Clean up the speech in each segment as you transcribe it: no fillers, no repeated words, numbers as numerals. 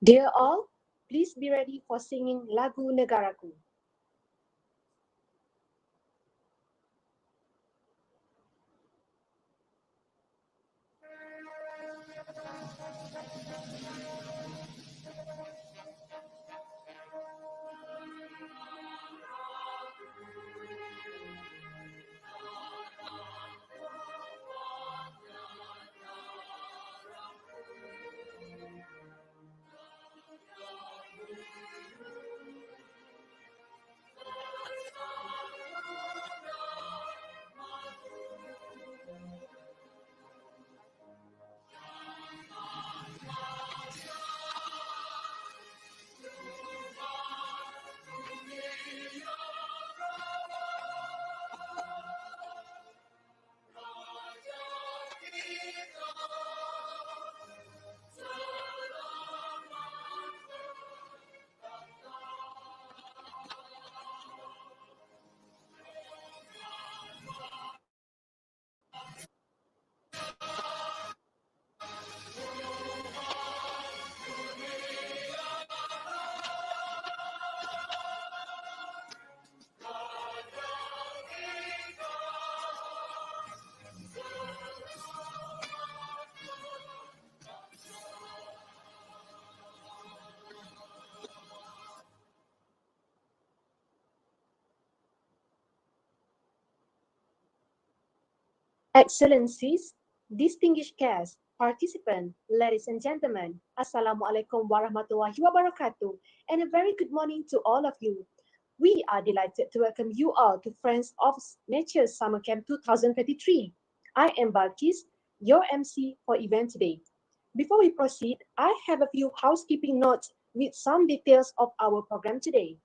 Dear all, please be ready for singing Lagu Negaraku. Excellencies, distinguished guests, participants, ladies and gentlemen, Assalamualaikum warahmatullahi wabarakatuh, and a very good morning to all of you. We are delighted to welcome you all to Friends of Nature Summer Camp 2023. I am Balkis, your MC for event today. Before we proceed, I have a few housekeeping notes with some details of our program today.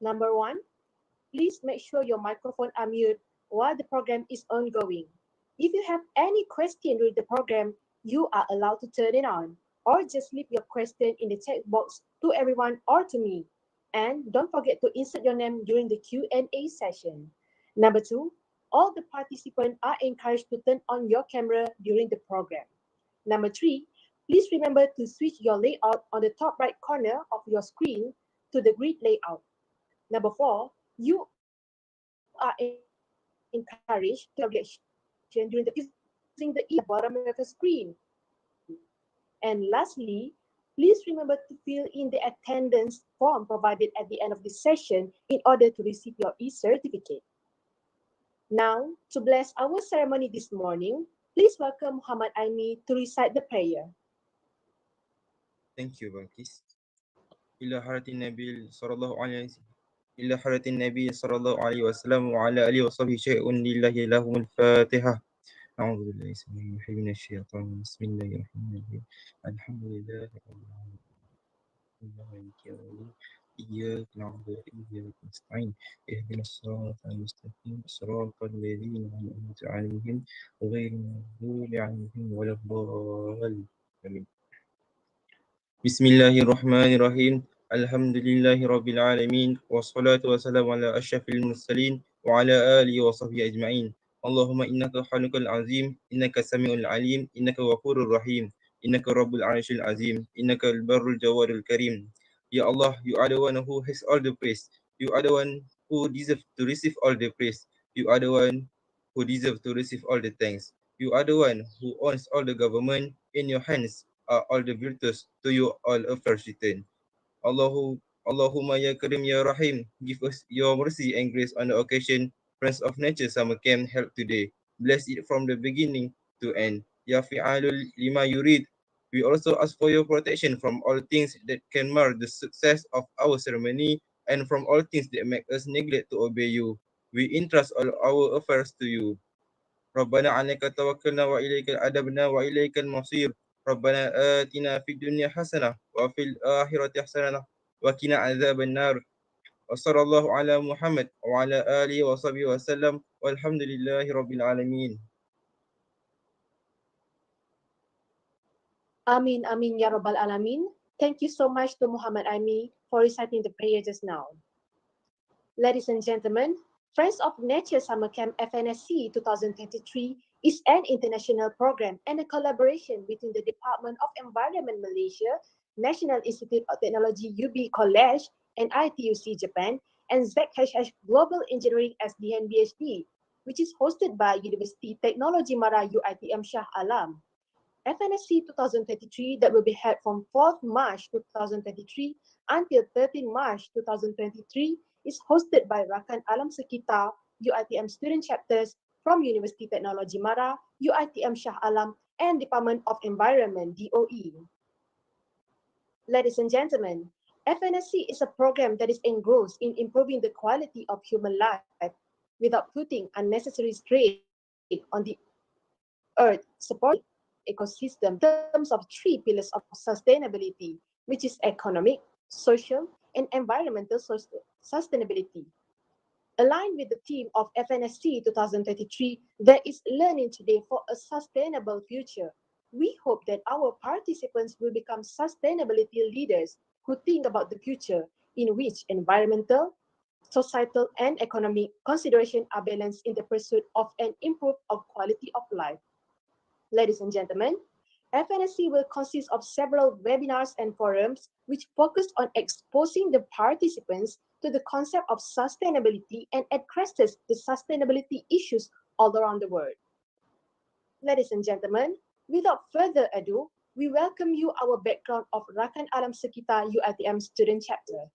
Number one, please make sure your microphone are muted while the program is ongoing. If you have any question during the program, you are allowed to turn it on or just leave your question in the chat box to everyone or to me. And don't forget to insert your name during the Q&A session. Number two, all the participants are encouraged to turn on your camera during the program. Number three, please remember to switch your layout on the top right corner of your screen to the grid layout. Number four, you are encouraged to reaction during the using the bottom of the screen. And lastly, please remember to fill in the attendance form provided at the end of this session in order to receive your e-certificate. Now, to bless our ceremony this morning, please welcome Muhammad Aini to recite the prayer. Thank you, Balkis. إلى حضرة النبي صلى الله عليه إلى حضرة النبي صلى الله عليه وسلم وعلى آله وصحبه شيء لله لهم الفاتحة. أعوذ بالله من الشيطان بسم الله الرحمن الرحيم الحمد لله رب العالمين مالك يوم الدين إياك نعبد وإياك نستعين اهدنا الصراط المستقيم صراط الذين أنعمت عليهم غير المغضوب عليهم ولا الضالين. بسم الله الرحمن الرحيم الحمد لله رب العالمين والصلاة والسلام على أشرف المرسلين وعلى آله وصحبه أجمعين. اللهم إنك خالق العظيم إنك السميع العليم إنك غفور رحيم إنك رب العرش العظيم إنك البر الجواد الكريم. Ya Allah, you are the one who has all the praise. You are the one who deserves to receive all the praise. You are the one who deserves to receive all the thanks. You are the one who owns all the government. In your hands are all the virtues, to you all affairs return. Allahumma ya Karim ya Rahim, give us your mercy and grace on the occasion Friends of Nature Summer Camp held today. Bless it from the beginning to end. Ya fi'alul lima yurid, We also ask for your protection from all things that can mar the success of our ceremony and from all things that make us neglect to obey you. We entrust all our affairs to you. ربنا عليك توكلنا وإليك أدبنا وإليك المصير. ربنا آتنا في الدنيا حسنة وفي الآخرة حسنة وقنا عذاب النار. وصلى الله على محمد وعلى آله وصحبه وسلم والحمد لله رب العالمين. Amin, Amin, Ya Rabbal Alamin. Thank you so much to Muhammad Aimi for reciting the prayer just now. Ladies and gentlemen, Friends of Nature Summer Camp FNSC 2023 is an international program and a collaboration between the Department of Environment Malaysia, National Institute of Technology UB College, and ITUC Japan, and ZHH Global Engineering SDN BHD, which is hosted by University Technology Mara UITM Shah Alam. FNSC 2023 that will be held from 4th March 2023 until 13 March 2023 is hosted by Rakan Alam Sekitar, UITM student chapters from University Technology Mara, UITM Shah Alam, and Department of Environment, DOE. Ladies and gentlemen, FNSC is a program that is engrossed in improving the quality of human life without putting unnecessary strain on the earth, supporting ecosystem in terms of three pillars of sustainability, which is economic, social, and environmental sustainability. Aligned with the theme of FNSC 2023, there is learning today for a sustainable future. We hope that our participants will become sustainability leaders who think about the future in which environmental, societal, and economic considerations are balanced in the pursuit of an improved quality of life. Ladies and gentlemen, FNSC will consist of several webinars and forums which focus on exposing the participants to the concept of sustainability and addresses the sustainability issues all around the world. Ladies and gentlemen, without further ado, we welcome you our background of Rakan Alam Sekitar UITM student chapter.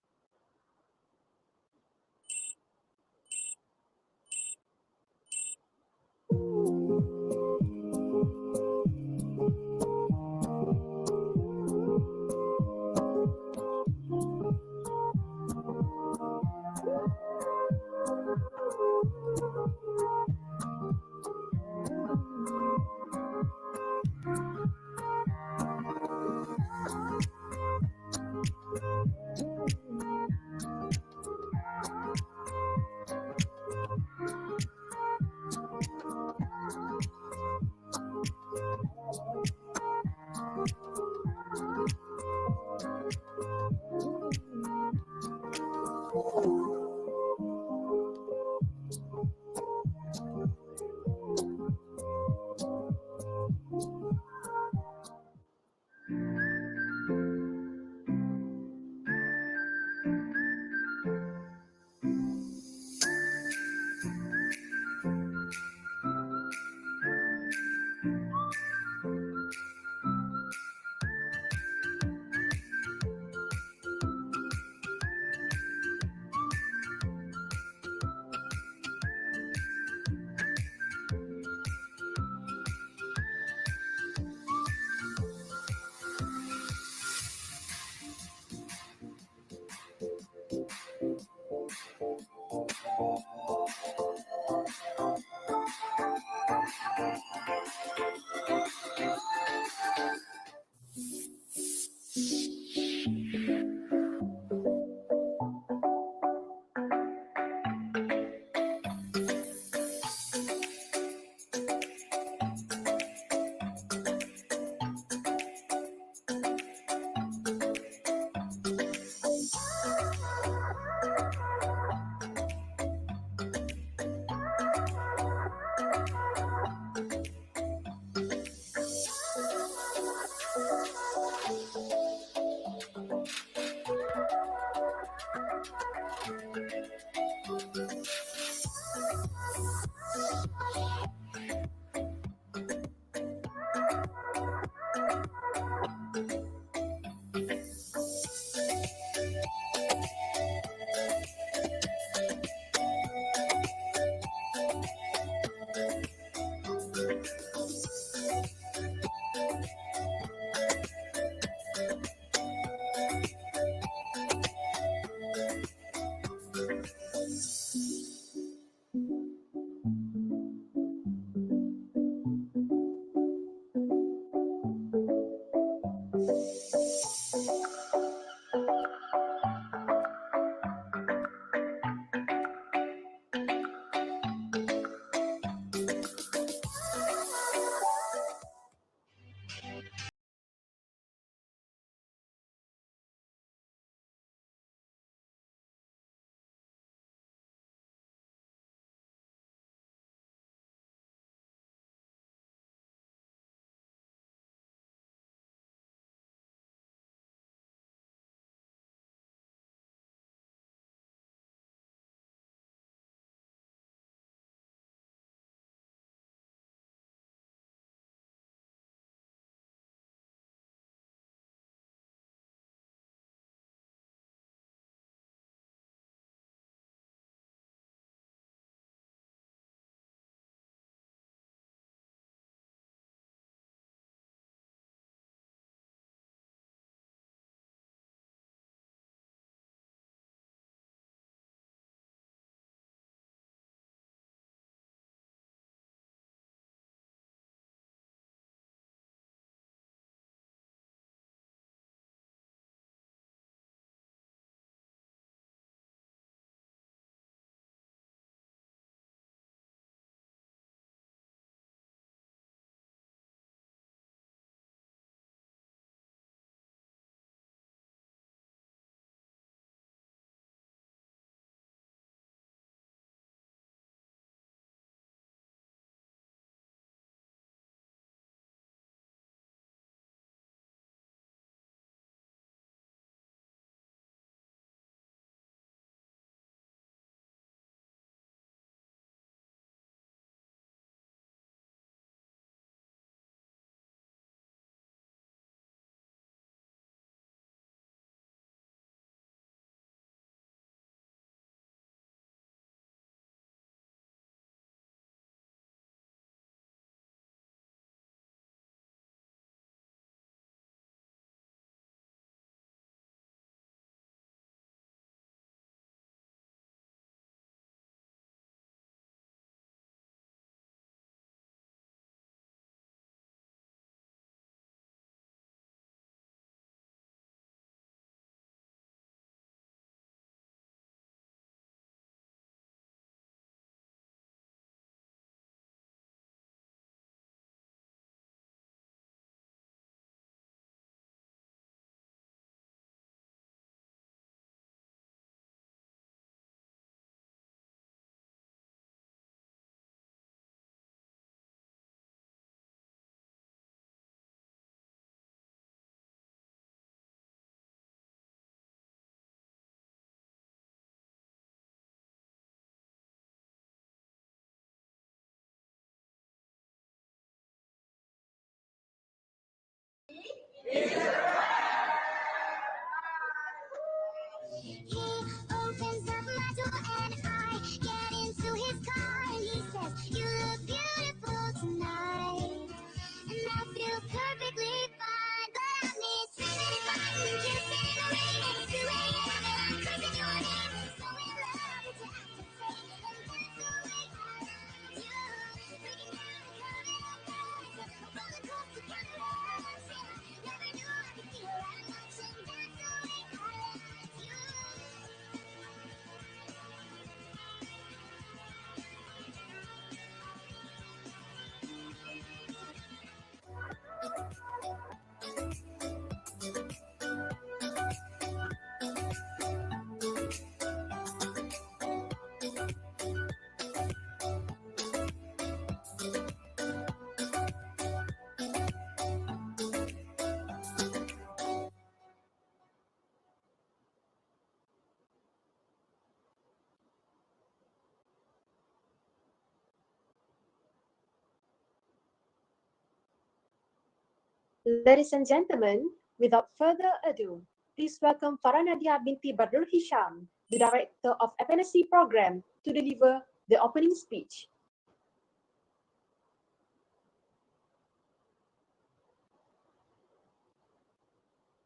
Ladies and gentlemen, without further ado, please welcome Faranadia binti Badrul Hisham, the Director of FNSC Program, to deliver the opening speech.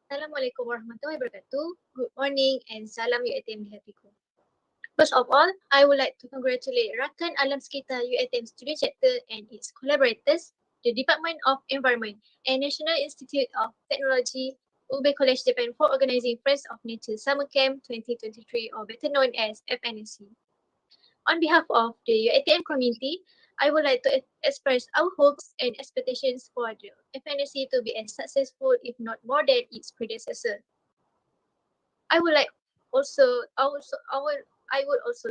Assalamualaikum warahmatullahi wabarakatuh. Good morning and salam UiTM di hatiku. First of all, I would like to congratulate Rakan Alam Sekitar UiTM Student Chapter and its collaborators, the Department of Environment and National Institute of Technology, Ube College Japan for organizing Friends of Nature Summer Camp 2023, or better known as FNSC. On behalf of the UiTM community, I would like to express our hopes and expectations for the FNSC to be as successful, if not more than its predecessor. I would also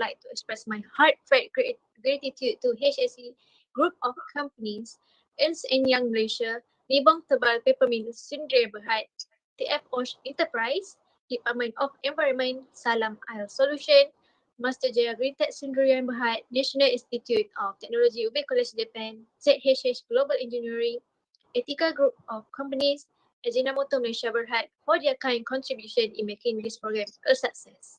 like to express my heartfelt gratitude to HSC Group of Companies, Ernst and Young Malaysia, Nibong Tebal Peppermint Sindria Berhad, TF Osh Enterprise, Department of Environment, Salam Air Solution, Master Jaya Green Tech Sindrian Berhad, National Institute of Technology Ube College Japan, ZHH Global Engineering, Etika Group of Companies, Ajinomoto Malaysia Berhad for their kind contribution in making this program a success.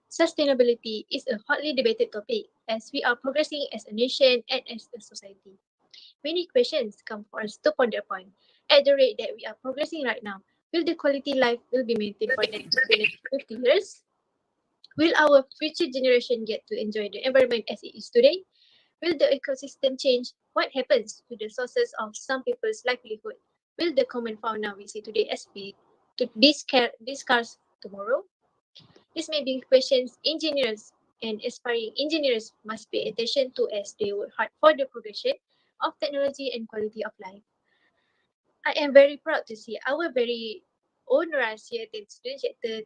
Sustainability is a hotly debated topic as we are progressing as a nation and as a society. Many questions come for us to ponder upon. At the rate that we are progressing right now, will the quality life will be maintained for the next 50 years? Will our future generation get to enjoy the environment as it is today? Will the ecosystem change? What happens to the sources of some people's livelihood? Will the common fauna we see today as big to discuss tomorrow? These may be questions engineers and aspiring engineers must pay attention to as they work hard for the progression of technology and quality of life. I am very proud to see our very own Rasia student sector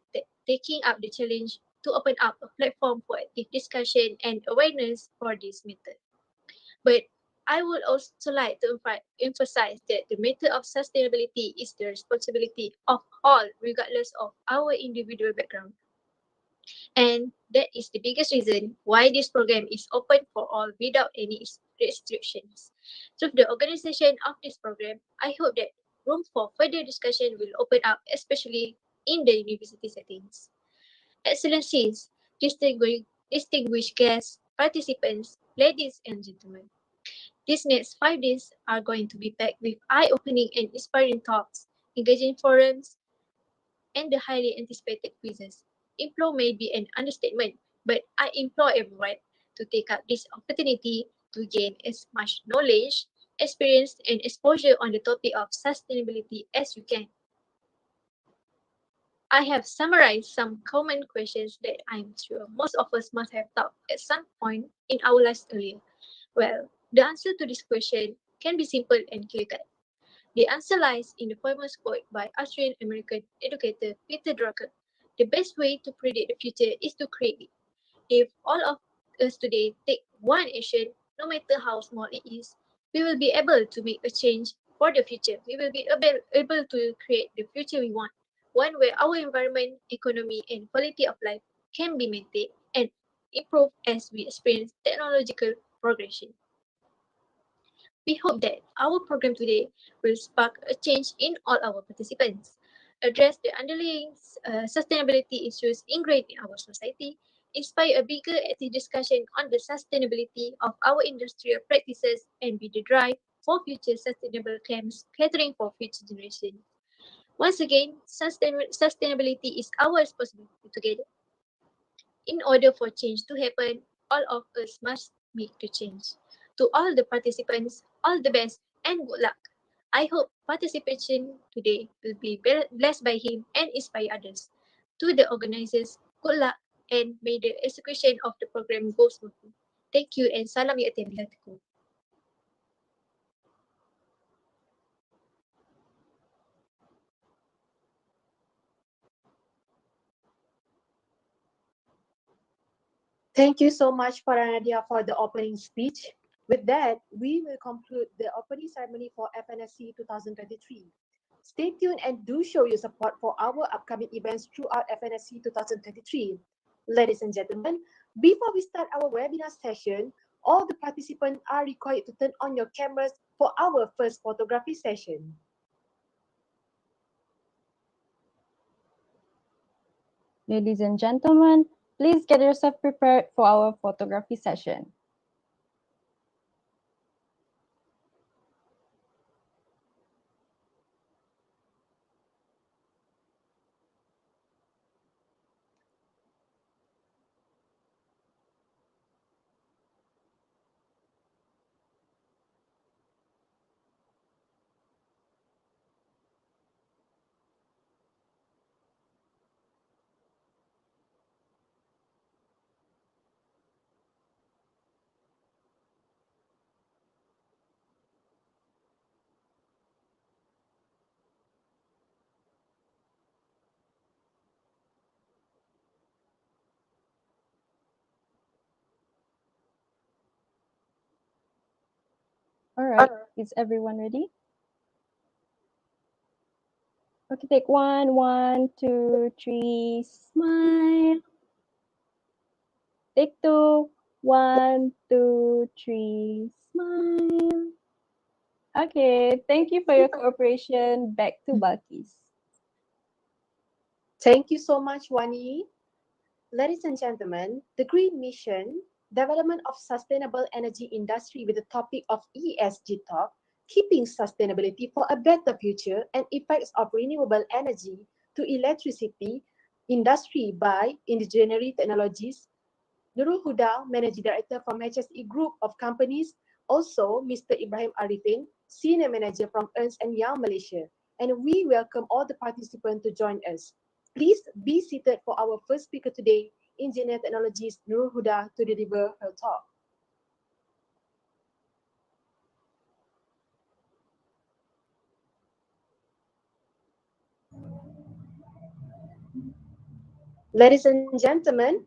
taking up the challenge to open up a platform for active discussion and awareness for this method. But I would also like to emphasize that the matter of sustainability is the responsibility of all, regardless of our individual background. And that is the biggest reason why this program is open for all without any restrictions. Through the organization of this program, I hope that room for further discussion will open up, especially in the university settings. Excellencies, distinguished guests, participants, ladies and gentlemen. These next 5 days are going to be packed with eye-opening and inspiring talks, engaging forums, and the highly anticipated quizzes. Implore may be an understatement, but I implore everyone to take up this opportunity to gain as much knowledge, experience, and exposure on the topic of sustainability as you can. I have summarized some common questions that I'm sure most of us must have thought at some point in our lives earlier. Well, the answer to this question can be simple and clear-cut. The answer lies in the famous quote by Australian-American educator Peter Drucker. The best way to predict the future is to create it. If all of us today take one action, no matter how small it is, we will be able to make a change for the future. We will be able to create the future we want, one where our environment, economy, and quality of life can be maintained and improved as we experience technological progression. We hope that our program today will spark a change in all our participants, address the underlying sustainability issues ingrained in our society, inspire a bigger active discussion on the sustainability of our industrial practices, and be the drive for future sustainable claims catering for future generations. Once again, sustainability is our responsibility together. In order for change to happen, all of us must make the change. To all the participants, all the best and good luck. I hope participation today will be blessed by him and inspire others. To the organizers, good luck and may the execution of the program go smoothly. Thank you and salam yatim hatiku. Thank you so much, Faranadia, for the opening speech. With that, we will conclude the opening ceremony for FNSC 2023. Stay tuned and do show your support for our upcoming events throughout FNSC 2023. Ladies and gentlemen, before we start our webinar session, all the participants are required to turn on your cameras for our first photography session. Ladies and gentlemen, please get yourself prepared for our photography session. All right, is everyone ready? Okay, take one, 1, 2, 3, smile. Take two, 1, 2, 3, smile. Okay, thank you for your cooperation. Back to Balkis. Thank you so much, Wani. Ladies and gentlemen, the Green Mission, Development of Sustainable Energy Industry with the topic of ESG Talk, Keeping Sustainability for a Better Future and Effects of Renewable Energy to Electricity Industry by Enrgy Technologies, Nurul Huda, Managing Director from HSE Group of Companies, also Mr. Ibrahim Ariffin, Senior Manager from Ernst and Young Malaysia, and we welcome all the participants to join us. Please be seated for our first speaker today, Engineer Technologies Nurul Huda, to deliver her talk. Ladies and gentlemen,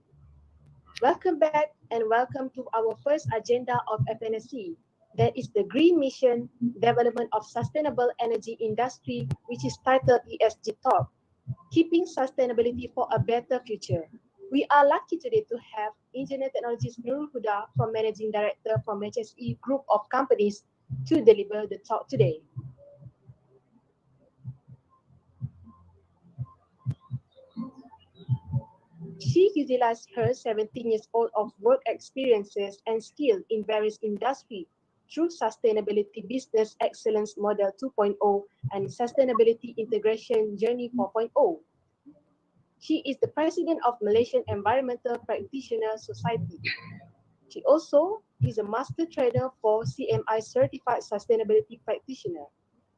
welcome back and welcome to our first agenda of FNSC. That is the Green Mission, Development of Sustainable Energy Industry, which is titled ESG Talk, Keeping Sustainability for a Better Future. We are lucky today to have Engineer Technologies Nurul Huda from Managing Director from HSE Group of Companies to deliver the talk today. She utilized her 17 years old of work experiences and skill in various industries through Sustainability Business Excellence Model 2.0 and Sustainability Integration Journey 4.0. She is the president of Malaysian Environmental Practitioner Society. She also is a master trainer for CMI Certified Sustainability Practitioner,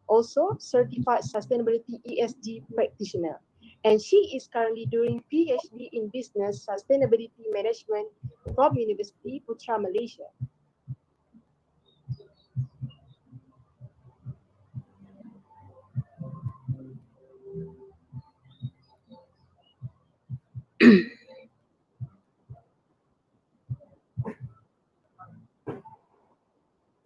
also Certified Sustainability ESG Practitioner. And she is currently doing PhD in Business Sustainability Management from University Putra Malaysia.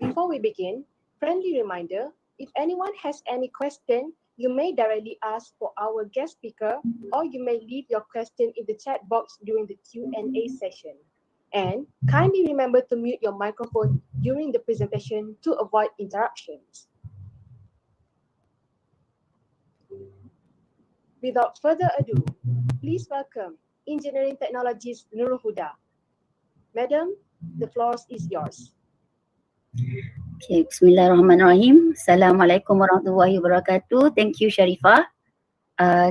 Before we begin, friendly reminder, if anyone has any question, you may directly ask for our guest speaker or you may leave your question in the chat box during the Q&A session. And kindly remember to mute your microphone during the presentation to avoid interruptions. Without further ado, please welcome Engineering Technologies Nurul Huda. Madam, the floor is yours. Okay, Bismillahirrahmanirrahim. Assalamualaikum warahmatullahi wabarakatuh. Thank you, Sharifah.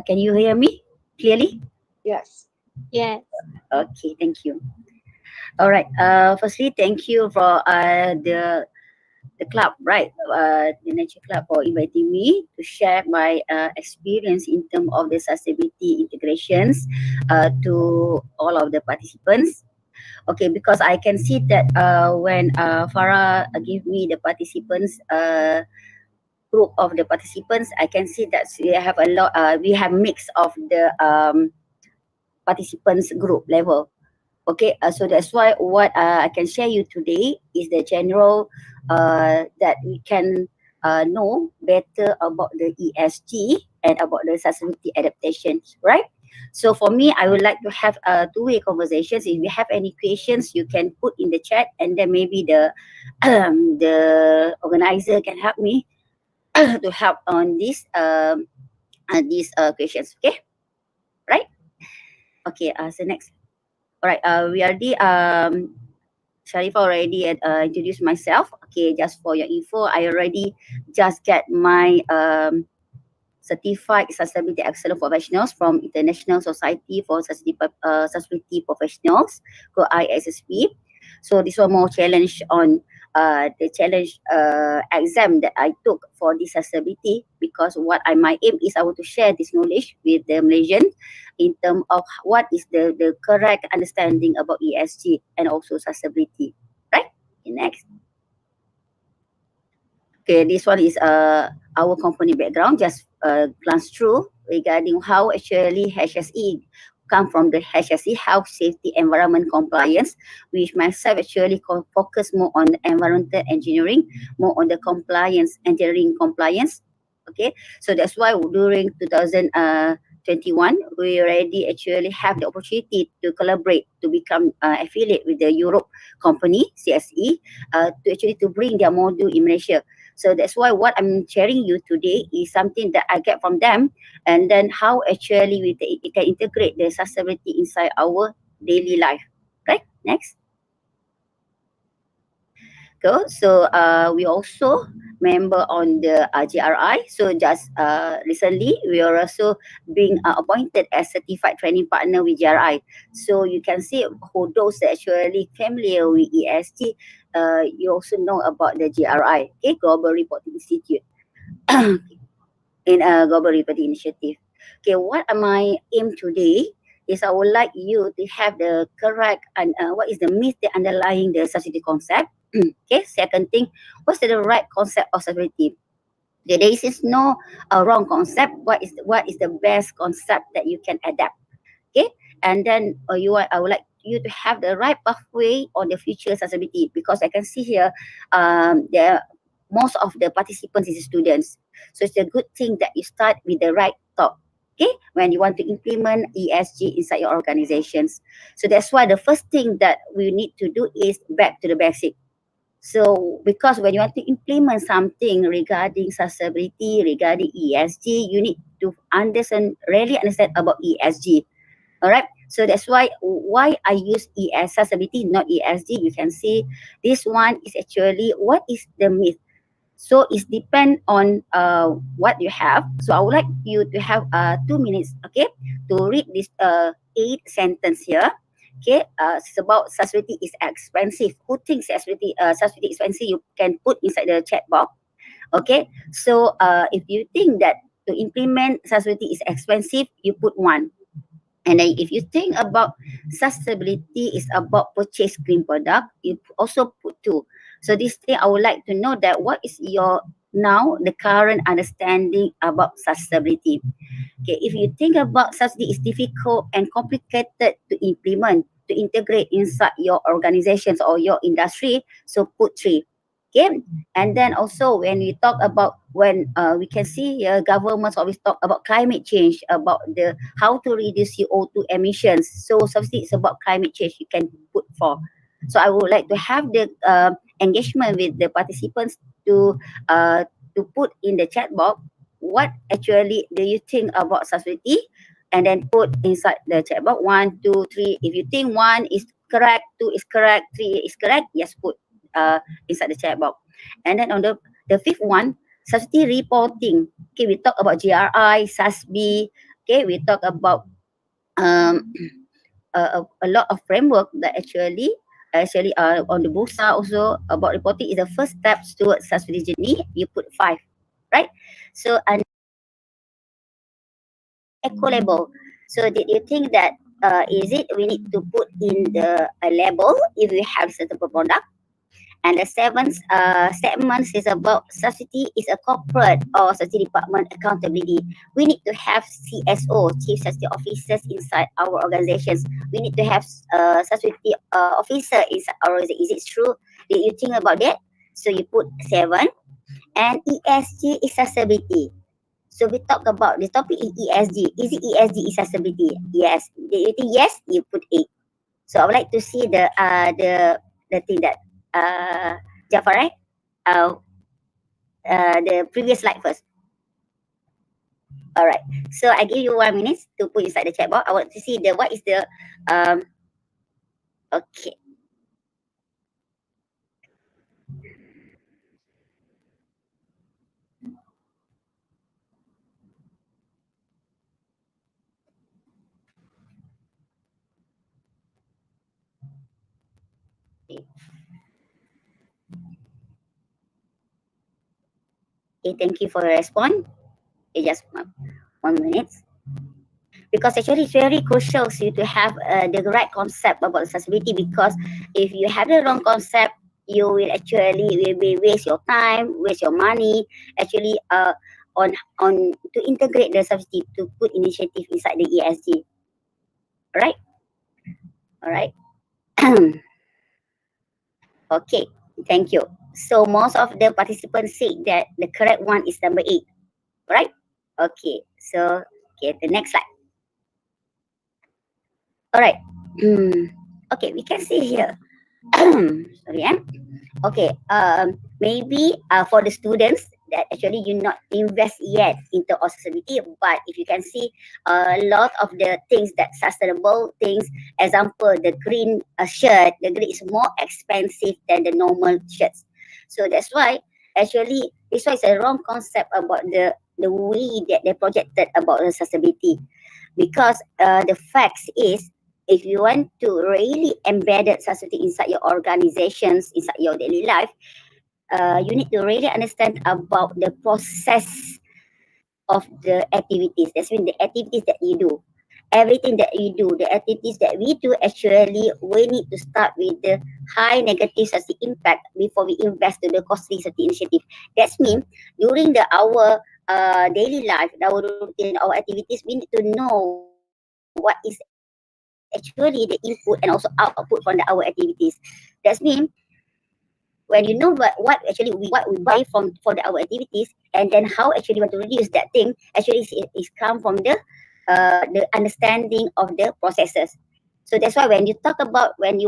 Can you hear me clearly? Yes. Yes. Okay, thank you. All right. Firstly, thank you for the club, right? The Nature Club for inviting me to share my experience in terms of the sustainability integrations to all of the participants. Okay, because I can see that when Farah gave me the participants group of the participants, I can see that we have a lot. We have mix of the participants group level. Okay, so that's why what I can share you today is the general that we can know better about the ESG and about the sustainability adaptations, right? So for me, I would like to have two-way conversations. If you have any questions, you can put in the chat, and then maybe the the organizer can help me to help on these questions. Okay, right? Okay, so next. All right, we already Sharifah already introduced myself. Okay, just for your info, I already just get my Certified Sustainability Excellent Professionals from International Society for Sustainability Professionals, called ISSP. So this one more challenge on the challenge exam that I took for this sustainability, because what my aim is I want to share this knowledge with the Malaysian in terms of what is the correct understanding about ESG and also sustainability. Right? Okay, next. Okay, this one is our company background. Just glance through regarding how actually HSE come from the HSE Health Safety Environment Compliance, which myself actually focus more on the environmental engineering, more on the compliance engineering compliance. Okay, so that's why during 2021 we already actually have the opportunity to collaborate to become affiliate with the Europe company CSE to actually to bring their module in Malaysia. So that's why what I'm sharing you today is something that I get from them, and then how actually we can integrate the sustainability inside our daily life. Right? Next. Go. So we also member on the GRI. So just recently we are also being appointed as certified training partner with GRI. So you can see who those that actually familiar with ESG, you also know about the GRI, okay, Global Reporting Institute, in a Global Reporting Initiative. Okay, what am I aim today is I would like you to have the correct and what is the myth that underlying the sustainability concept. Okay, second thing, what's the right concept of sustainability? There is no wrong concept. What is the best concept that you can adapt? Okay, and then I would like you to have the right pathway on the future sustainability, because I can see here there most of the participants is students, so it's a good thing that you start with the right thought. Okay, when you want to implement ESG inside your organizations, so that's why the first thing that we need to do is back to the basic. So because when you want to implement something regarding sustainability, regarding ESG, you need to really understand about ESG. All right. So that's why I use ES sustainability, not ESG. You can see this one is actually what is the myth. So it's depend on what you have. So I would like you to have 2 minutes, okay, to read this 8 sentence here. Okay, it's about sustainability is expensive. Who thinks sustainability expensive? You can put inside the chat box. Okay, so if you think that to implement sustainability is expensive, you put 1. And then if you think about sustainability is about purchase green product, you also put 2. So this thing I would like to know that what is your now the current understanding about sustainability. Okay, if you think about sustainability is difficult and complicated to implement, to integrate inside your organizations or your industry, so put 3. Okay, and then also when we talk about we can see governments always talk about climate change, about the how to reduce CO2 emissions. So subsidy is about climate change. You can put 4. So I would like to have the engagement with the participants to uh, to put in the chat box what actually do you think about sustainability, and then put inside the chat box 1, 2, 3. If you think 1 is correct, 2 is correct, 3 is correct, yes, put inside the chat box. And then on the fifth one, sustainability reporting. Okay, we talk about GRI, SASB. Okay, we talk about um, a lot of framework that actually on the Bursa also about reporting is the first steps towards sustainability journey. You put 5, right? So and eco label. So did you think that is it we need to put in the a label if we have suitable product? And the seventh segment is about sustainability is a corporate or sustainability department accountability. We need to have CSO, Chief Sustainability Officers inside our organizations. We need to have sustainability officer inside our organization. Is it true? Did you think about that? So you put 7. And ESG is sustainability. So we talk about the topic in ESG. Is it ESG is sustainability? Yes. Did you think yes? You put 8. So I would like to see the thing that Jafar, right? The previous slide first. All right. So I give you 1 minute to put inside the chat box. I want to see what is the okay. Okay, thank you for your response. Okay, just 1 minute. Because actually it's very crucial for you to have the right concept about sustainability, because if you have the wrong concept, you will actually waste your time, waste your money, actually on to integrate the sustainability, to put initiative inside the ESG. Right? All right. Okay, thank you. So most of the participants say that the correct one is number 8, right? Okay, so okay, the next slide. All right. Okay, we can see here. Sorry, okay. Maybe for the students that actually you not invest yet into sustainability, but if you can see a lot of the things that sustainable things, example the green shirt, the green is more expensive than the normal shirts. So that's why actually this one is a wrong concept about the way that they projected about the sustainability, because the facts is, if you want to really embed sustainability inside your organizations, inside your daily life, you need to really understand about the process of the activities. That's mean the activities that you do. Everything that you do, the activities that we do, actually, we need to start with the high negative sustainability impact before we invest to the costly sustainability initiative. That's mean during our daily life, our routine, our activities, we need to know what is actually the input and also output from our activities. That's mean when you know what actually what we buy for our activities, and then how actually want to reduce that thing, actually is come from the understanding of the processes. So that's why when you talk about when you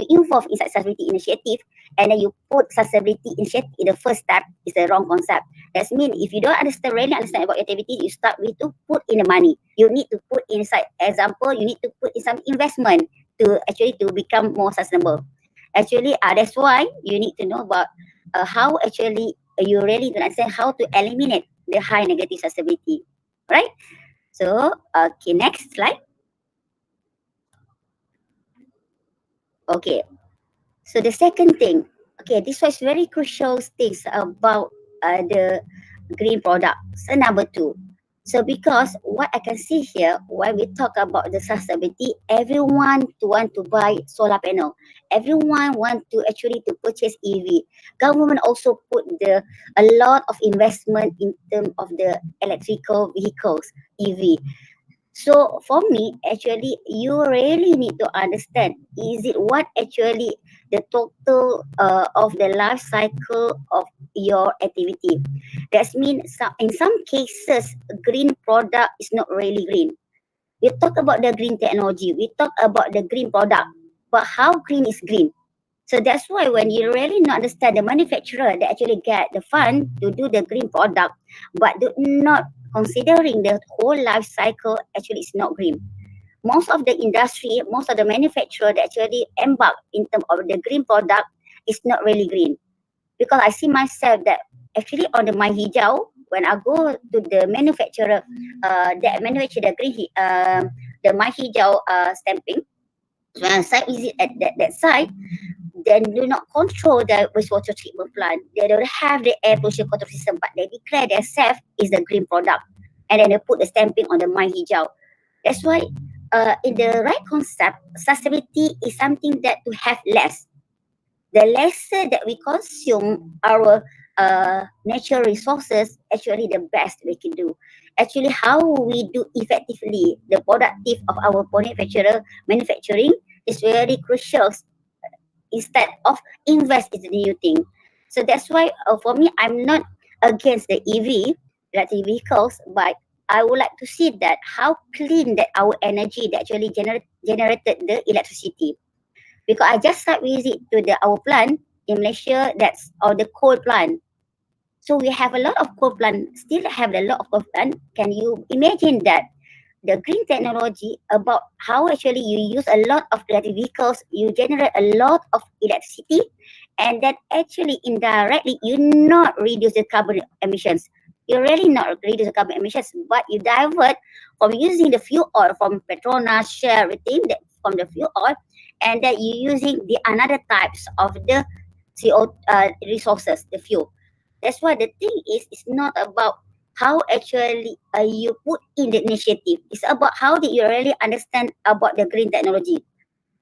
involve inside sustainability initiative, and then you put sustainability initiative in the first step, is the wrong concept. That means if you don't really understand about activity, you start with to put in the money. You need to put inside, example, you need to put in some investment to actually to become more sustainable. Actually, that's why you need to know about how actually you really to understand how to eliminate the high negative sustainability, right? So, okay, next slide. Okay, so the second thing, okay, this was very crucial things about the green product. So number 2. So because what I can see here, when we talk about the sustainability, everyone to want to buy solar panel. Everyone want to actually to purchase EV. Government also put a lot of investment in terms of the electrical vehicles, EV. So for me, actually, you really need to understand, is it what actually the total of the life cycle of your activity. That means in some cases, green product is not really green. We talk about the green technology, we talk about the green product, but how green is green? So that's why when you really not understand the manufacturer that actually get the fund to do the green product, but do not considering the whole life cycle, actually is not green. Most of the industry, most of the manufacturer that actually embark in terms of the green product is not really green. Because I see myself that actually on the My Hijau, when I go to the manufacturer that manufacture the the My Hijau stamping, when I site visit at that site, then do not control the wastewater treatment plant. They don't have the air pollution control system, but they declare themselves is the green product, and then they put the stamping on the My Hijau. That's why, in the right concept, sustainability is something that to have less. The lesser that we consume our natural resources, actually the best we can do. Actually, how we do effectively the productive of our manufacturing is very crucial, instead of invest in the new thing. So that's why for me, I'm not against the EV, electric vehicles, but I would like to see that how clean that our energy that actually generated the electricity. Because I just start visit to our plant in Malaysia, that's or the coal plant. So we have a lot of coal plant, still have a lot of coal plant. Can you imagine that the green technology about how actually you use a lot of electric vehicles, you generate a lot of electricity, and that actually indirectly you not reduce the carbon emissions. You really not reduce the carbon emissions, but you divert from using the fuel oil from Petronas, Shell, everything that from the fuel oil, and that you using the another types of the CO resources, the fuel. That's why the thing is, it's not about how actually you put in the initiative. It's about how did you really understand about the green technology.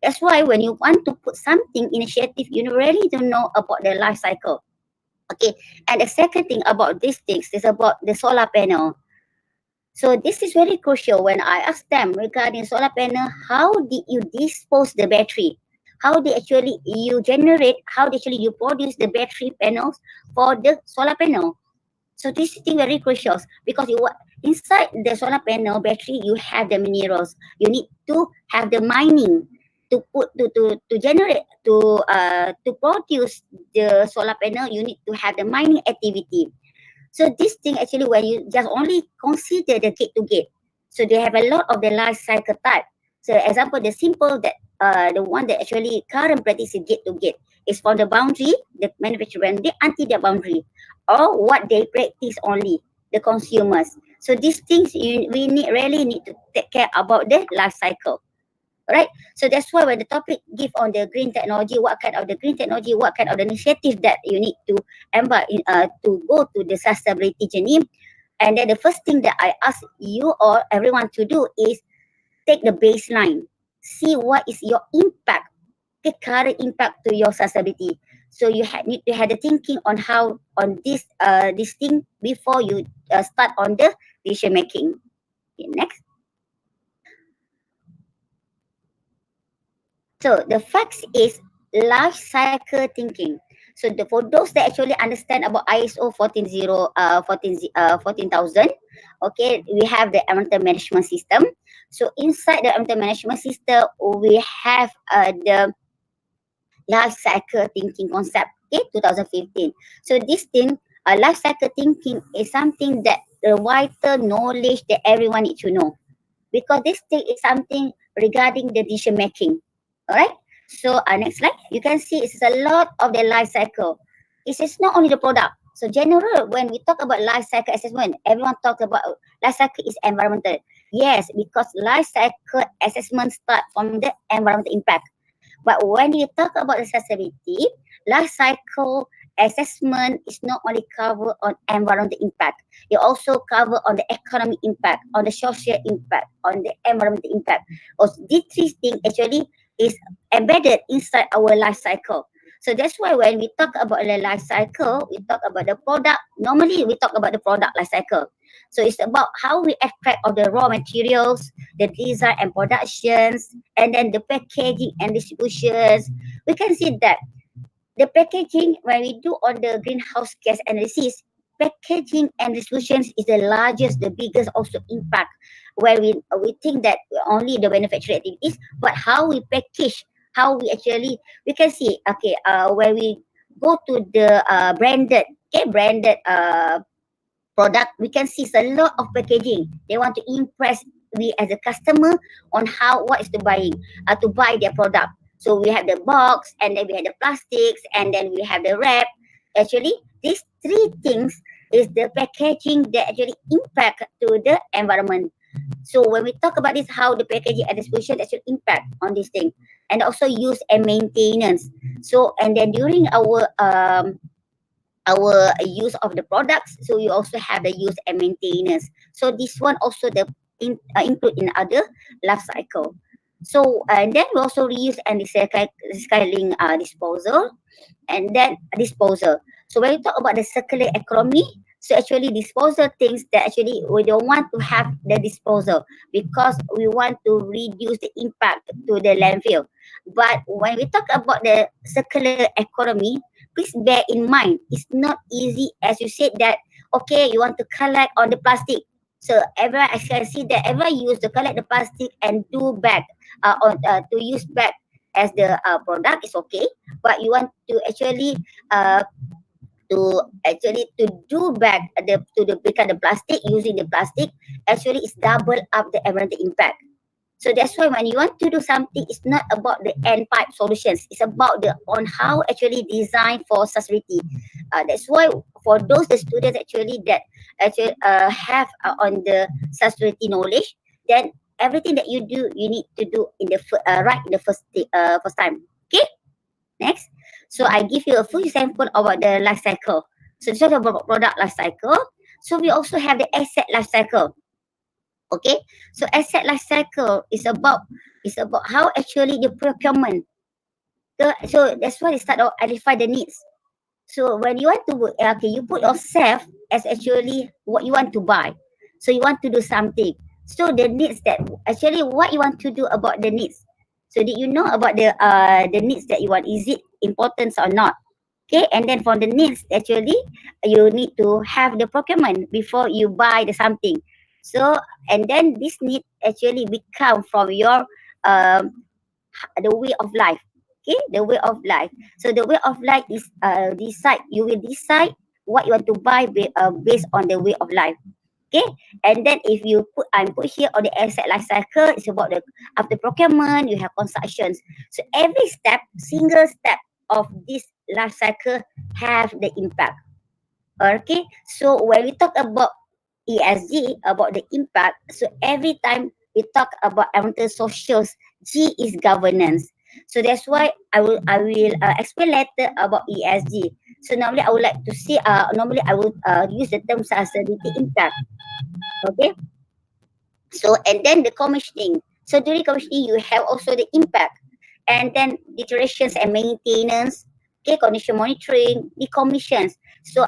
That's why when you want to put something initiative, you really don't know about the life cycle. Okay. And the second thing about these things is about the solar panel. So this is very crucial when I ask them regarding solar panel, how did you dispose the battery? How did actually you generate, how did actually you produce the battery panels for the solar panel? So this is thing very crucial because you inside the solar panel battery you have the minerals. You need to have the mining to put to generate to produce the solar panel. You need to have the mining activity. So this thing actually when you just only consider the gate to gate, so they have a lot of the life cycle type. So example, the simple that the one that actually current practice is gate to gate is from the boundary, the manufacturer they until the boundary, or what they practice only the consumers. So these things we need really need to take care about the life cycle. Right, so that's why when the topic give on the green technology, what kind of the green technology, what kind of the initiative that you need to embark in to go to the sustainability journey, and then the first thing that I ask you or everyone to do is take the baseline, see what is your impact, the current impact to your sustainability. So you need to have the thinking on how on this thing before you start on the decision making. Okay, next. So the facts is life cycle thinking. So for those that actually understand about ISO 14,000, okay, we have the environmental management system. So inside the environmental management system, we have the life cycle thinking concept, okay, 2015. So this thing, life cycle thinking is something that the vital knowledge that everyone needs to know because this thing is something regarding the decision making. All right. So next slide, you can see it's a lot of the life cycle. It is not only the product. So general, when we talk about life cycle assessment, everyone talk about life cycle is environmental. Yes, because life cycle assessment start from the environmental impact. But when you talk about the sustainability, life cycle assessment is not only cover on environmental impact, it also cover on the economic impact, on the social impact, on the environmental impact. Also, these three things actually is embedded inside our life cycle. So that's why when we talk about the life cycle, we talk about the product. Normally, we talk about the product life cycle. So it's about how we extract all the raw materials, the design and productions, and then the packaging and distributions. We can see that the packaging, when we do on the greenhouse gas analysis, packaging and distributions is the largest, the biggest also impact. Where we think that only the manufacturing activities, but how we package, how we actually we can see. Okay, where we go to the branded, okay, branded product, we can see a lot of packaging. They want to impress we as a customer on how what is to buying to buy their product. So we have the box, and then we have the plastics, and then we have the wrap. Actually, these three things is the packaging that actually impact to the environment. So when we talk about this, how the packaging and distribution actually impact on this thing, and also use and maintenance. So and then during our use of the products, so you also have the use and maintenance. So this one also the include in other life cycle. So and then we also reuse and recycling disposal, and then disposal. So when we talk about the circular economy, so actually disposal things that actually we don't want to have the disposal because we want to reduce the impact to the landfill. But when we talk about the circular economy, please bear in mind it's not easy as you said that okay you want to collect on the plastic. So everyone I can see that everyone use to collect the plastic and do back on to use back as the product is okay, but you want to actually uh, to actually to do back to become the plastic using the plastic actually is double up the environmental impact. So that's why when you want to do something, it's not about the end pipe solutions. It's about the on how actually design for sustainability. That's why for those the students actually that actually have on the sustainability knowledge, then everything that you do, you need to do in the right in the first time. Okay, next. So I give you a full example about the life cycle. So this is about product life cycle. So we also have the asset life cycle. Okay, so asset life cycle is about how actually the procurement. So that's why they start to identify the needs. So when you want to okay, you put yourself as actually what you want to buy. So you want to do something. So the needs that actually what you want to do about the needs. So did you know about the needs that you want? Is it important or not? Okay, and then for the needs actually you need to have the procurement before you buy the something. So and then this need actually become from your um the way of life. Okay, the way of life. So the way of life is decide. You will decide what you want to buy based on the way of life. Okay, and then if you put I'm put here on the asset life cycle, it's about the after procurement you have constructions. So every step, single step of this life cycle have the impact. Okay, so when we talk about ESG, about the impact, so every time we talk about environmental socials, G is governance. So that's why I will explain later about ESG. So normally I would like to see normally I will use the term sustainability impact. Okay, so and then the commissioning. So during commissioning you have also the impact, and then deteriorations and maintenance, okay, condition monitoring, decommissions. So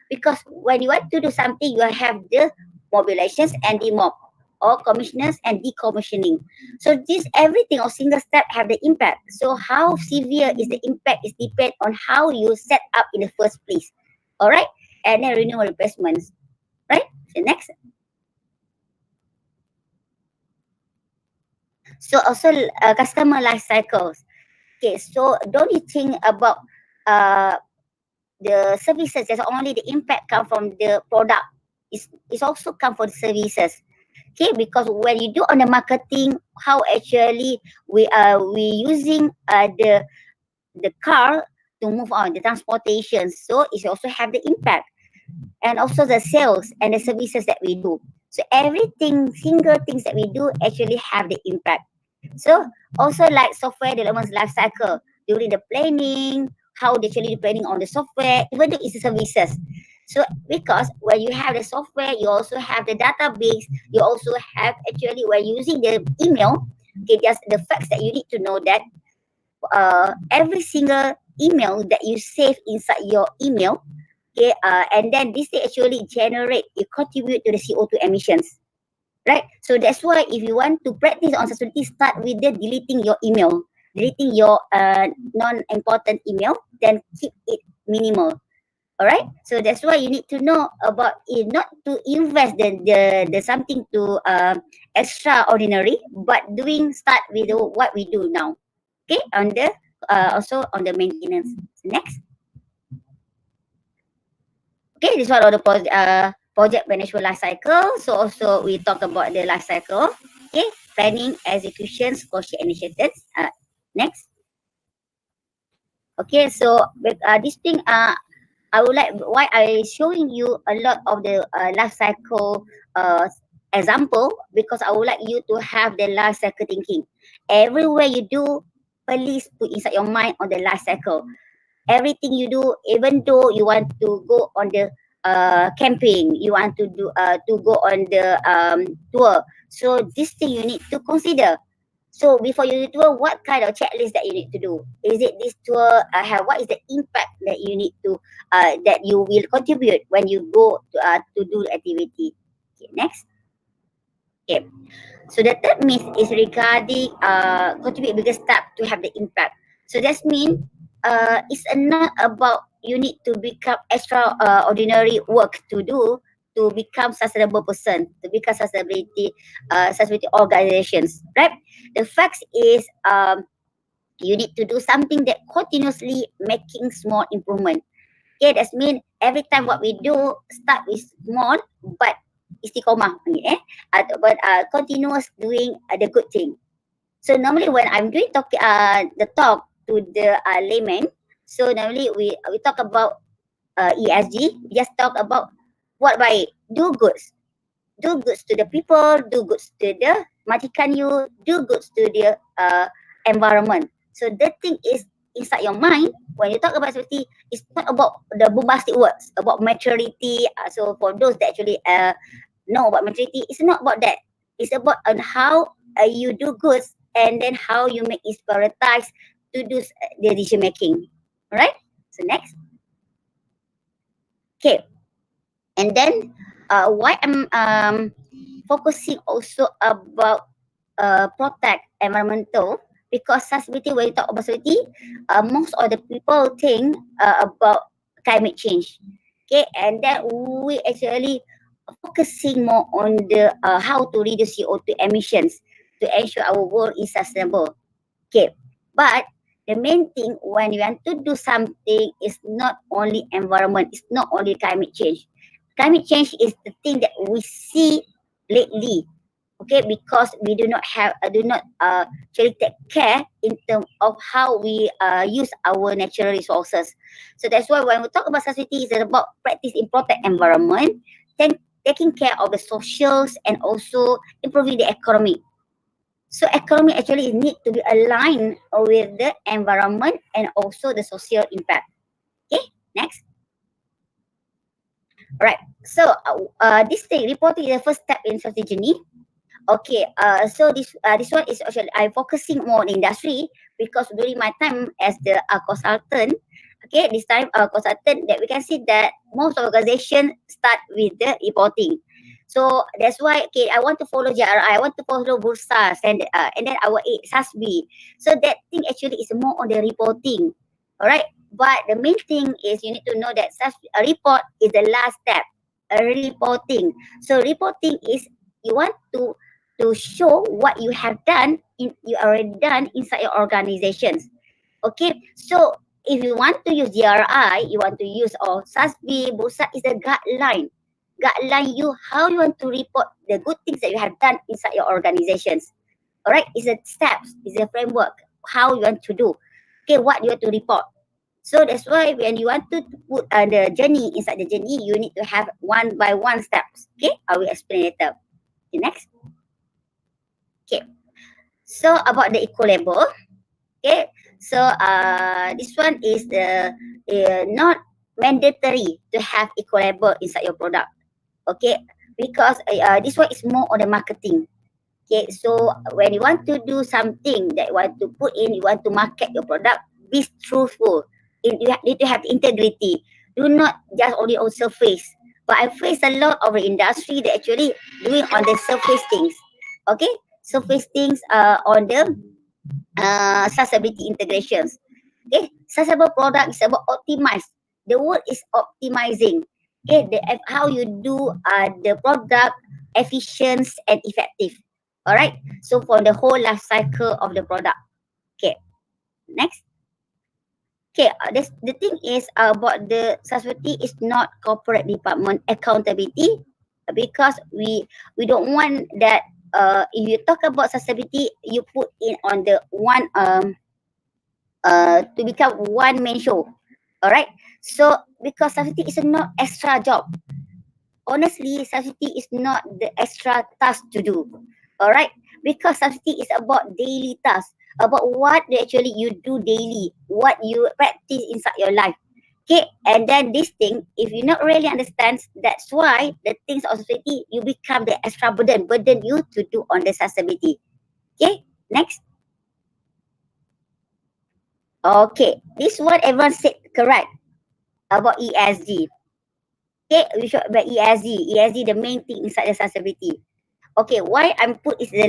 because when you want to do something, you have the mobilizations and demop, or commissioners and decommissioning. So this everything or single step have the impact. So how severe is the impact is depend on how you set up in the first place. All right, and then renewable replacements. Right. So next. So also customer life cycles. Okay, so don't you think about uh, the services? There's only the impact come from the product. It's also come from the services. Okay, because when you do on the marketing, how actually we using the car to move on the transportation. So it also have the impact, and also the sales and the services that we do. So everything, single things that we do actually have the impact. So also like software development life cycle during the planning, how they actually planning on the software, even though it's services. So because when you have the software, you also have the database, you also have actually when using the email, okay, just the facts that you need to know that every single email that you save inside your email, okay, and then this thing actually generate, you contribute to the CO2 emissions, right? So that's why if you want to practice on sustainability, start with the deleting your email, deleting your non-important email, then keep it minimal. All right. So that's why you need to know about it, not to invest the something to extraordinary, but doing start with what we do now. Okay. On the also on the maintenance. Next. Okay, this one of the project management life cycle. So also we talk about the life cycle. Okay, planning, execution, social initiatives. Next. Okay, so with this thing, I would like why I showing you a lot of the life cycle example, because I would like you to have the life cycle thinking. Everywhere you do, please put inside your mind on the life cycle. Everything you do, even though you want to go on the camping, you want to go on the tour. So this thing you need to consider. So before you do tour, what kind of checklist that you need to do? Is it this tour have what is the impact that you need to that you will contribute when you go to do the activity? Okay, next. Okay. So the third myth is regarding contribute bigger step to have the impact. So that means it's not about you need to become extraordinary work to do to become sustainable person, to become sustainability organizations, right? The fact is you need to do something that continuously making small improvement. Okay, that means every time what we do start with small but istiqomah, but continuous doing the good thing. So normally when I'm doing the talk to the layman, so normally we talk about ESG. We just talk about what baik, do goods to the people, do goods to the majikan you, do goods to the environment. So the thing is inside your mind when you talk about safety, it's not about the bombastic words about maturity. So for those that actually know about maturity, it's not about that. It's about on how you do goods and then how you make it prioritize to do the decision making. Alright. So next. Okay. And then why I'm focusing also about protect environmental, because sustainability, when you talk about sustainability, most of the people think about climate change. Okay, and then we actually focusing more on the how to reduce CO2 emissions to ensure our world is sustainable. Okay, but the main thing when you want to do something is not only environment, it's not only climate change. Climate change is the thing that we see lately, okay, because we do not actually take care in terms of how we use our natural resources. So that's why when we talk about society, it's about practice in protect environment, then taking care of the socials and also improving the economy. So economy actually need to be aligned with the environment and also the social impact. Okay, next. Right. So this thing reporting is the first step in strategy journey. Okay, so this one is actually I'm focusing more on industry because during my time as the consultant, okay, this time consultant that we can see that most organization start with the reporting. So that's why okay, I want to follow JRI, I want to follow Bursa and then our SASB. So that thing actually is more on the reporting. Alright. But the main thing is you need to know that such a report is the last step. Reporting. So reporting is you want to show what you have done you already done inside your organizations. Okay, so if you want to use GRI, you want to use or SASB, Bursa is a guideline you how you want to report the good things that you have done inside your organizations. All right, it's a steps, it's a framework how you want to do. Okay, what you want to report. So that's why when you want to put the journey inside the journey, you need to have one by one steps. Okay, I will explain later. Okay, next. Okay, so about the eco label. Okay, so this one is the not mandatory to have eco label inside your product. Okay, because this one is more on the marketing. Okay, so when you want to do something that you want to put in, you want to market your product, be truthful. You need to have integrity. Do not just only on surface. But I face a lot of the industry that actually doing on the surface things. Okay, surface things on the sustainability integrations. Okay, sustainable product is about optimize. The word is optimizing. Okay, how you do the product efficient and effective. All right. So for the whole life cycle of the product. Okay. Next. Okay. The thing is about the sustainability is not corporate department accountability because we don't want that. If you talk about sustainability, you put in on the one to become one man show. All right. So because sustainability is not extra job. Honestly, sustainability is not the extra task to do. All right. Because sustainability is about daily tasks, about what actually you do daily, what you practice inside your life. Okay. And then this thing, if you not really understand, that's why the things of sustainability, you become the extra burden you to do on the sustainability. Okay. Next. Okay, this one everyone said correct about ESG. Okay, we should about ESG. ESG the main thing inside the sustainability. Okay, why I'm put is the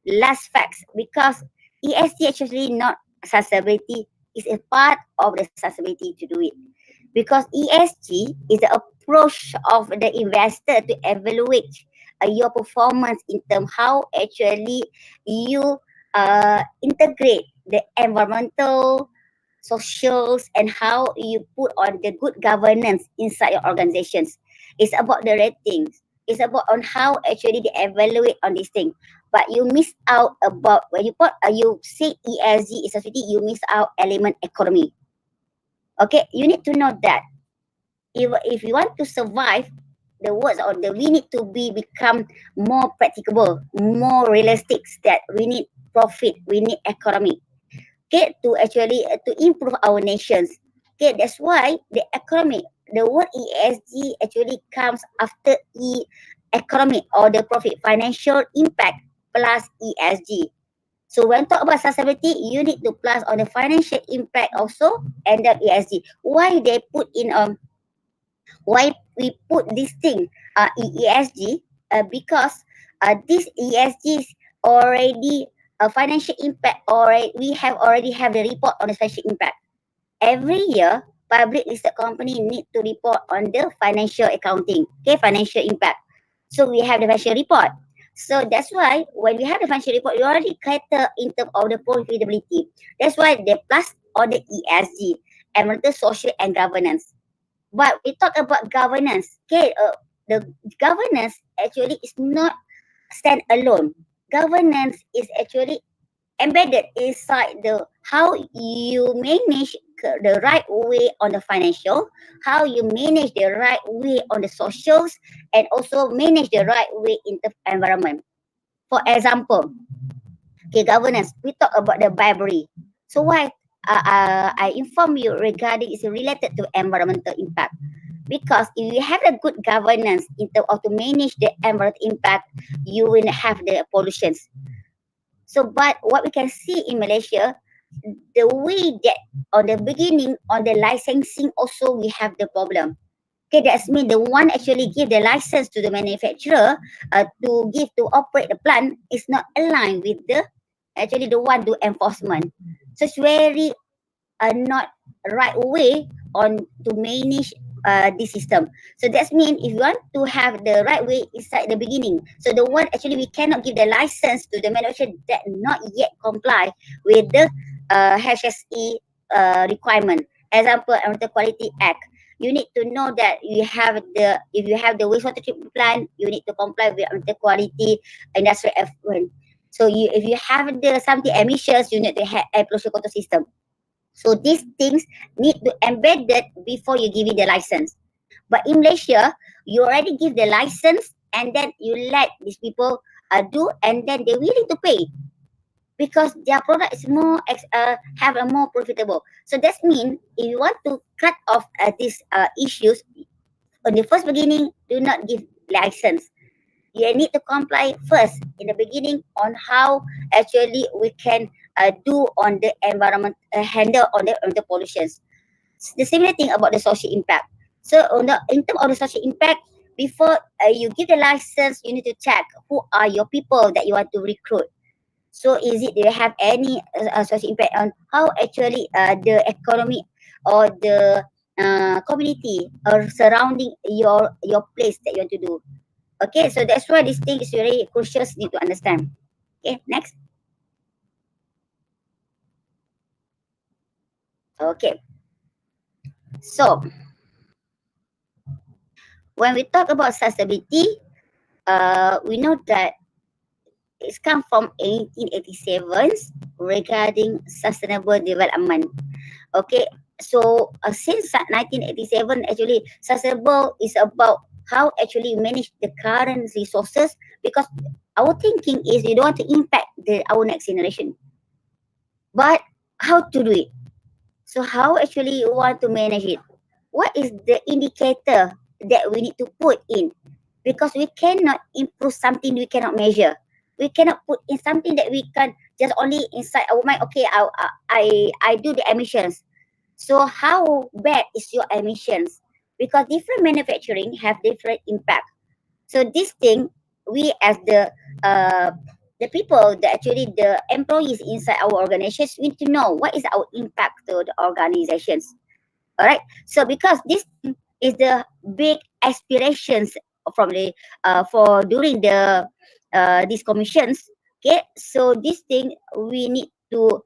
last facts because ESG actually not sustainability is a part of the sustainability to do it because ESG is the approach of the investor to evaluate your performance in terms how actually you integrate the environmental, socials, and how you put on the good governance inside your organizations. It's about the ratings. It's about on how actually they evaluate on this thing. But you miss out about when you put you say ESG is society, you miss out element economy. Okay, you need to know that if you want to survive, the words or the we need to become more practicable, more realistic. That we need profit, we need economy. Okay, to actually to improve our nations. Okay, that's why the economy, the word ESG actually comes after economy or the profit, financial impact plus ESG. So when talk about sustainability, you need to plus on the financial impact also and the ESG. Why they put in why we put this thing in ESG? Because this ESG is already a financial impact, or we have already have the report on the financial impact. Every year, public listed company need to report on the financial accounting, okay, financial impact. So we have the financial report. So that's why when we have the financial report, we already cater in terms of the profitability. That's why they plus on the ESG, environmental, social, and governance. But we talk about governance. Okay, the governance actually is not stand alone. Governance is actually embedded inside the how you manage the right way on the financial, how you manage the right way on the socials, and also manage the right way in the environment. For example, okay, governance. We talk about the bribery. So why I inform you regarding is related to environmental impact. Because if you have a good governance in terms of to manage the environmental impact, you will have the pollutions. So, but what we can see in Malaysia, the way that on the beginning on the licensing also we have the problem. Okay, that's mean the one actually give the license to the manufacturer to give to operate the plant is not aligned with the actually the one do enforcement. So it's very not right way on to manage this system. So that's mean if you want to have the right way inside the beginning, so the one actually we cannot give the license to the manufacturer that not yet comply with the HSE requirement. Example, Environmental Quality Act. You need to know that you have the if you have the wastewater treatment plant, you need to comply with environmental quality industrial effluent. So you if you have the something emissions, you need to have a pollution control system. So these things need to embed that before you give it the license. But in Malaysia, you already give the license and then you let these people do, and then they're willing to pay because their product is more have a more profitable. So that means if you want to cut off these issues on the first beginning, do not give license. You need to comply first in the beginning on how actually we can do on the environment handle on the pollutions. The similar thing about the social impact. So on the in terms of the social impact, before you give the license, you need to check who are your people that you want to recruit. So is it do you have any social impact on how actually the economy or the community or surrounding your place that you want to do. Okay, so that's why this thing is very crucial, need to understand. Okay, next. Okay, so when we talk about sustainability, we know that it's come from 1887 regarding sustainable development. Okay, so since 1987, actually, sustainable is about how actually you manage the current resources because our thinking is we don't want to impact our next generation. But how to do it? So how actually you want to manage it? What is the indicator that we need to put in? Because we cannot improve something we cannot measure. We cannot put in something that we can just only inside our mind. Okay, I do the emissions. So how bad is your emissions? Because different manufacturing have different impact. So this thing, we as the people that actually the employees inside our organizations we need to know what is our impact to the organizations. All right. So because this is the big aspirations from the for during the these commissions. Okay. So this thing we need to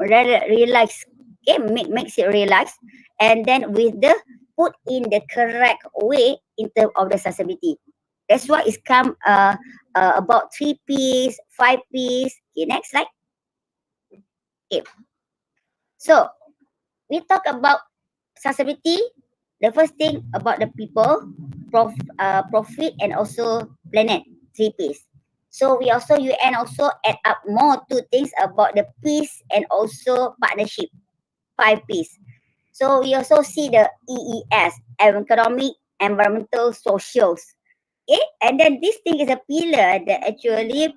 realize Okay, makes it realize, and then with the put in the correct way in terms of the sustainability. That's why it's come about 3 P's, 5 P's. Okay, next slide. Okay, so we talk about sustainability. The first thing about the people, profit, and also planet. 3 P's. So we also UN also add up more 2 things about the peace and also partnership. 5 P's. So we also see the EES, economic, environmental, socials. Okay, and then this thing is a pillar that actually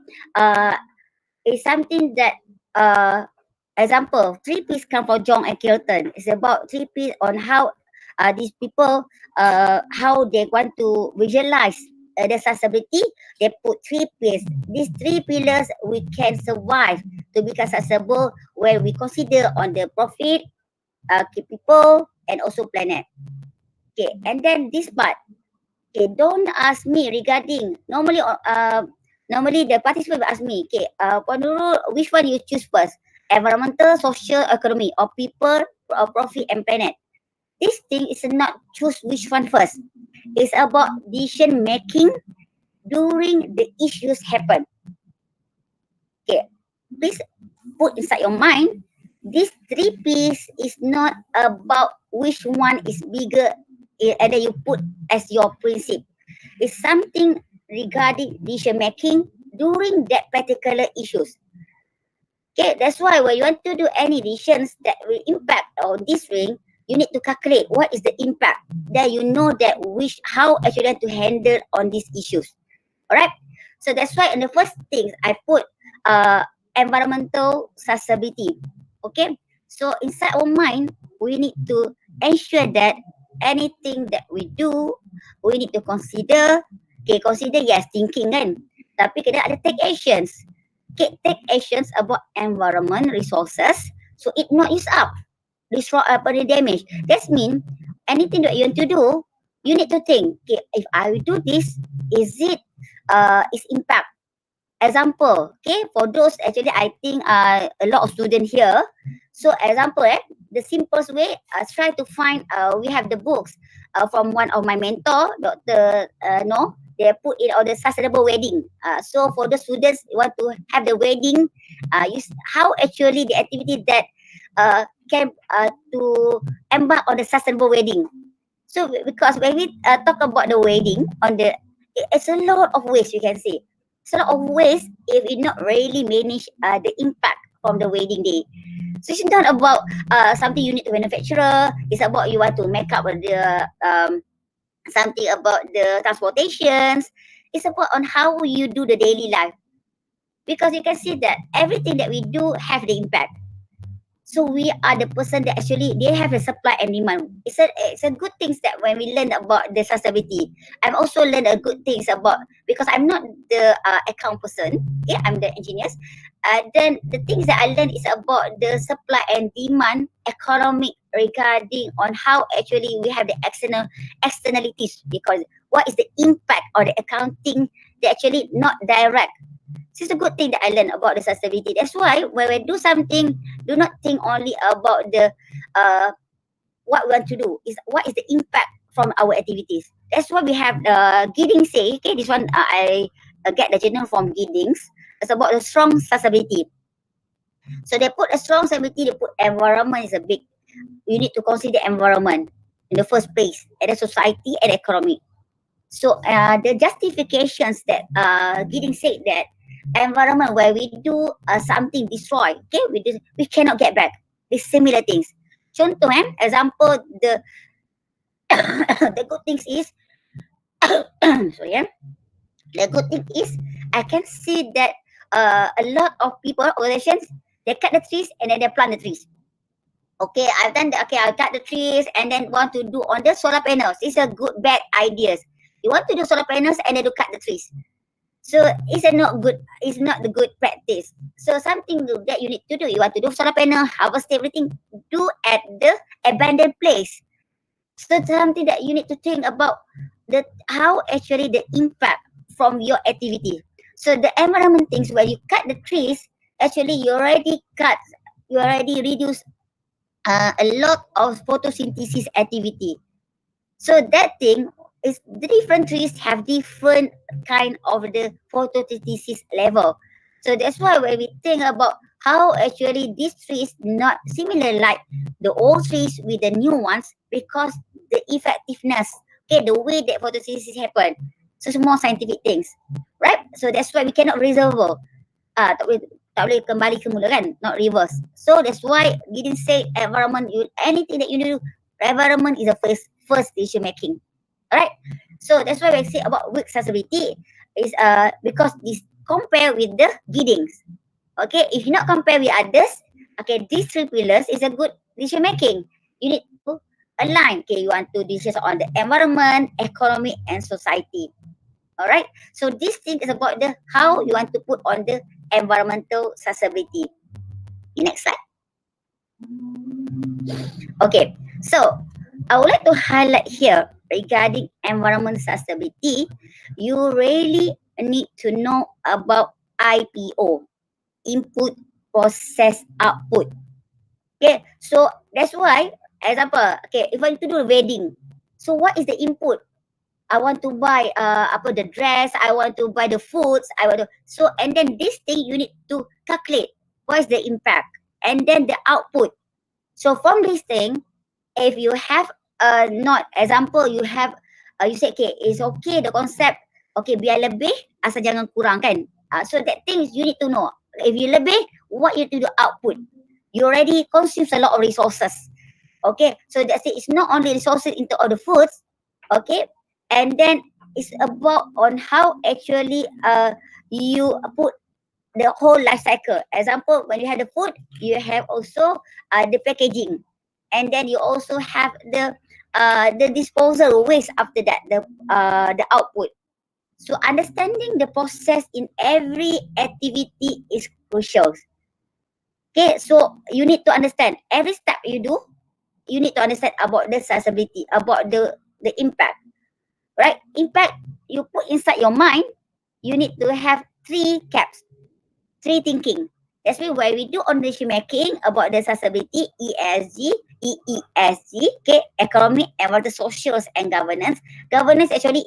is something that example 3 P's come from John and Kilton. It's about 3 P's on how these people how they want to visualize the sustainability. They put 3 P's. These 3 pillars we can survive to become sustainable when we consider on the profit, people, and also planet. Okay, and then this part. Okay, don't ask me regarding normally the participant will ask me, okay, Puan Nurul, which one you choose first? Environmental, social, economy, or people, or profit and planet? This thing is not choose which one first. It's about decision making during the issues happen. Okay, please put inside your mind, these 3 P's is not about which one is bigger and then you put as your principle. It's something regarding decision making during that particular issues. Okay, that's why when you want to do any decisions that will impact on this ring, you need to calculate what is the impact. Then you know that which how actually to handle on these issues. Alright. So that's why in the first things I put environmental sustainability. Okay. So inside our mind, we need to ensure that anything that we do, we need to consider. Okay, consider yes thinking kan. Tapi kena ada take actions. Okay, take actions about environment resources so it not use up, destroy or damage. That means anything that you want to do, you need to think. Okay, if I do this, is it is impact? Example, okay, for those actually I think a lot of students here. So example, the simplest way, try to find. We have the books from one of my mentor, Dr. No. They put it on the sustainable wedding. So for the students who want to have the wedding, use how actually the activity that can to embark on the sustainable wedding. So because when we talk about the wedding on the, it's a lot of ways you can see. It's a lot of ways if we not really manage the impact from the wedding day. So it's not about something you need to manufacturer. It's about you want to make up the something about the transportations. It's about on how you do the daily life. Because you can see that everything that we do have the impact. So we are the person that actually they have a supply and demand. It's a good things that when we learn about the sustainability. I've also learned a good things about because I'm not the account person. Yeah, I'm the engineers. Then the things that I learned is about the supply and demand economic regarding on how actually we have the externalities because what is the impact or the accounting that actually not direct. It's a good thing that I learned about the sustainability. That's why when we do something, do not think only about the what we want to do. Is what is the impact from our activities. That's why we have Giddings say. Okay, this one I get the journal from Giddings. It's about the strong sustainability. So they put a strong sustainability. They put environment is a big. You need to consider environment in the first place, and the society and economy. So the justifications that Giddings said that environment where we do something destroy, okay, we cannot get back. These similar things. Contoh, example, the the good things is sorry, the good thing is I can see that a lot of people, organizations, they cut the trees and then they plant the trees. Okay, I've done that. Okay, I cut the trees and then want to do on the solar panels. It's a good bad ideas. You want to do solar panels and then to cut the trees. So it's not good. It's not the good practice. So something that you need to do. You want to do solar panel, harvest everything, do at the abandoned place. So something that you need to think about the how actually the impact from your activity. So the environment things where you cut the trees, actually you already reduce a lot of photosynthesis activity. So that thing is the different trees have different kind of the photosynthesis level. So that's why when we think about how actually these trees not similar like the old trees with the new ones, because the effectiveness, okay, the way that photosynthesis happen. So semua scientific things, right? So that's why we cannot reserve. Tak boleh kembali ke mula kan, not reverse. So that's why we didn't say environment, anything that you do, environment is the first decision making. Alright, so that's why we say about weak accessibility is because this compare with the Giddings. Okay, if you not compare with others, okay, these three pillars is a good decision making. You need to align. Okay, you want to decision on the environment, economy, and society. Alright, so this thing is about the how you want to put on the environmental sustainability. Next slide. Okay, so I would like to highlight here regarding environment sustainability. You really need to know about IPO, input, process, output. Okay, so that's why, example, okay, if I want to do a wedding, so what is the input? I want to buy the dress, I want to buy the foods, so and then this thing you need to calculate what is the impact and then the output. So from this thing, if you have not example you have you say okay, it's okay the concept, okay, biar lebih asal jangan kurang kan. So that things you need to know. If you lebih, what you need to do output. You already consumes a lot of resources. Okay, so that's it. It's not only resources into all the foods. Okay, and then it's about on how actually you put the whole life cycle. Example, when you have the food, you have also the packaging, and then you also have the disposal waste after that, the output. So understanding the process in every activity is crucial. Okay, so you need to understand every step you do. You need to understand about the accessibility, about the impact, right? Impact you put inside your mind. You need to have three caps, three thinking. That's why we do on decision making about the accessibility, ESG, EESG, okay, economic, environmental, socials, and governance. Governance actually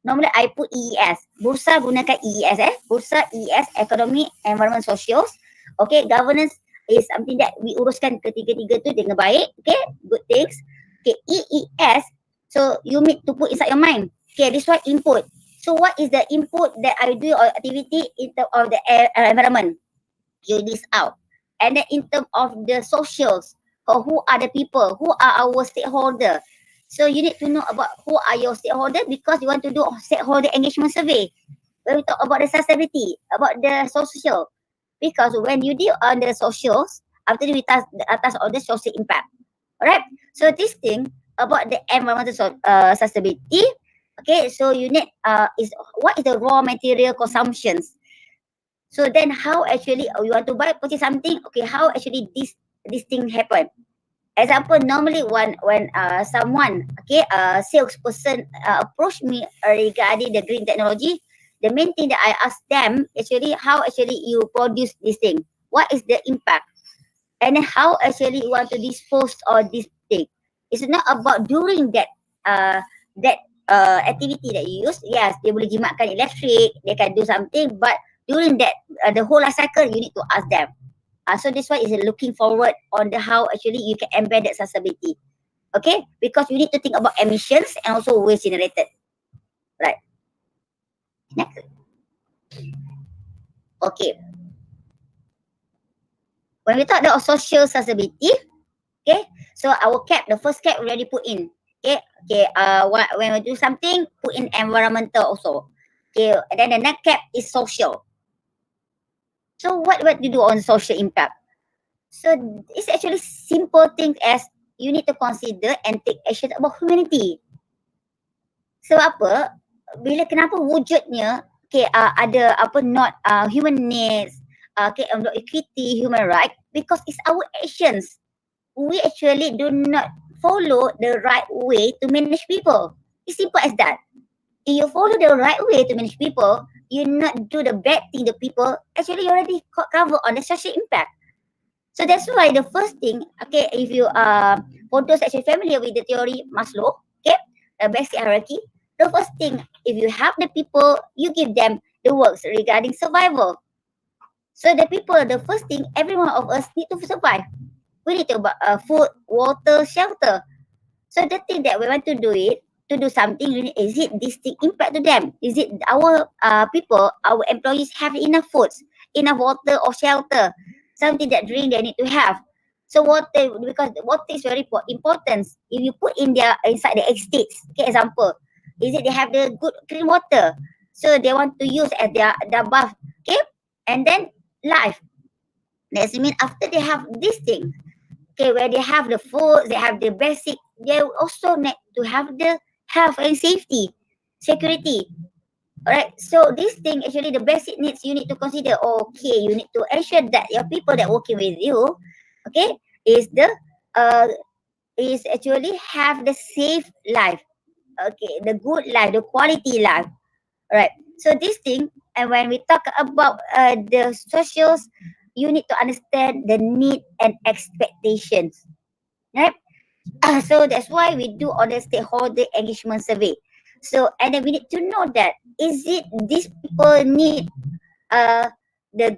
normally I put EES. Bursa gunakan EES Bursa, EES, economic, environment, socials. Okay, governance is something that we uruskan ketiga-tiga tu dengan baik. Okay, good things. Okay, EES, so you need to put inside your mind. Okay, this one input. So what is the input that I do or activity in terms of the environment? You list out. And then in terms of the socials, or who are the people, who are our stakeholder. So you need to know about who are your stakeholder because you want to do stakeholder engagement survey. When we talk about the sustainability, about the social, because when you deal on the socials, after we touch on the social impact. Alright, so this thing about the environmental sustainability. Okay, so you need is what is the raw material consumptions. So then how actually you want to buy purchase something, okay, how actually this thing happen. Example, normally when someone, okay, salesperson approach me regarding the green technology, the main thing that I ask them actually how actually you produce this thing, what is the impact, and then how actually you want to dispose of this thing. It's not about during that activity that you use. Yes, dia boleh jimatkan elektrik, they can do something, but during that the whole life cycle you need to ask them. So this one is looking forward on the how actually you can embed that sustainability. Okay, because you need to think about emissions and also waste generated. Right. Next. Okay. When we talk about social sustainability, okay, so our cap, the first cap already put in. Okay, when we do something, put in environmental also. Okay, and then the next cap is social. So what you do on social impact? So it's actually simple things as you need to consider and take action about humanity. Sebab apa? Bila kenapa wujudnya okay, ada apa not human needs, okay, untuk equity, human right, because it's our actions. We actually do not follow the right way to manage people. It's simple as that. If you follow the right way to manage people, you not do the bad thing to people, actually you already cover on the social impact. So that's why the first thing, okay, if you for those actually familiar with the theory Maslow, okay, basic hierarchy, the first thing, if you help the people, you give them the works regarding survival. So the people, the first thing, every one of us need to survive. We need to food, water, shelter. So the thing that we want to do it, to do something, is it this thing impact to them? Is it our people, our employees have enough foods, enough water or shelter, something that drink they need to have. So water, because water is very important. If you put in their inside the estates, okay, example, is it they have the good clean water? So they want to use as their bath, okay, and then life. That's mean after they have this thing, okay, where they have the food, they have the basic, they also need to have the health and safety, security. Alright, so this thing actually the basic needs you need to consider. Okay, you need to ensure that your people that working with you, okay, is the is actually have the safe life, okay, the good life, the quality life. Alright, so this thing, and when we talk about the socials, you need to understand the need and expectations, right? So that's why we do all the stakeholder engagement survey. So and then we need to know that is it these people need the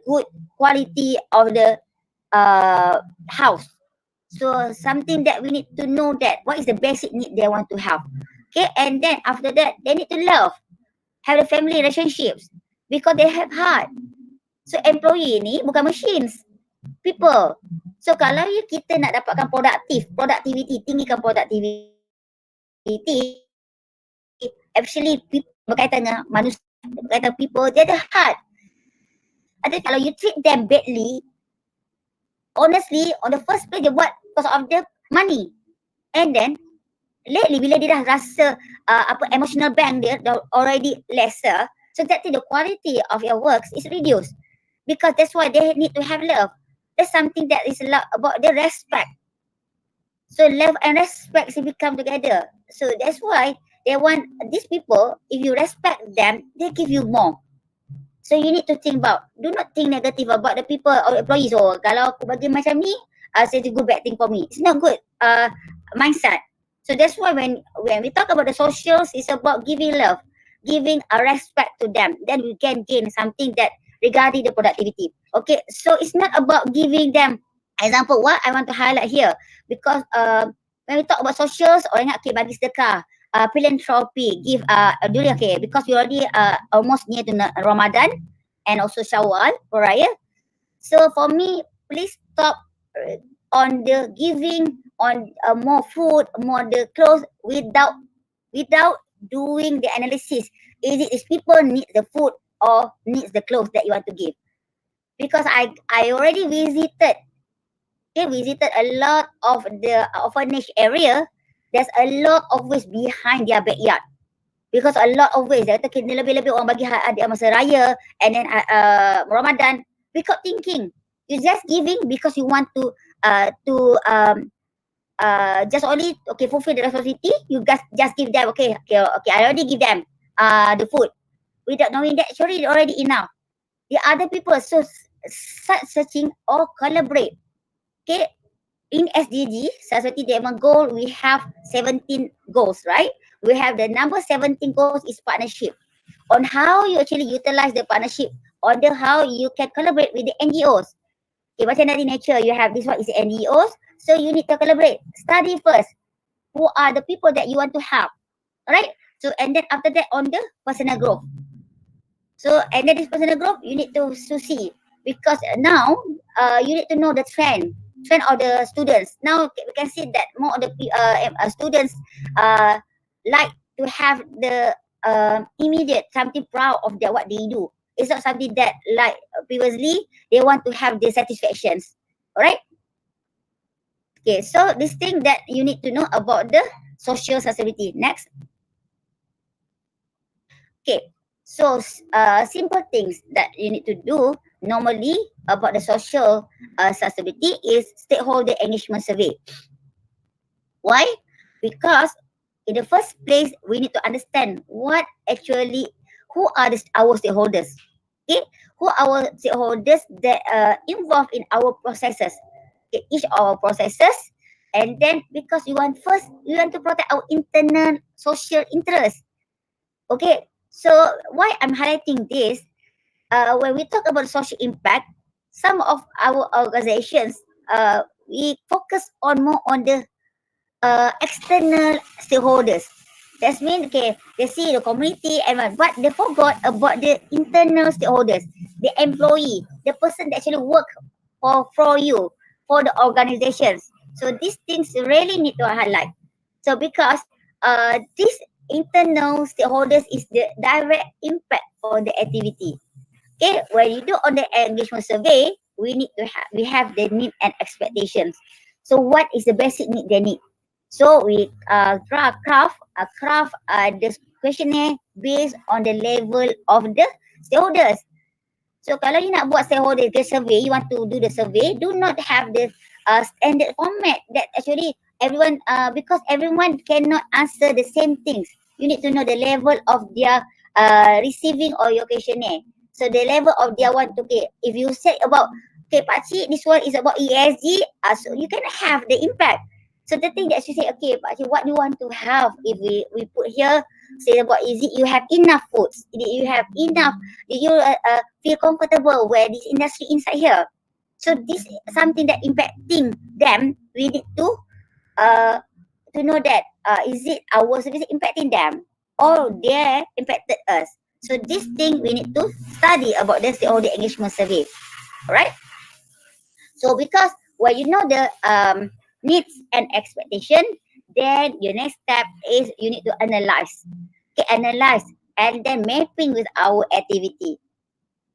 good quality of the house. So something that we need to know that what is the basic need they want to have. Okay, and then after that they need to love, have the family relationships because they have heart. So employee ni bukan machines, people. So kalau kita nak dapatkan productivity, tinggikan productivity, actually people berkaitan dengan manusia, berkaitan people, dia ada heart. Ada kalau you treat them badly, honestly, on the first place dia buat because of the money. And then lately bila dia dah rasa emotional bank dia dah already lesser, so that the quality of your works is reduced. Because that's why they need to have love. That's something that is about the respect. So love and respect should become together. So that's why they want these people, if you respect them, they give you more. So you need to think about, do not think negative about the people or employees. Oh, kalau aku bagi macam ni, it's a good bad thing for me. It's not good mindset. So that's why when we talk about the socials, it's about giving love, giving a respect to them. Then we can gain something that regarding the productivity. Okay, so it's not about giving them, example, what I want to highlight here, because when we talk about socials, orang ingat, okay, bagi sedekah, philanthropy, give, during, okay, because we already almost near to Ramadan and also Shawwal, for Raya. So for me, please stop on the giving on more food, more the clothes without doing the analysis. Is people need the food or needs the clothes that you want to give? Because I already visited a lot of the orphanage area. There's a lot of waste behind their backyard. Because a lot of waste, dia kata lebih-lebih orang bagi hadiah masa raya and then Ramadan, without thinking. You just giving because you want to just only, okay, fulfill the responsibility. You just give them, okay, I already give them the food. Without knowing that, surely already enough. The other people, so start searching or collaborate. Okay, in SDG, Society Development Goal, we have 17 goals, right? We have the number 17 goals is partnership. On how you actually utilize the partnership, on the how you can collaborate with the NGOs. Okay, macam dari nature, you have this one is NGOs, so you need to collaborate. Study first. Who are the people that you want to help, right? So, and then after that, on the personal growth. So, and then this personal growth, you need to see. Because now, you need to know the trend of the students. Now, we can see that more of the students like to have the immediate, something proud of what they do. It's not something that like previously, they want to have the satisfactions. Alright? Okay, so this thing that you need to know about the social sustainability. Next. Okay, so simple things that you need to do normally about the social sustainability is stakeholder engagement survey. Why? Because in the first place, we need to understand what actually, who are our stakeholders. Okay, who are our stakeholders that involved in our processes. each of our processes. And then because we want to protect our internal social interest. Okay, so why I'm highlighting this, when we talk about social impact, some of our organizations, we focus on more on the external stakeholders. That means, okay, they see the community and but they forgot about the internal stakeholders, the employee, the person that actually work for you, for the organizations. So these things really need to highlight. So because these internal stakeholders is the direct impact on the activity. Okay, when you do on the engagement survey, we have the need and expectations. So what is the basic need they need? So we craft the questionnaire based on the level of the stakeholders. So kalau you nak buat stakeholder survey, you want to do the survey, do not have the standard format that actually everyone, because everyone cannot answer the same things. You need to know the level of their receiving or your questionnaire. So the level of their one, okay, if you say about, okay, Pakcik, this one is about ESG, so you can have the impact. So the thing that you say, okay, Pakcik, what do you want to have if we put here, say about is it you have enough foods? Did you have enough? Did you feel comfortable where this industry inside here? So this is something that impacting them. We need to know that is it our service impacting them or they impacted us. So this thing we need to study about the stakeholder engagement survey. Alright. So because when you know the needs and expectation, then your next step is you need to analyze. Okay, analyze and then mapping with our activity.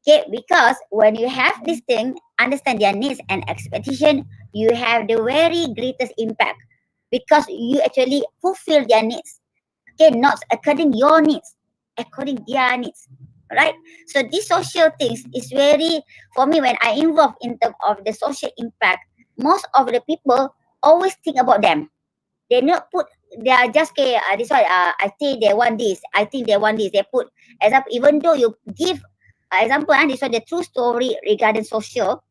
Okay, because when you have this thing, understand their needs and expectation, you have the very greatest impact because you actually fulfill their needs. Okay, not according your needs, according their needs. Right? So these social things is very, for me, when I involve in terms of the social impact, most of the people always think about them. They not put, they are just, okay, this one, I think they want this, I think they want this. They put, example, even though you give, example, this one, the true story regarding social.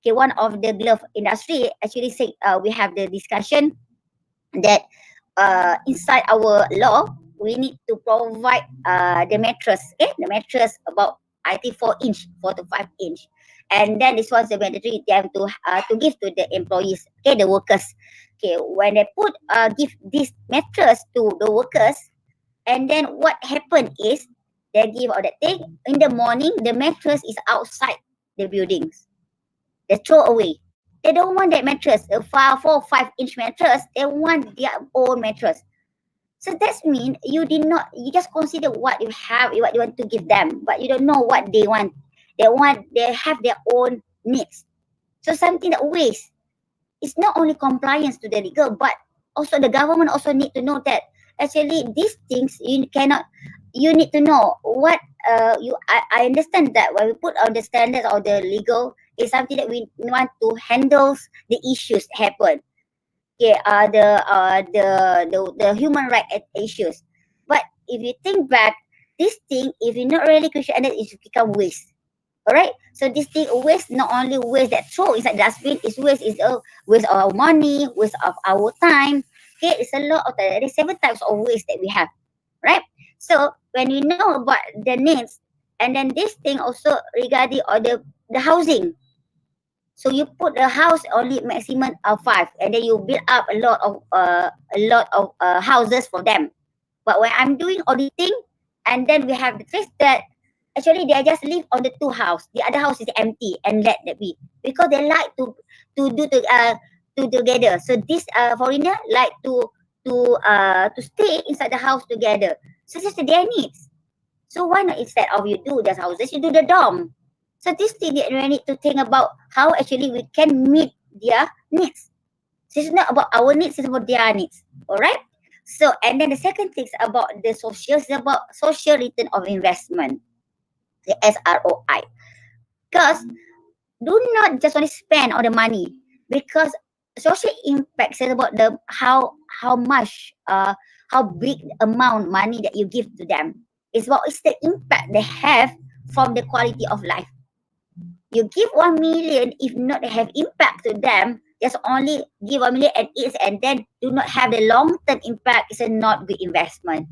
Okay, one of the glove industry actually said, we have the discussion that inside our law, we need to provide the mattress, okay, the mattress about, I think 4 inch, 4 to 5 inch. And then this was the mandatory them to give to the employees, okay, the workers. Okay, when they put give this mattress to the workers, and then what happened is they give all that thing. In the morning, the mattress is outside the buildings. They throw away. They don't want that mattress, a 4 or 5 inch mattress. They want their own mattress. So that means you just consider what you have, what you want to give them, but you don't know what they want. They have their own needs. So something that waste. It's not only compliance to the legal, but also the government also need to know that actually these things you need to know what I understand that when we put on the standards or the legal is something that we want to handle the issues happen. Okay, the human right issues. But if you think back, this thing, if you not really question it, it become waste. Alright, so this thing waste, not only waste that throw inside dustbin, is waste of our money, waste of our time. Okay, it's a lot of there's 7 types of waste that we have, right? So when we know about the needs, and then this thing also regarding or the housing. So you put a house only maximum of 5, and then you build up a lot of houses for them. But when I'm doing auditing, and then we have the trace that actually they just live on the 2 house, the other house is empty, and let that be because they like to together. So this foreigner like to stay inside the house together. So this is their needs. So why not instead of you do the houses, you do the dorm? So this thing that we need to think about how actually we can meet their needs. So it's not about our needs, it's about their needs. All right. So and then the second thing is about the social, is about social return of investment, the SROI. Because do not just only spend all the money, because social impact is about the how much how big amount money that you give to them. It's the impact they have from the quality of life. You give 1 million, if not have impact to them, just only give 1 million and eat and then do not have the long-term impact is a not good investment.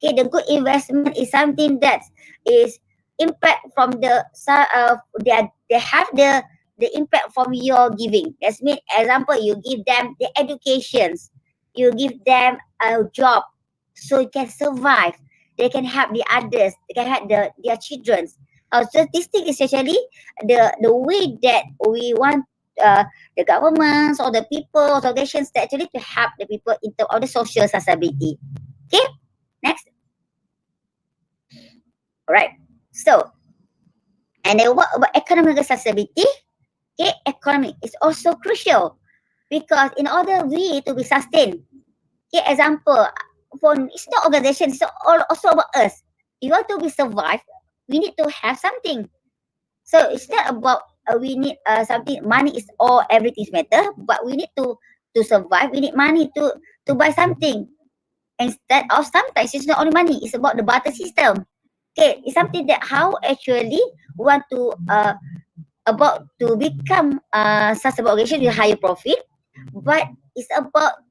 Okay, the good investment is something that is impact from they have the impact from your giving. That's mean example, you give them the educations, you give them a job so you can survive. They can help the others, they can help their children. So this thing is actually the way that we want the governments or the people or organizations that actually to help the people in terms of the social sustainability. Okay, next. Alright. So, and then what about economic sustainability? Okay, economy is also crucial because in order we to be sustained. Okay, example, for it's not organization, it's also about us. If you want to be survive, we need to have something. So it's not about we need something. Money is all everything matter, but we need to survive. We need money to buy something. Instead of sometimes it's not only money. It's about the barter system. Okay, it's something that how actually want to about to become sustainable organization with higher profit, but it's about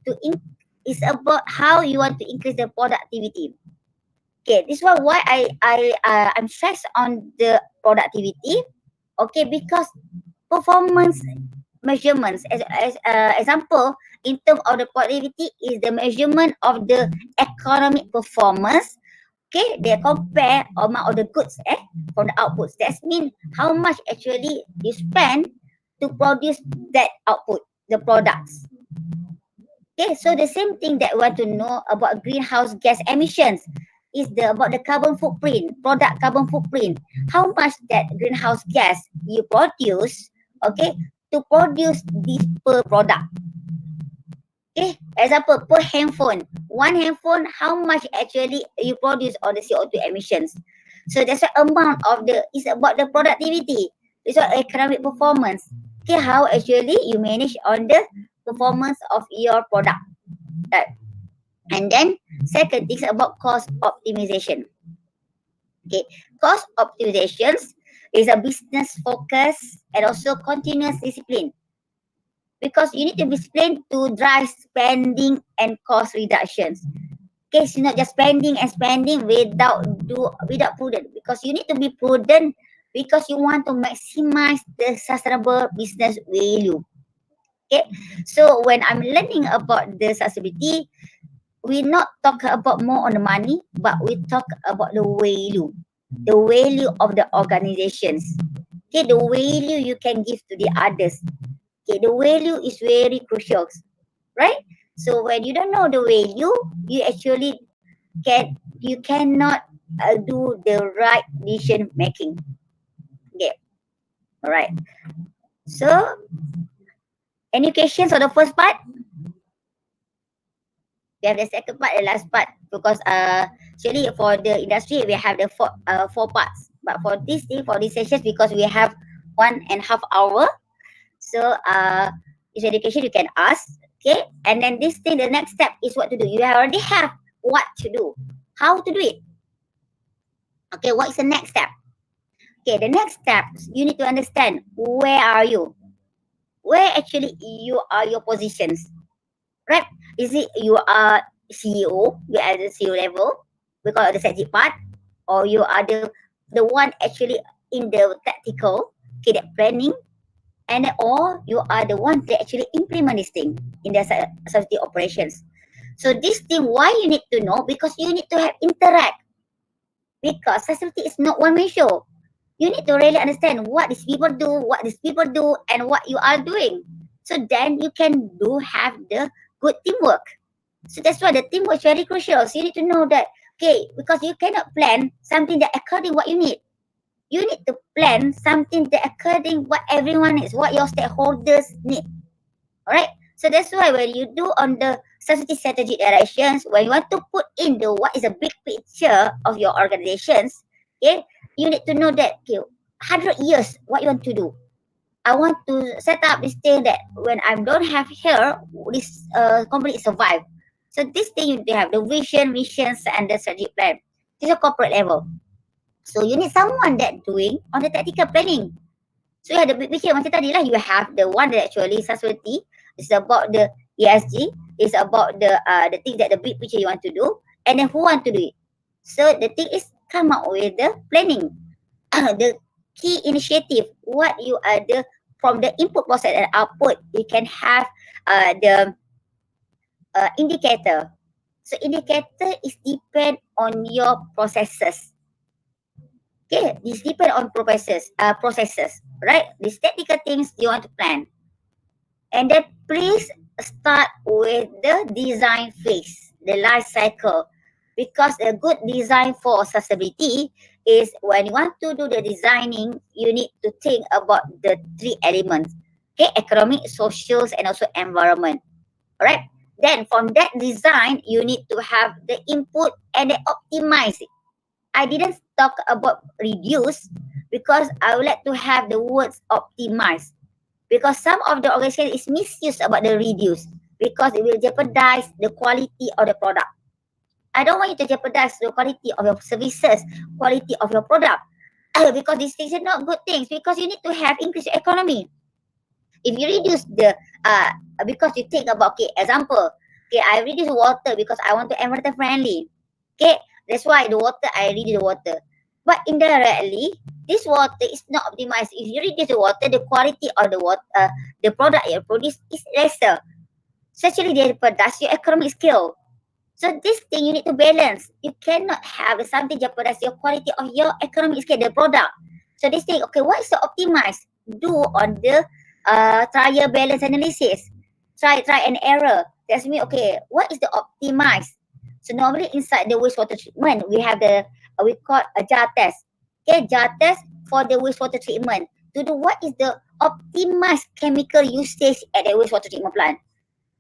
it's about how you want to increase the productivity. Okay, this is why I'm stressed on the productivity. Okay, because performance measurements as example in terms of the productivity is the measurement of the economic performance. Okay, they compare amount of the goods from the outputs. That means how much actually you spend to produce that output, the products. Okay, so the same thing that we want to know about greenhouse gas emissions is about the carbon footprint, product carbon footprint. How much that greenhouse gas you produce, okay, to produce this per product. Okay, example, per handphone. One handphone, how much actually you produce on the CO2 emissions. So that's the amount of it's about the productivity. It's about economic performance. Okay, how actually you manage on the performance of your product. Right. And then second thing is about cost optimization. Okay, cost optimizations is a business focus and also continuous discipline. Because you need to be disciplined to drive spending and cost reductions. Okay, so not just spending and spending without prudent. Because you need to be prudent because you want to maximize the sustainable business value. Okay, so when I'm learning about the sustainability, we not talk about more on the money, but we talk about the value of the organizations. Okay, the value you can give to the others. Okay, the value is very crucial, right? So when you don't know the value, you actually cannot do the right decision making. Okay, all right. So, any questions on the first part? We have the second part and last part because actually for the industry we have the four parts. But for this session because we have 1.5 hour. So this education you can ask, okay? And then this thing, the next step is what to do. You already have what to do, how to do it. Okay, what is the next step? Okay, the next step you need to understand where are you, where actually you are your positions, right? Is it you are CEO, you are at the CEO level, we call it the strategic part, or you are the one actually in the tactical, okay, that planning. And or you are the one that actually implement this thing in the safety operations. So this thing, why you need to know? Because you need to have interact. Because safety is not one man show. You need to really understand what these people do, and what you are doing. So then you can have the good teamwork. So that's why the teamwork is very crucial. So you need to know that, okay, because you cannot plan something that according what you need. You need to plan something that according what everyone needs, what your stakeholders need. Alright? So that's why when you do on the safety strategic directions, when you want to put in the what is a big picture of your organizations, okay, you need to know that, okay, 100 years, what you want to do. I want to set up this thing that when I don't have here, this company survive. So this thing you need to have the vision, missions, and the strategic plan. This is a corporate level. So you need someone that doing on the tactical planning. So you have the big picture macam tadi lah. You have the one that actually sustainability. It's about the ESG. It's about the things that the big picture you want to do, and then who want to do it. So the thing is come up with the planning, the key initiative. What you are the from the input process and output, you can have the indicator. So indicator is depend on your processes. Okay, this depend on processes, right? These technical things you want to plan. And then please start with the design phase, the life cycle. Because a good design for sustainability is when you want to do the designing, you need to think about the three elements. Okay, economic, social, and also environment. Alright? Then from that design, you need to have the input and the optimize it. I didn't talk about reduce because I would like to have the words optimize. Because some of the organization is misused about the reduce because it will jeopardize the quality of the product. I don't want you to jeopardize the quality of your services, quality of your product. Because these things are not good things because you need to have increased economy. If you reduce the because you think about, okay, example, okay, I reduce water because I want to environment friendly. Okay, that's why the water, I reduce the water. But indirectly, this water is not optimized. If you reduce the water, the quality of the water, the product you produce is lesser. So actually, they jeopardize your economic scale. So this thing you need to balance. You cannot have something jeopardize your quality of your economic scale, the product. So this thing, okay, what is the optimized? Do on the trial balance analysis. Try and error. That's me, okay, what is the optimized? So normally inside the wastewater treatment, we have the, we call a jar test. Okay, jar test for the wastewater treatment. To do what is the optimized chemical usage at the wastewater treatment plant.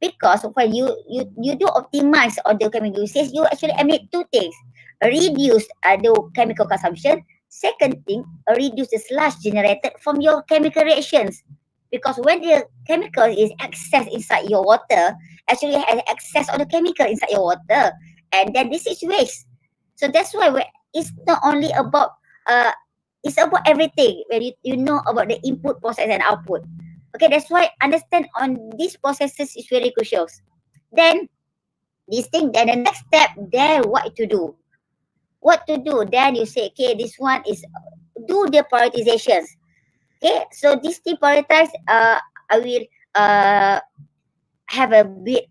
Because when you do optimize on the chemical usage, you actually emit two things. Reduce the chemical consumption. Second thing, reduce the sludge generated from your chemical reactions. Because when the chemical is excess inside your water, actually has excess of the chemical inside your water. And then this is waste. So that's why it's not only about, it's about everything. When you know about the input, process, and output. Okay, that's why understand on these processes is very crucial. Then this thing, then the next step, then what to do? What to do? Then you say, okay, this one is do the prioritizations. Okay, so this thing prioritize, I will have a bit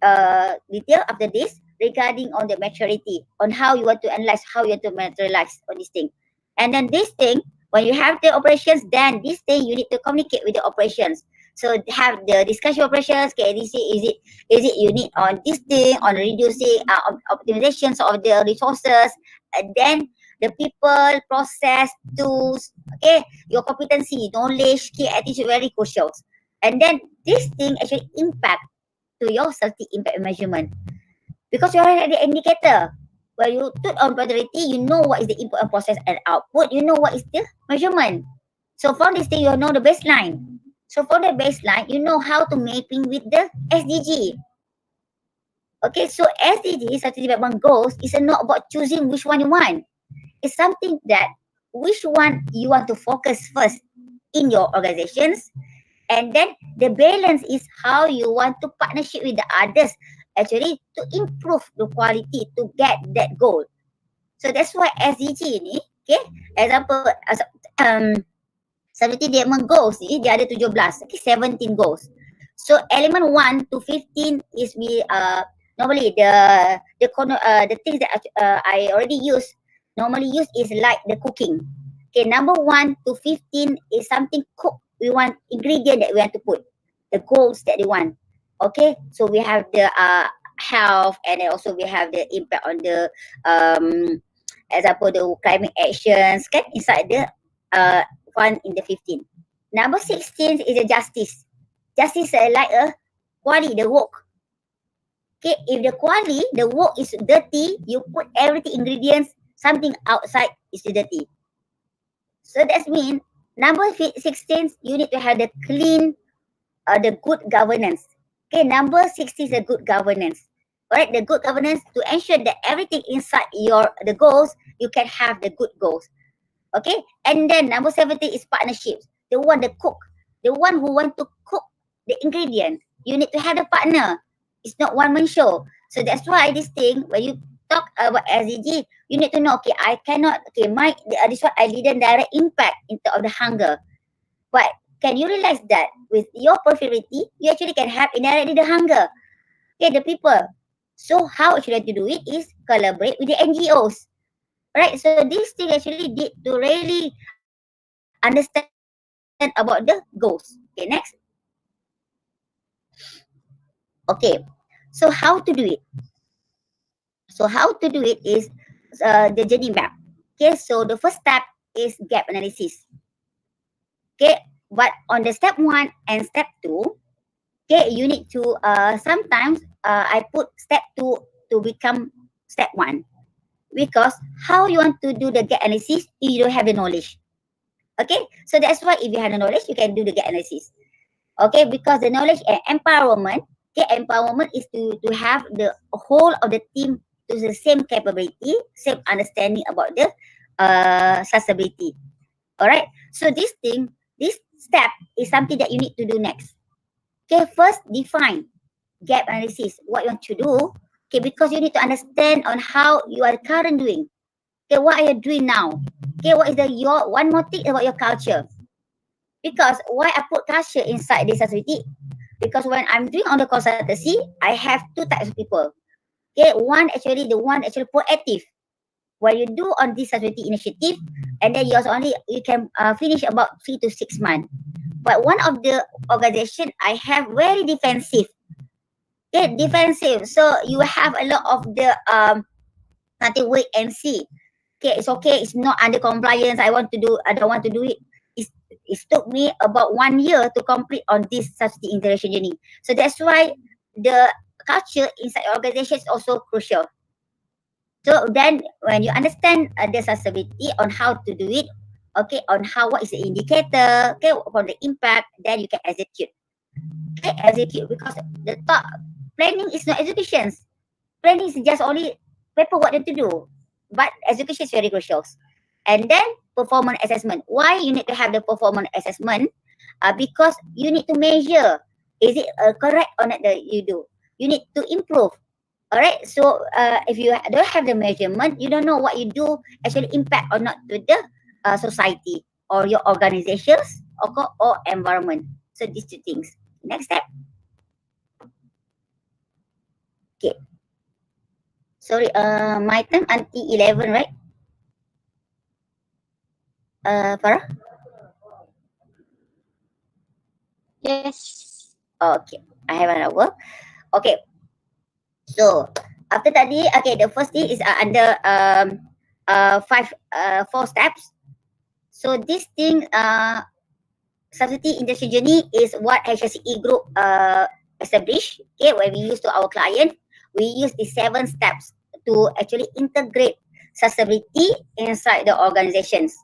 detail after this regarding on the maturity, on how you want to analyze, how you want to materialize on this thing. And then this thing, when you have the operations, then this thing you need to communicate with the operations. So have the discussion operations. Okay, this is it you need on this thing, on reducing optimizations of the resources, and then the people, process, tools. Okay, your competency, knowledge, key attitude very crucial. And then this thing actually impact to your safety impact measurement because you already the indicator. When you put on priority, you know what is the input and process and output. You know what is the measurement. So from this thing, you know the baseline. So for the baseline, you know how to mapping with the SDG. Okay, so SDG, Sustainable Development Goals, is not about choosing which one you want. It's something that which one you want to focus first in your organizations. And then the balance is how you want to partnership with the others actually to improve the quality to get that goal. So that's why SDG ni, okay, example, Sustainability Development Goals ni, dia ada 17, okay, 17 goals. So element 1 to 15 is normally the things that I already use, normally use is like the cooking. Okay, number 1 to 15 is something cook. We want ingredient that we want to put, the goals that they want. Okay, so we have the health, and then also we have the impact on the example the climate actions kan inside the one in the 15. Number 16 is the justice. Justice like a quality, the work. Okay, if the quality, the work is dirty, you put everything ingredients, something outside is dirty. So that means number 16, you need to have the clean, the good governance. Okay, number 16 is the good governance. Alright, the good governance to ensure that everything inside the goals, you can have the good goals. Okay, and then number 17 is partnerships. The one that cook, the one who want to cook the ingredient. You need to have a partner. It's not one man show. So that's why this thing, when you talk about SDG, you need to know, okay, I cannot, okay, this one I didn't direct impact in terms of the hunger. But can you realize that with your prosperity, you actually can help indirectly the hunger, okay, the people. So how actually to do it is collaborate with the NGOs, right? So this thing actually did to really understand about the goals. Okay, next. Okay, so how to do it? So how to do it is the journey map. Okay, so the first step is gap analysis. Okay, but on the step 1 and step 2, okay, you need to sometimes I put step 2 to become step 1, because how you want to do the gap analysis if you don't have the knowledge. Okay, so that's why if you have the knowledge, you can do the gap analysis. Okay, because the knowledge and empowerment, okay, empowerment is to have the whole of the team to the same capability, same understanding about the sustainability. All right, so this step is something that you need to do next. Okay, first define gap analysis, what you want to do. Okay, because you need to understand on how you are current doing. Okay, what are you doing now? Okay, what is your one more thing about your culture? Because why I put culture inside this activity? Because when I'm doing on the consultancy, I have two types of people. Okay, one actually the one actually proactive. When you do on this activity initiative, and then you can finish about 3 to 6 months. But one of the organization I have very defensive. Okay, defensive. So you have a lot of the nothing wait and see. Okay, it's okay. It's not under compliance. I don't want to do it. It took me about 1 year to complete on this subsidy integration journey. So that's why the culture inside your organization is also crucial. So then when you understand the sustainability on how to do it, okay, on what is the indicator, okay, for the impact, then you can execute. Okay, execute, because the thought planning is not execution. Planning is just only paperwork to do, but execution is very crucial. And then performance assessment. Why you need to have the performance assessment? Because you need to measure, is it correct or not that you do. You need to improve. All right. So if you don't have the measurement, you don't know what you do actually impact or not to the society or your organizations or environment. So these two things. Next step. Okay. Sorry, my time until 11, right? Farah? Yes. Okay, I have an hour. Okay, so after tadi, okay, the first thing is under four steps. So this thing, subsidy industry journey is what HSE group established. Okay, when we use to our client, we use the 7 steps to actually integrate sustainability inside the organizations.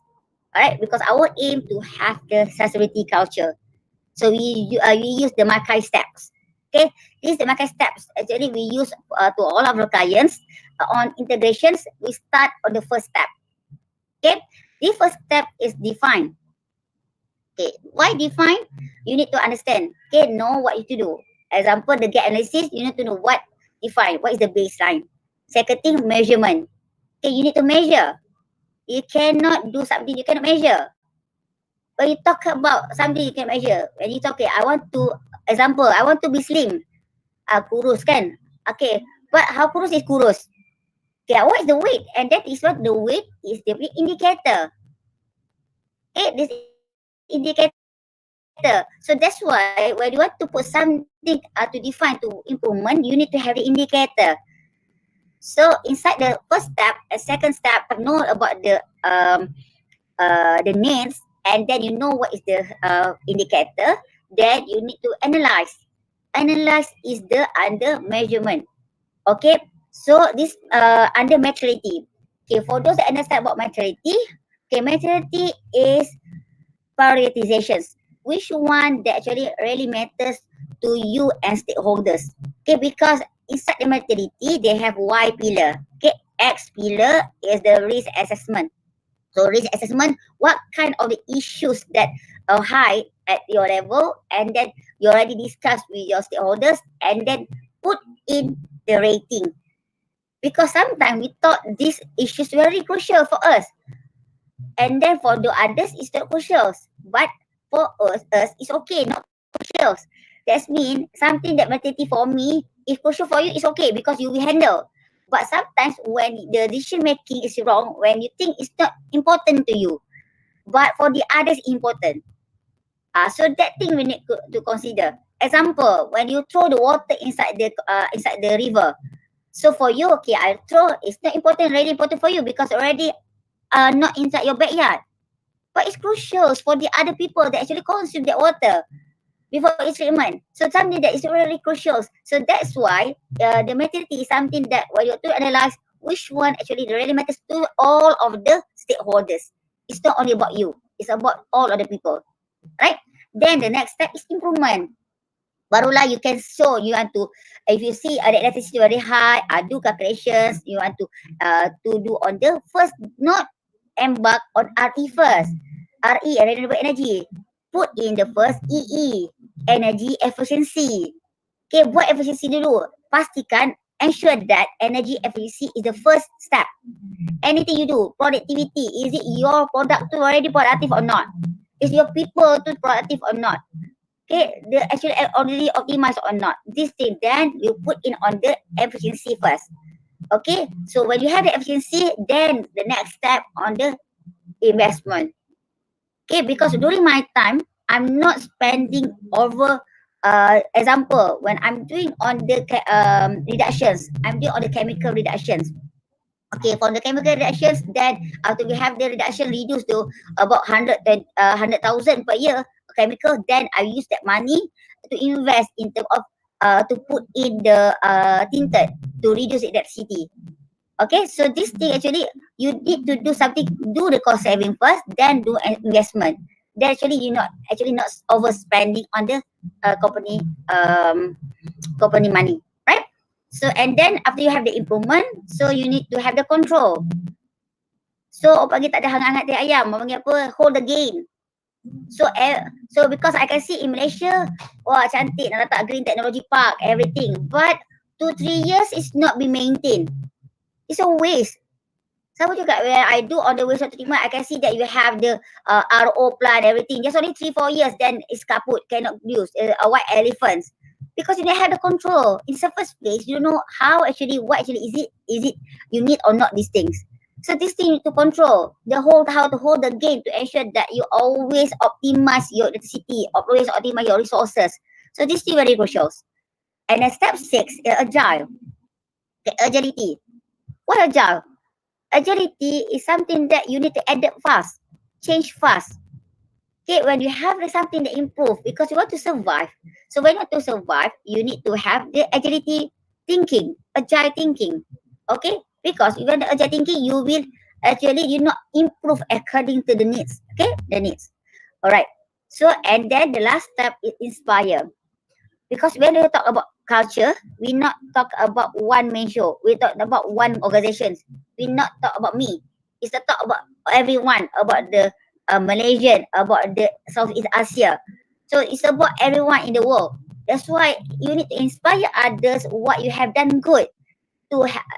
All right, because our aim to have the sustainability culture. So we use the Makai steps. Okay, these the Makai steps actually we use to all of our clients on integrations. We start on the first step. Okay, the first step is define. Okay, why define? You need to understand. Okay, know what you to do. Example, the gap analysis. You need to know what define. What is the baseline? Second thing, measurement. Okay, you need to measure. You cannot do something you cannot measure. When you talk about something you can measure, when you talk, okay, I want to, example, I want to be slim, kurus kan? Okay, but how kurus is kurus? Okay, what is the weight? And that is what the weight is the indicator. Okay, this indicator. So that's why when you want to put something to define to improvement, you need to have the indicator. So inside the first step and second step, know about the needs, and then you know what is the indicator. Then you need to analyze. Analyze is the under measurement. Okay, so this under maturity. Okay, for those that understand about maturity, okay, maturity is prioritizations. Which one that actually really matters to you and stakeholders? Okay, because inside the maturity they have Y pillar. Okay, X pillar is the risk assessment. So risk assessment, what kind of the issues that are high at your level, and then you already discuss with your stakeholders, and then put in the rating. Because sometimes we thought these issues very crucial for us, and then for the others it's not crucial. But for us it's okay, not crucial. That means something that maternity for me is crucial for you is okay because you will handle. But sometimes when the decision making is wrong, when you think it's not important to you, but for the others important. So that thing we need to consider. Example, when you throw the water inside the river. So for you, okay, I throw. It's not important, really important for you because already not inside your backyard. But it's crucial for the other people that actually consume that water before its treatment. So something that is really crucial. So that's why the materiality is something that when you have to analyze which one actually really matters to all of the stakeholders. It's not only about you. It's about all of the people, right? Then the next step is improvement. Barulah you can show you want to, if you see the electricity very high, do calculations. You want to do on the first, not embark on RE first. RE, renewable energy. Put in the first EE, energy efficiency. Okay, buat efficiency dulu. Pastikan, ensure that energy efficiency is the first step. Anything you do, productivity, is it your product to already productive or not? Is your people to productive or not? Okay, they actually already optimized or not? This thing, then you put in on the efficiency first. Okay, so when you have the efficiency, then the next step on the investment. Okay, because during my time, I'm not spending over. Example, when I'm doing on the reductions, I'm doing on the chemical reductions. Okay, for the chemical reductions, then after we have the reduction reduced to about 100,000 per year chemical, then I use that money to invest in terms of to put in the tinted to reduce electricity. Okay, so this thing actually you need to do something, do the cost saving first, then do an investment. Then actually you're not overspending on the company company money, right? So and then after you have the improvement, so you need to have the control. So orang panggil tak ada hangat-hangat dia ayam, orang panggil apa? Hold the gain. So because I can see in Malaysia, wah cantik nak letak green technology park, everything. But 2-3 years is not be maintained. It's a waste. Sama juga when I do on the wastewater treatment, I can see that you have the RO plant, everything. Just only 3-4 years, then it's kaput, cannot use white elephants. Because you don't have the control. In the first place, you don't know how actually, what actually is it you need or not these things. So this thing you need to control how to hold the game to ensure that you always optimize your electricity, always optimize your resources. So this thing very crucial. And then step 6, agile. Okay, agility. What agile? Agility is something that you need to adapt fast, change fast. Okay, when you have something that improve, because you want to survive. So when you want to survive, you need to have the agility thinking, agile thinking. Okay, because even the agile thinking, you will actually not improve according to the needs. Okay, the needs. All right. So and then the last step is inspire. Because when we talk about culture, we not talk about one main show. We talk about one organization. We not talk about me. It's the talk about everyone, about the Malaysian, about the Southeast Asia. So it's about everyone in the world. That's why you need to inspire others what you have done good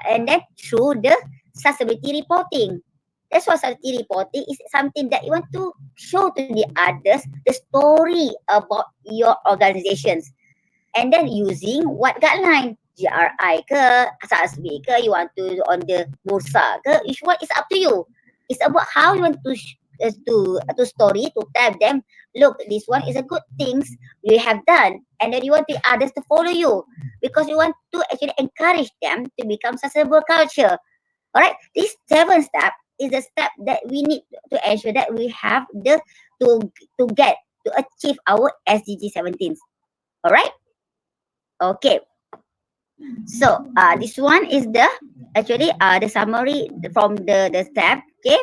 and then through the sustainability reporting. That's why sustainability reporting is something that you want to show to the others the story about your organizations. And then using what guideline? GRI ke, SASB ke, you want to on the bursa ke, each one is up to you. It's about how you want to story, to tell them, look, this one is a good things you have done, and then you want the others to follow you because you want to actually encourage them to become sustainable culture. All right, this 7 step is the step that we need to ensure that we have to achieve our SDG 17. All right. Okay, so this one is the summary from the step. Okay,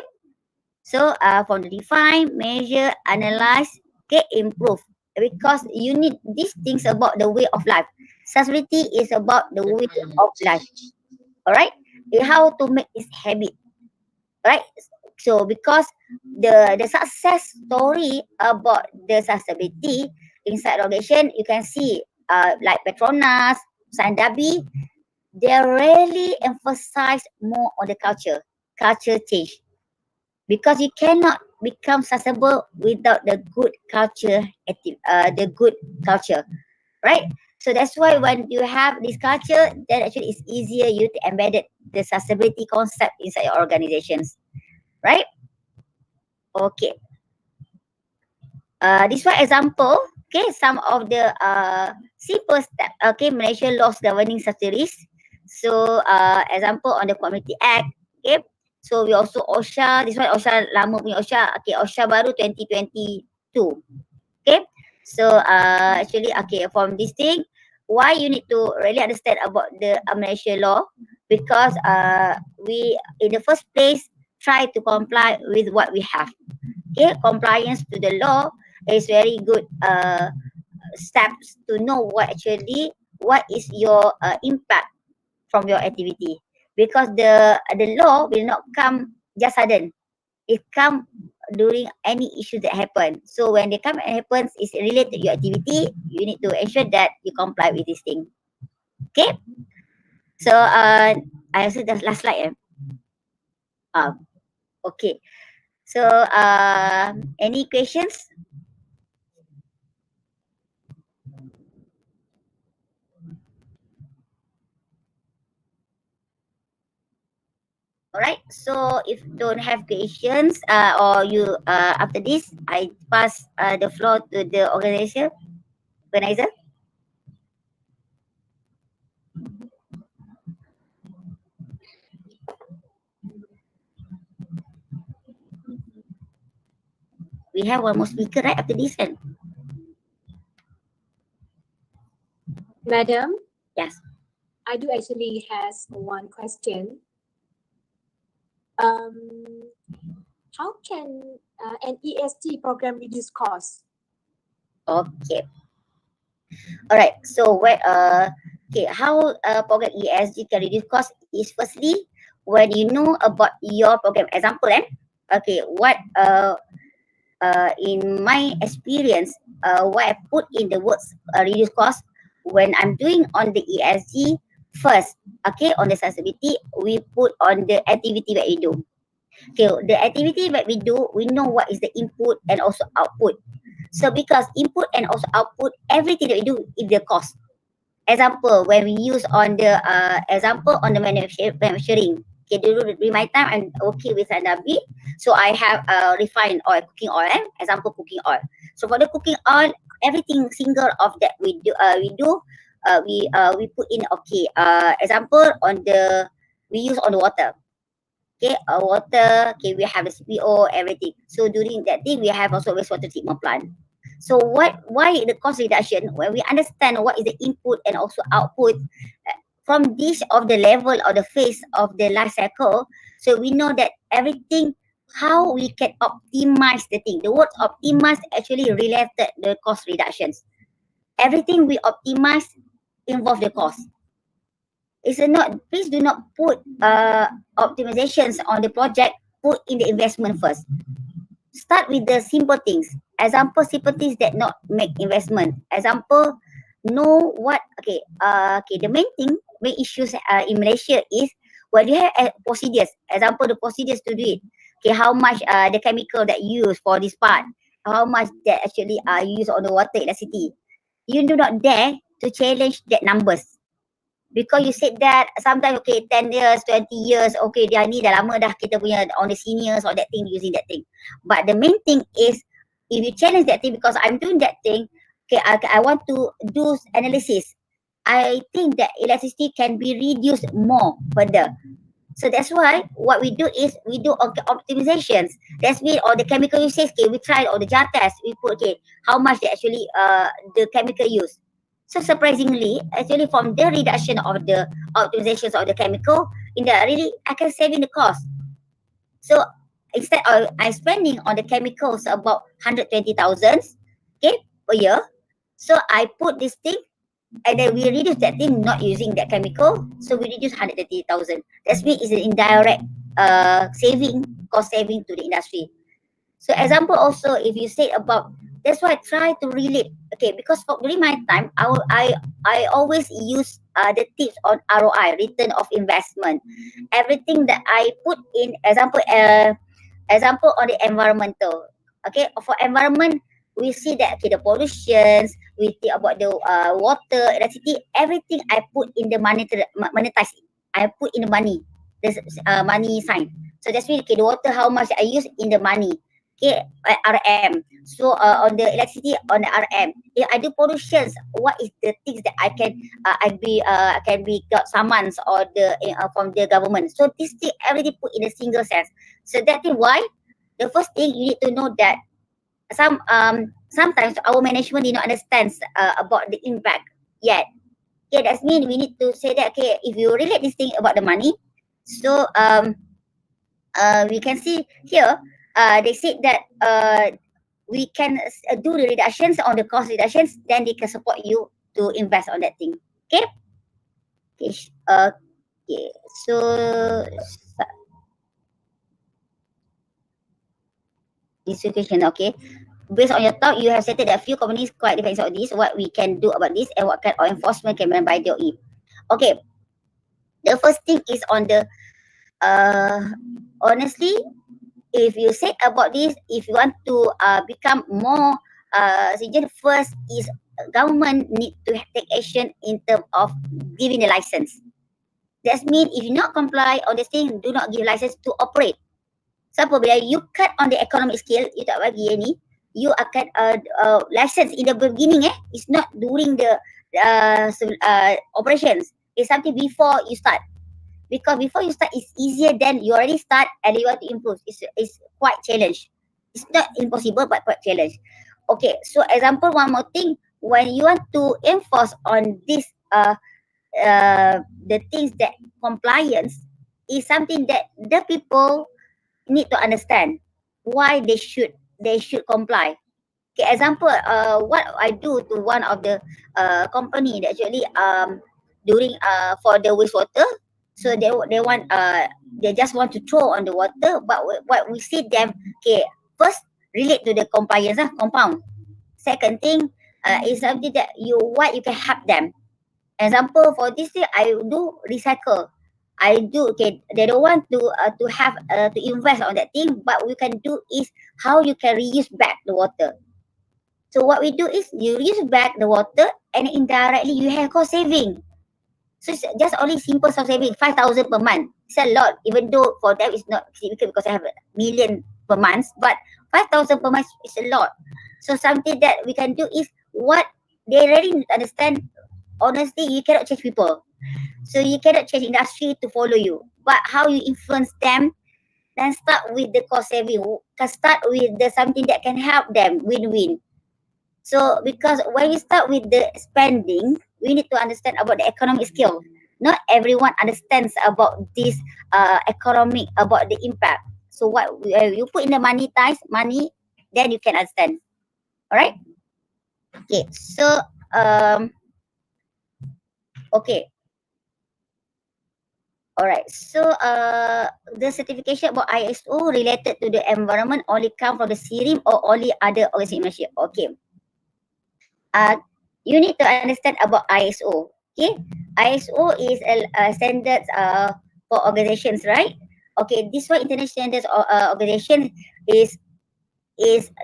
so from the define, measure, analyze, okay, improve, because you need these things about the way of life. Sustainability is about the way of life. All right, how to make this habit. Right, So because the success story about the sustainability inside organization, you can see like Petronas, Sandabi, they really emphasize more on the culture change, because you cannot become sustainable without the good culture, right? So that's why when you have this culture, then actually it's easier you to embed it, the sustainability concept inside your organizations, right? Okay. This one example. Okay, some of the simple step. Okay, Malaysia laws governing such risk. So example on the Community Act. Okay, so we also OSHA. This one OSHA lama punya OSHA. Okay, OSHA baru 2022. Okay, so actually okay, from this thing, why you need to really understand about the Malaysia law, because we in the first place try to comply with what we have. Okay, compliance to the law is very good steps to know what is your impact from your activity, because the law will not come just sudden. It come during any issue that happen. So when they come and happens, is related to your activity, you need to ensure that you comply with this thing. Okay, so I answer the last slide. Okay, so any questions? Alright, so if don't have questions or you after this, I pass the floor to the organizer. We have one more speaker right after this, and Madam, yes. I do actually has one question. How can an ESG program reduce costs? Okay. Alright, so okay, how program ESG can reduce cost is firstly when you know about your program. Example, okay, what in my experience, what I put in the words reduce cost when I'm doing on the ESG first. Okay, on the sustainability, we put on the activity that we do. Okay, the activity that we do, we know what is the input and also output. So because input and also output, everything that we do is the cost. Example, when we use on the example on the manufacturing. Okay, during my time, I'm okay with Sanabi. So I have refined oil, cooking oil. Example, cooking oil. So for the cooking oil, everything single of that we put in. Okay, example on the we use on the water. Okay, water. Okay, we have the CPO, everything. So during that thing, we have also wastewater treatment plant. So why the cost reduction? When we understand what is the input and also output from this of the level or the phase of the life cycle, so we know that everything how we can optimize the thing. The word optimize actually related the cost reductions. Everything we optimize involve the cost. It's not. Please do not put optimizations on the project. Put in the investment first. Start with the simple things. Example, simple things that not make investment. Example, know what. Okay. Okay. The main issues in Malaysia is when you have procedures. Example, the procedures to do it. Okay, how much the chemical that you use for this part? How much that actually used on the water, electricity? You do not dare to challenge that numbers. Because you said that sometimes okay 10 years 20 years okay dia ni dah lama dah kita punya on the seniors or that thing using that thing, but the main thing is if you challenge that thing because I'm doing that thing, okay, I want to do analysis. I think that electricity can be reduced more further. So that's why what we do is we do optimizations. That's mean all the chemical usage, okay, we try all the jar test, we put okay how much they actually the chemical use. So surprisingly, actually from the reduction of the optimizations of the chemical, in the really I can save in the cost. So instead of I spending on the chemicals about 120,000, okay, per year. So I put this thing and then we reduce that thing not using that chemical. So we reduce 130,000. That's mean it's an indirect cost saving to the industry. So example also, if you say about, that's why I try to relate. Okay, because during my time, I always use the tips on ROI, return of investment. Everything that I put in, example on the environmental. Okay, for environment, we see that okay, the pollutions, we think about the water, electricity, everything I put in the monetize. I put in the money, this money sign. So that's mean okay, the water, how much I use in the money. Okay, RM. So on the electricity, on the RM. If I do pollutions, what is the things that I can be got summons or the from the government. So this thing everything put in a single sense. So that is why the first thing you need to know that sometimes our management did not understand about the impact yet. Okay, that means we need to say that okay, if you relate this thing about the money, so we can see here they said that we can do the reductions on the cost reductions, then they can support you to invest on that thing. Okay. Okay. Okay. So this question, okay. Based on your talk, you have stated that a few companies quite depends on this. What we can do about this, and what kind of enforcement can be done by DOE. Okay. The first thing is on the honestly, if you say about this, if you want to become more stringent, first is government need to take action in terms of giving the license. That means if you not comply on this thing, do not give license to operate. Siapa bila you cut on the economic scale, you tak bagi ni, you akan license in the beginning it's not during the operations. It's something before you start. Because before you start, it's easier than you already start and you want to improve. It's quite challenge. It's not impossible, but quite challenge. Okay, so example, one more thing. When you want to enforce on this, the things that compliance is something that the people need to understand why they should comply. Okay, example, what I do to one of the company that actually during for the wastewater. So they want they just want to throw on the water, but what we see them, okay, first relate to the compliance compound. Second thing is something that what you can help them. Example for this thing, I do recycle. I do okay. They don't want to have to invest on that thing, but we can do is how you can reuse back the water. So what we do is you reuse back the water, and indirectly you have cost saving. So it's just only simple source saving, 5,000 per month. It's a lot, even though for them it's not significant because I have a million per month, but 5,000 per month is a lot. So something that we can do is what they really need to understand. Honestly, you cannot change people. So you cannot change industry to follow you. But how you influence them, then start with the cost saving. Start with the something that can help them win-win. So because when we start with the spending, we need to understand about the economic scale. Not everyone understands about this economic, about the impact. So what you put in the money, then you can understand. All right. Okay. So okay. All right. So the certification about ISO related to the environment only come from the CIRIM or only other organization. Okay. You need to understand about ISO. Okay, ISO is a standards for organizations, right? Okay, this one international standards organization is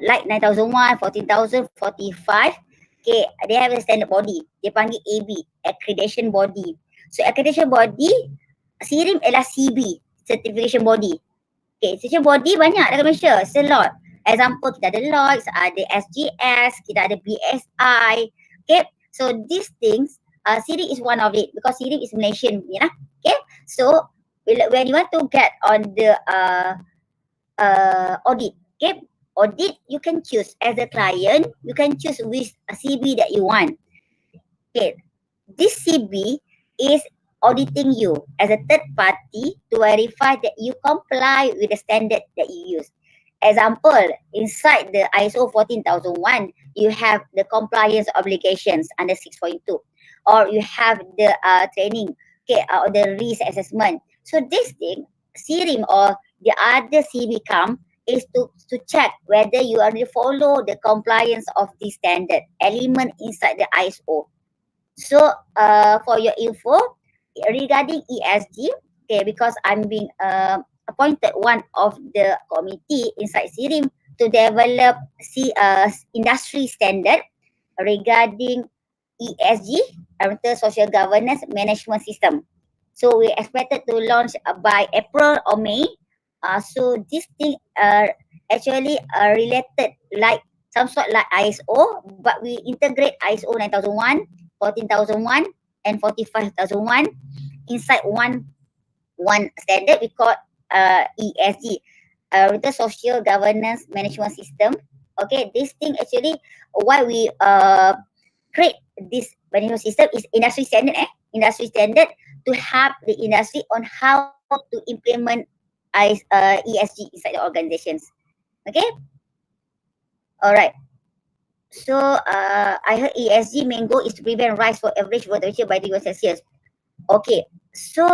like 9001, 14,000, 45. Okay, they have a standard body. Dia panggil AB, accreditation body. So accreditation body, CIRIM ialah CB, certification body. Okay, certification body banyak dalam Malaysia, it's a lot. Example, kita ada Lloyds, ada SGS, kita ada BSI. Okay, so these things, SIRIM is one of it because SIRIM is Malaysian, okay. So when you want to get on the audit, okay, audit you can choose as a client, you can choose which CB that you want. Okay, this CB is auditing you as a third party to verify that you comply with the standard that you use. Example, inside the ISO 14001, you have the compliance obligations under 6.2, or you have the training, okay, or the risk assessment. So this thing, SIRIM or the other CB come is to check whether you already follow the compliance of this standard element inside the ISO. So for your info regarding ESG, okay, because I'm being appointed one of the committee inside SIRIM to develop industry standard regarding ESG, environmental social governance management system. So we expected to launch by April or May. So this thing actually related like some sort like ISO, but we integrate ISO 9001, 14001, and 45001 inside one standard we call ESG, the social governance management system. Okay, this thing actually why we create this management system is industry standard, industry standard to help the industry on how to implement ESG inside the organizations. Okay, all right. So I heard ESG main goal is to prevent rise for average water temperature by degree Celsius. Okay, so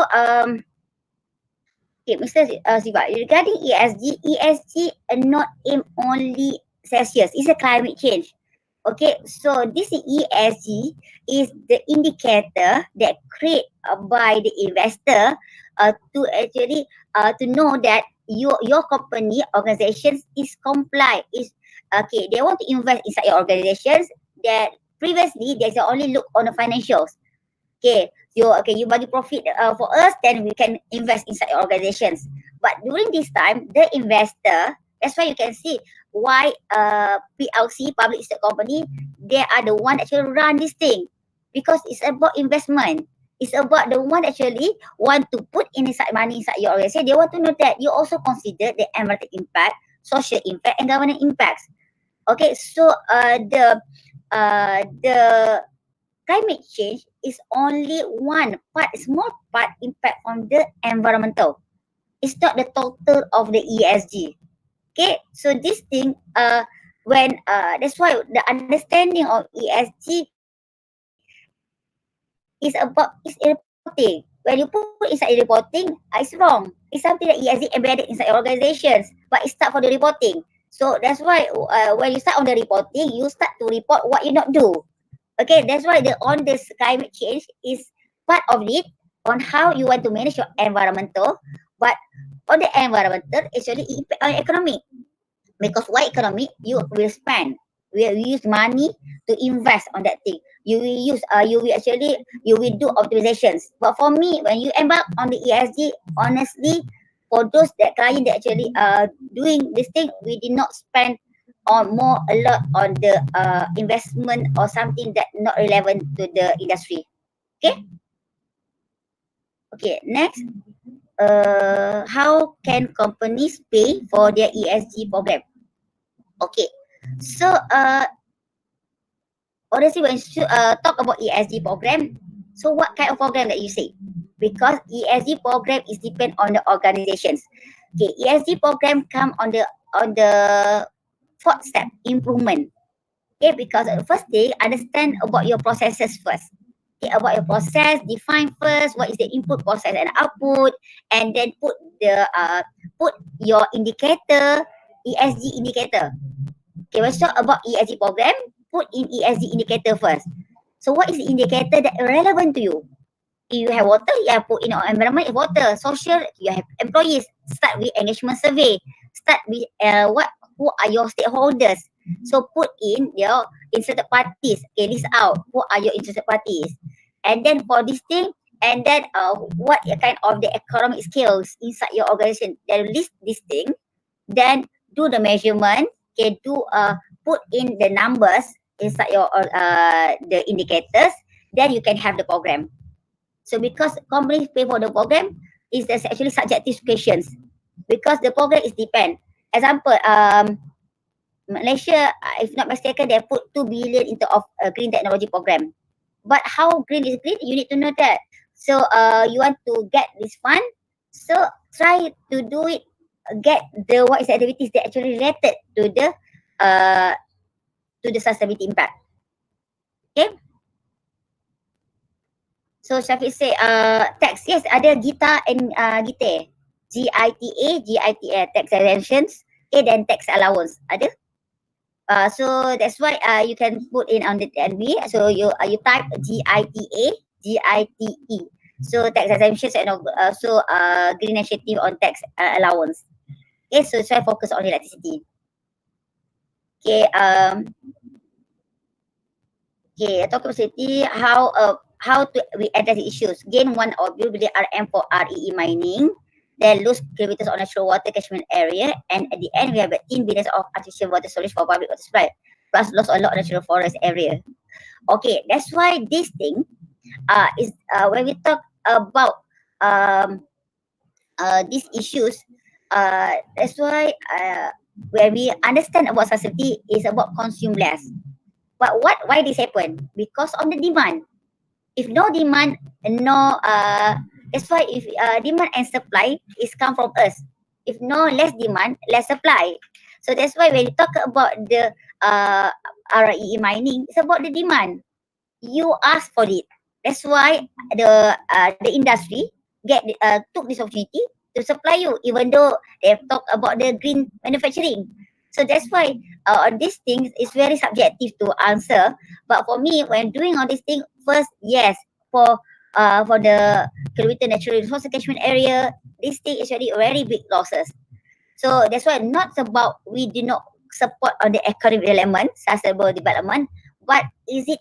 okay, Mr. Siva, regarding ESG not aim only Celsius. It's a climate change. Okay, so this ESG is the indicator that created by the investor to actually to know that your company organizations is comply is okay. They want to invest inside your organizations that previously they only look on the financials. Okay, you bagi profit for us, then we can invest inside your organizations. But during this time, the investor, that's why you can see why PLC, public listed company, they are the one actually run this thing because it's about investment. It's about the one actually want to put inside money inside your organization. They want to know that you also consider the environmental impact, social impact, and governance impacts. Okay, so the climate change is only one part, small part impact on the environmental. It's not the total of the ESG. Okay, so this thing, when that's why the understanding of ESG is about is reporting. When you put inside the reporting, it's wrong. It's something that ESG embedded inside your organizations, but it start for the reporting. So that's why when you start on the reporting, you start to report what you not do. Okay, that's why the on this climate change is part of it on how you want to manage your environmental, but on the environmental actually impact on economy. Because why economy? You will spend, will use money to invest on that thing. You will use you will do optimizations. But for me, when you embark on the ESG, honestly, for those that client that actually doing this thing, we did not spend on more a lot on the investment or something that not relevant to the industry. Okay. Okay. Next, how can companies pay for their ESG program? Okay. So honestly, when you talk about ESG program, so what kind of program that you say? Because ESG program is depend on the organizations. Okay, ESG program come on the fourth step, improvement. Okay, because the first thing, understand about your processes first. Okay, about your process, define first what is the input, process, and output, and then put your indicator, ESG indicator. Okay, let's talk about ESG program. Put in ESG indicator first. So what is the indicator that relevant to you? If you have water, you have put in our environment, water. Social, you have employees. Start with engagement survey. Start with who are your stakeholders. So put in your interested parties. Okay, list out who are your interested parties. And then for this thing, and then what kind of the economic skills inside your organization. Then list this thing. Then do the measurement. Okay, put in the numbers inside your the indicators. Then you can have the program. So because companies pay for the program, is there's actually subjective questions because the program is depend. Example, Malaysia, if not mistaken, they put 2 billion into of a green technology program. But how green is green? You need to know that. So you want to get this fund, so try to do it. Get the what is the activities that actually related to the sustainability impact. Okay. So Syafiq say, tax, yes, ada guitar and guitar. GITA, tax exemptions, okay, then tax allowance. Ada? So that's why you can put in on the NB. So you type GITE. So tax exemptions and also green initiative on tax allowance. Okay, so I focus on electricity. Okay, talk about safety. How to we address the issues? Gain one of you the RM for REE mining. Then lose kilometers on natural water catchment area, and at the end we have 18 billion of artificial water storage for public water supply. Plus lost a lot of natural forest area. Okay, that's why this thing is when we talk about these issues, that's why when we understand about sustainability is about consume less. But why this happen? Because of the demand. If no demand, no that's why if demand and supply is come from us. If no less demand, less supply. So that's why when you talk about the REE mining, it's about the demand. You ask for it. That's why the industry took this opportunity to supply you, even though they talk about the green manufacturing. So that's why these things is very subjective to answer. But for me, when doing all these things, first, yes, for the kilometer natural resource catchment area, this thing is really very big losses. So that's why not about we do not support on the economic development, sustainable development, but is it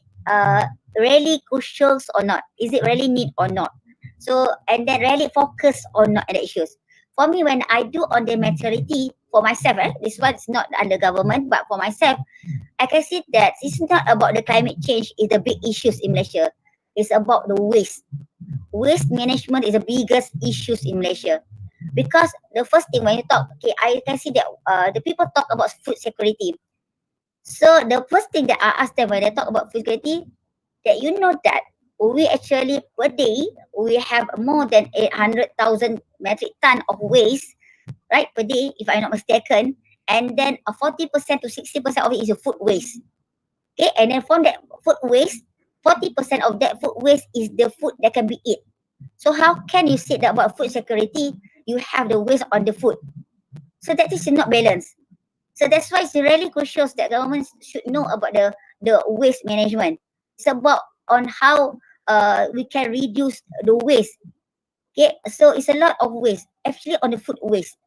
really crucial or not? Is it really need or not? So and then really focus on not the issues. For me, when I do on the materiality for myself, this one is not under government, but for myself, I can see that it's not about the climate change is the big issues in Malaysia. It's about the waste. Waste management is the biggest issues in Malaysia. Because the first thing when you talk, okay, I can see that the people talk about food security. So the first thing that I ask them when they talk about food security, that you know that we actually per day we have more than 800,000 metric ton of waste, right, per day, if I'm not mistaken, and then 40% to 60% of it is a food waste. Okay, and then from that food waste, 40% of that food waste is the food that can be eaten. So how can you say that about food security? You have the waste on the food. So that is not balanced. So that's why it's really crucial that government should know about the waste management. It's about on how we can reduce the waste. Okay, so it's a lot of waste actually on the food waste.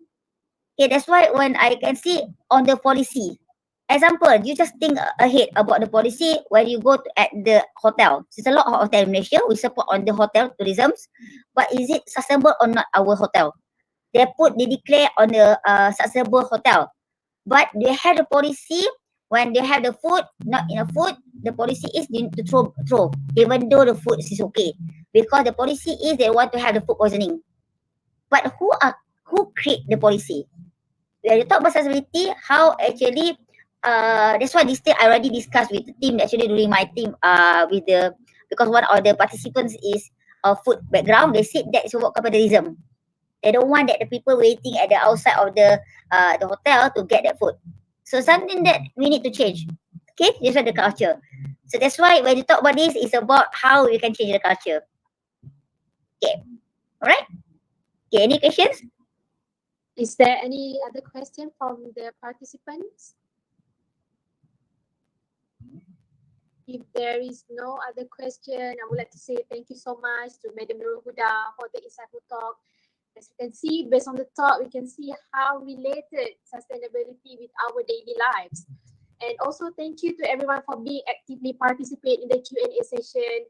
Okay, that's why when I can see on the policy, example, you just think ahead about the policy when you go to, at the hotel. There's a lot of hotel in Malaysia. We support on the hotel tourism, but is it sustainable or not our hotel? They declare on the sustainable hotel, but they have the policy when they have the food, not enough food. The policy is you need to throw, even though the food is okay, because the policy is they want to have the food poisoning. But who create the policy? When you talk about sustainability, how actually that's why this thing I already discussed with the team actually during my team with the because one of the participants is food background. They said that is about capitalism. They don't want that the people waiting at the outside of the hotel to get that food. So something that we need to change. Okay, this is the culture. So that's why when you talk about this, it's about how we can change the culture. Okay, all right. Okay, any questions? Is there any other question from the participants? If there is no other question, I would like to say thank you so much to Madam Nurul Huda for the insightful talk. As you can see, based on the talk, we can see how related sustainability with our daily lives. And also thank you to everyone for being actively participate in the Q&A session.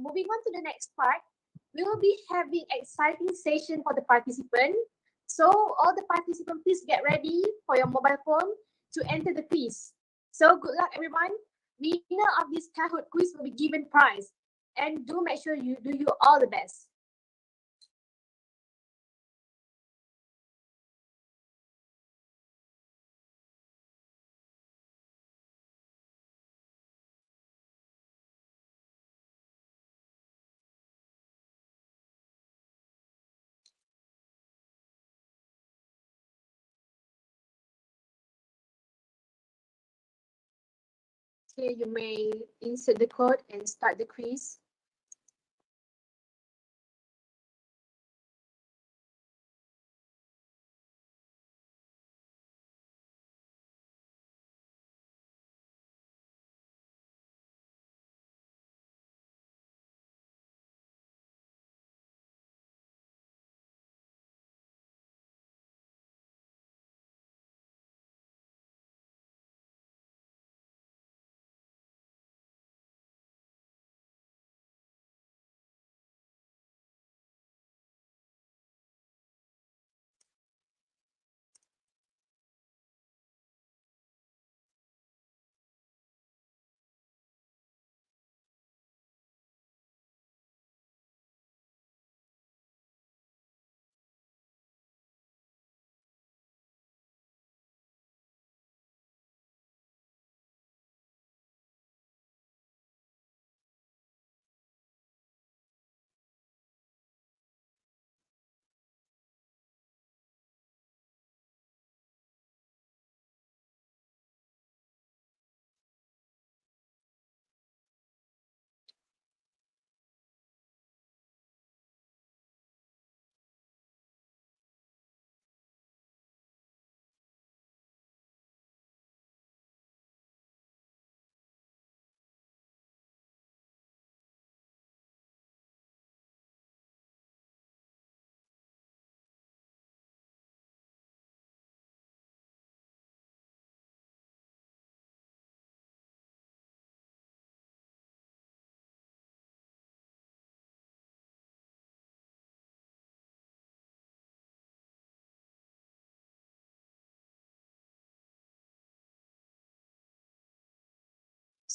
Moving on to the next part, we will be having exciting session for the participant. So all the participants, please get ready for your mobile phone to enter the quiz. So good luck, everyone. Winner of this Kahoot quiz will be given prize. And do make sure you do all the best. Okay, you may insert the code and start the quiz.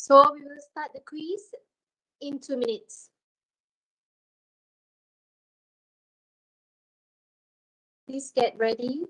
So we will start the quiz in 2 minutes. Please get ready.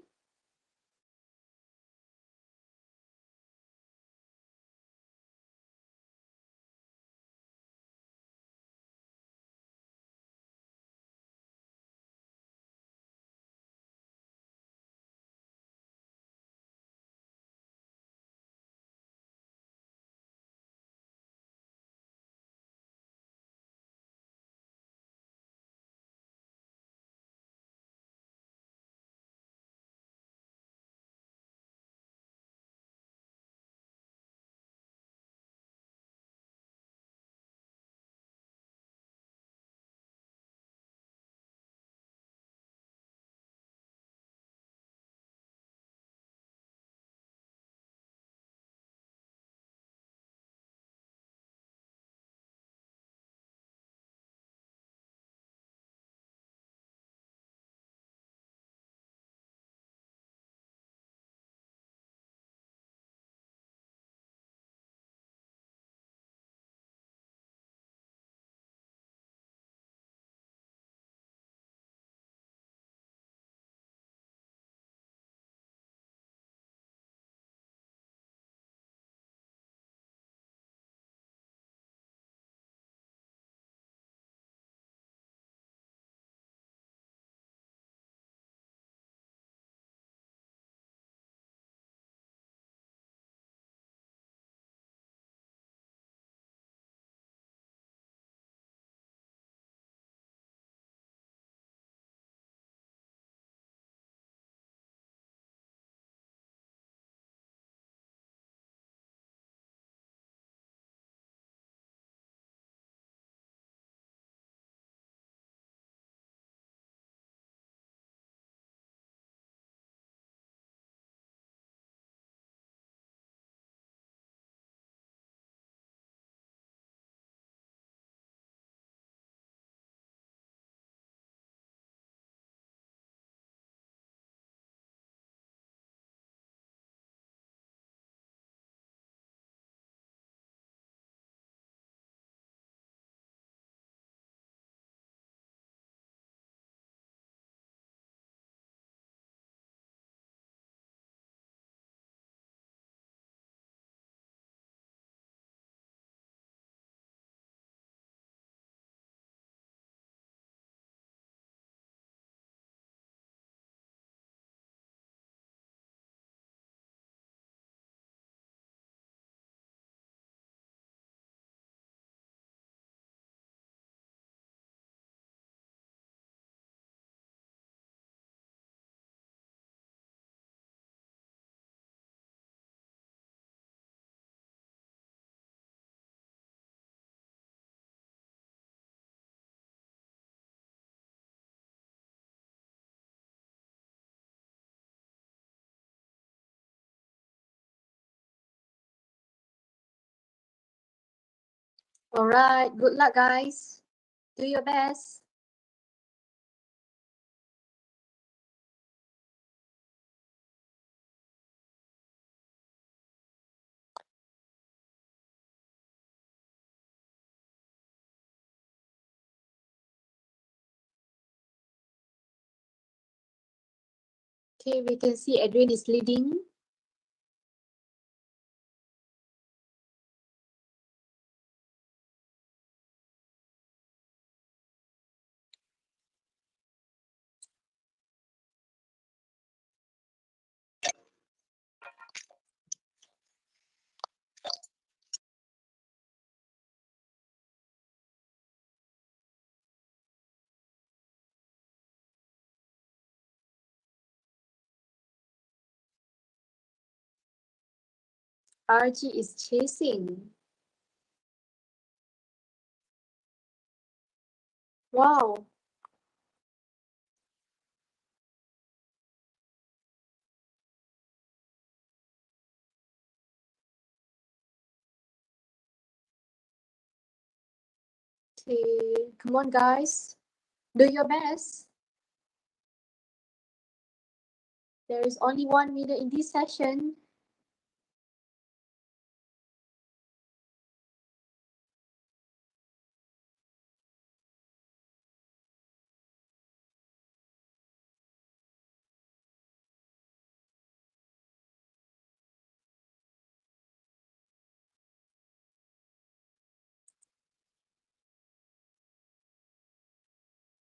All right, good luck, guys. Do your best. Okay, we can see Adrian is leading. RG is chasing. Wow. Okay, come on, guys. Do your best. There is only 1 minute in this session.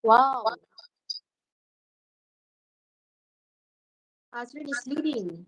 Wow, Azrin is leading.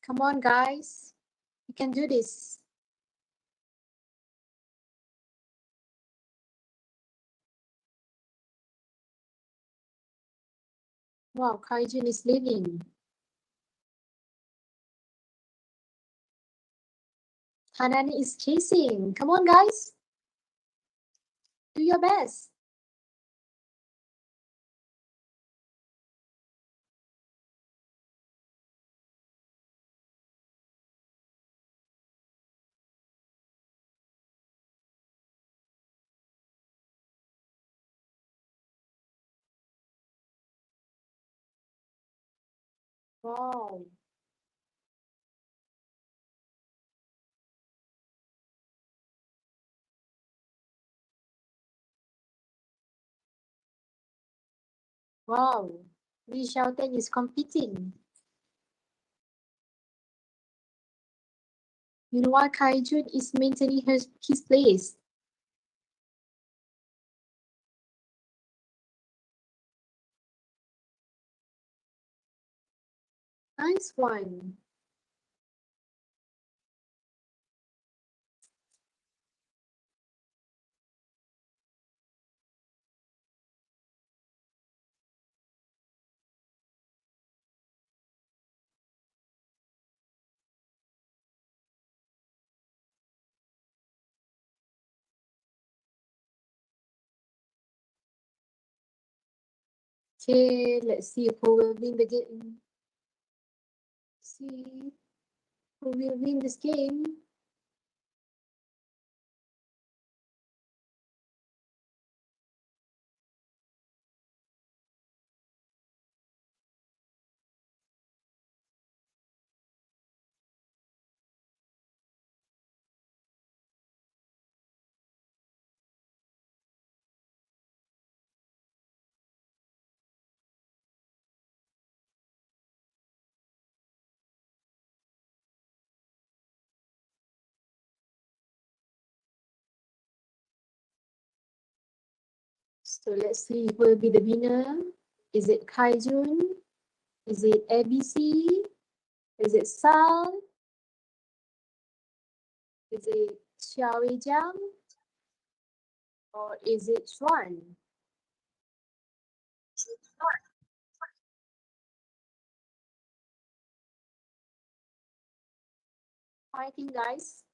Come on, guys. You can do this. Wow, Kaijun is leading. Hanani is chasing. Come on, guys. Do your best. Wow. Wow. Li Xiaoteng is competing. Meanwhile, Kaijun is maintaining his place. Nice one. Okay, let's see who will win the game. See who will win this game. So let's see who will be the winner. Is it Kaijun? Is it ABC? Is it Sal? Is it Xiaowei Jiang? Or is it Xuan? Fighting, guys.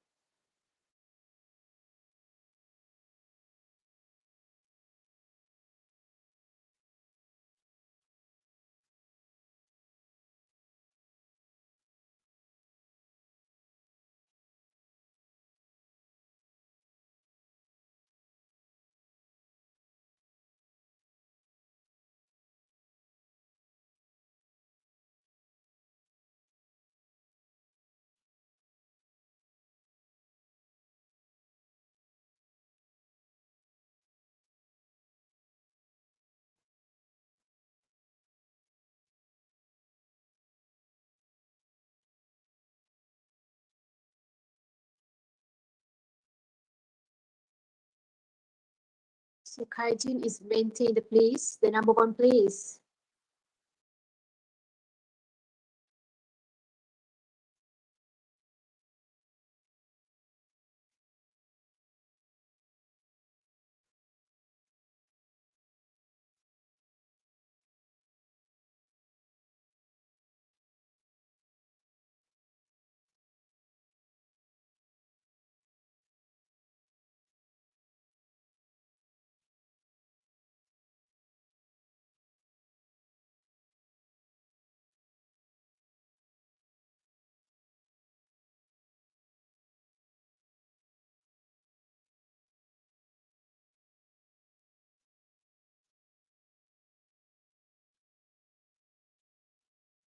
So Kaijin is maintain the place, the number one place.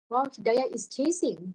Wow, Hidayah is chasing.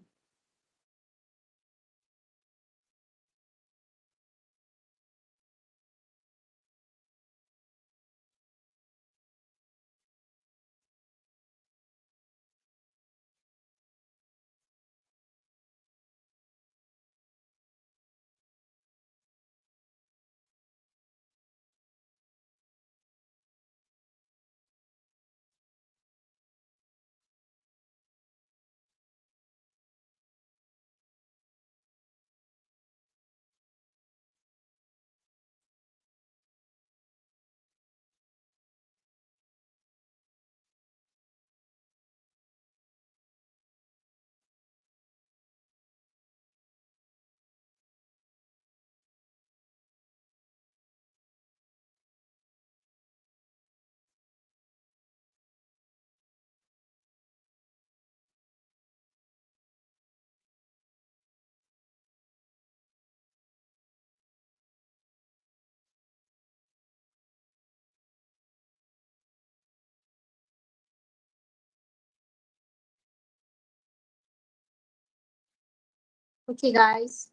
Okay, guys,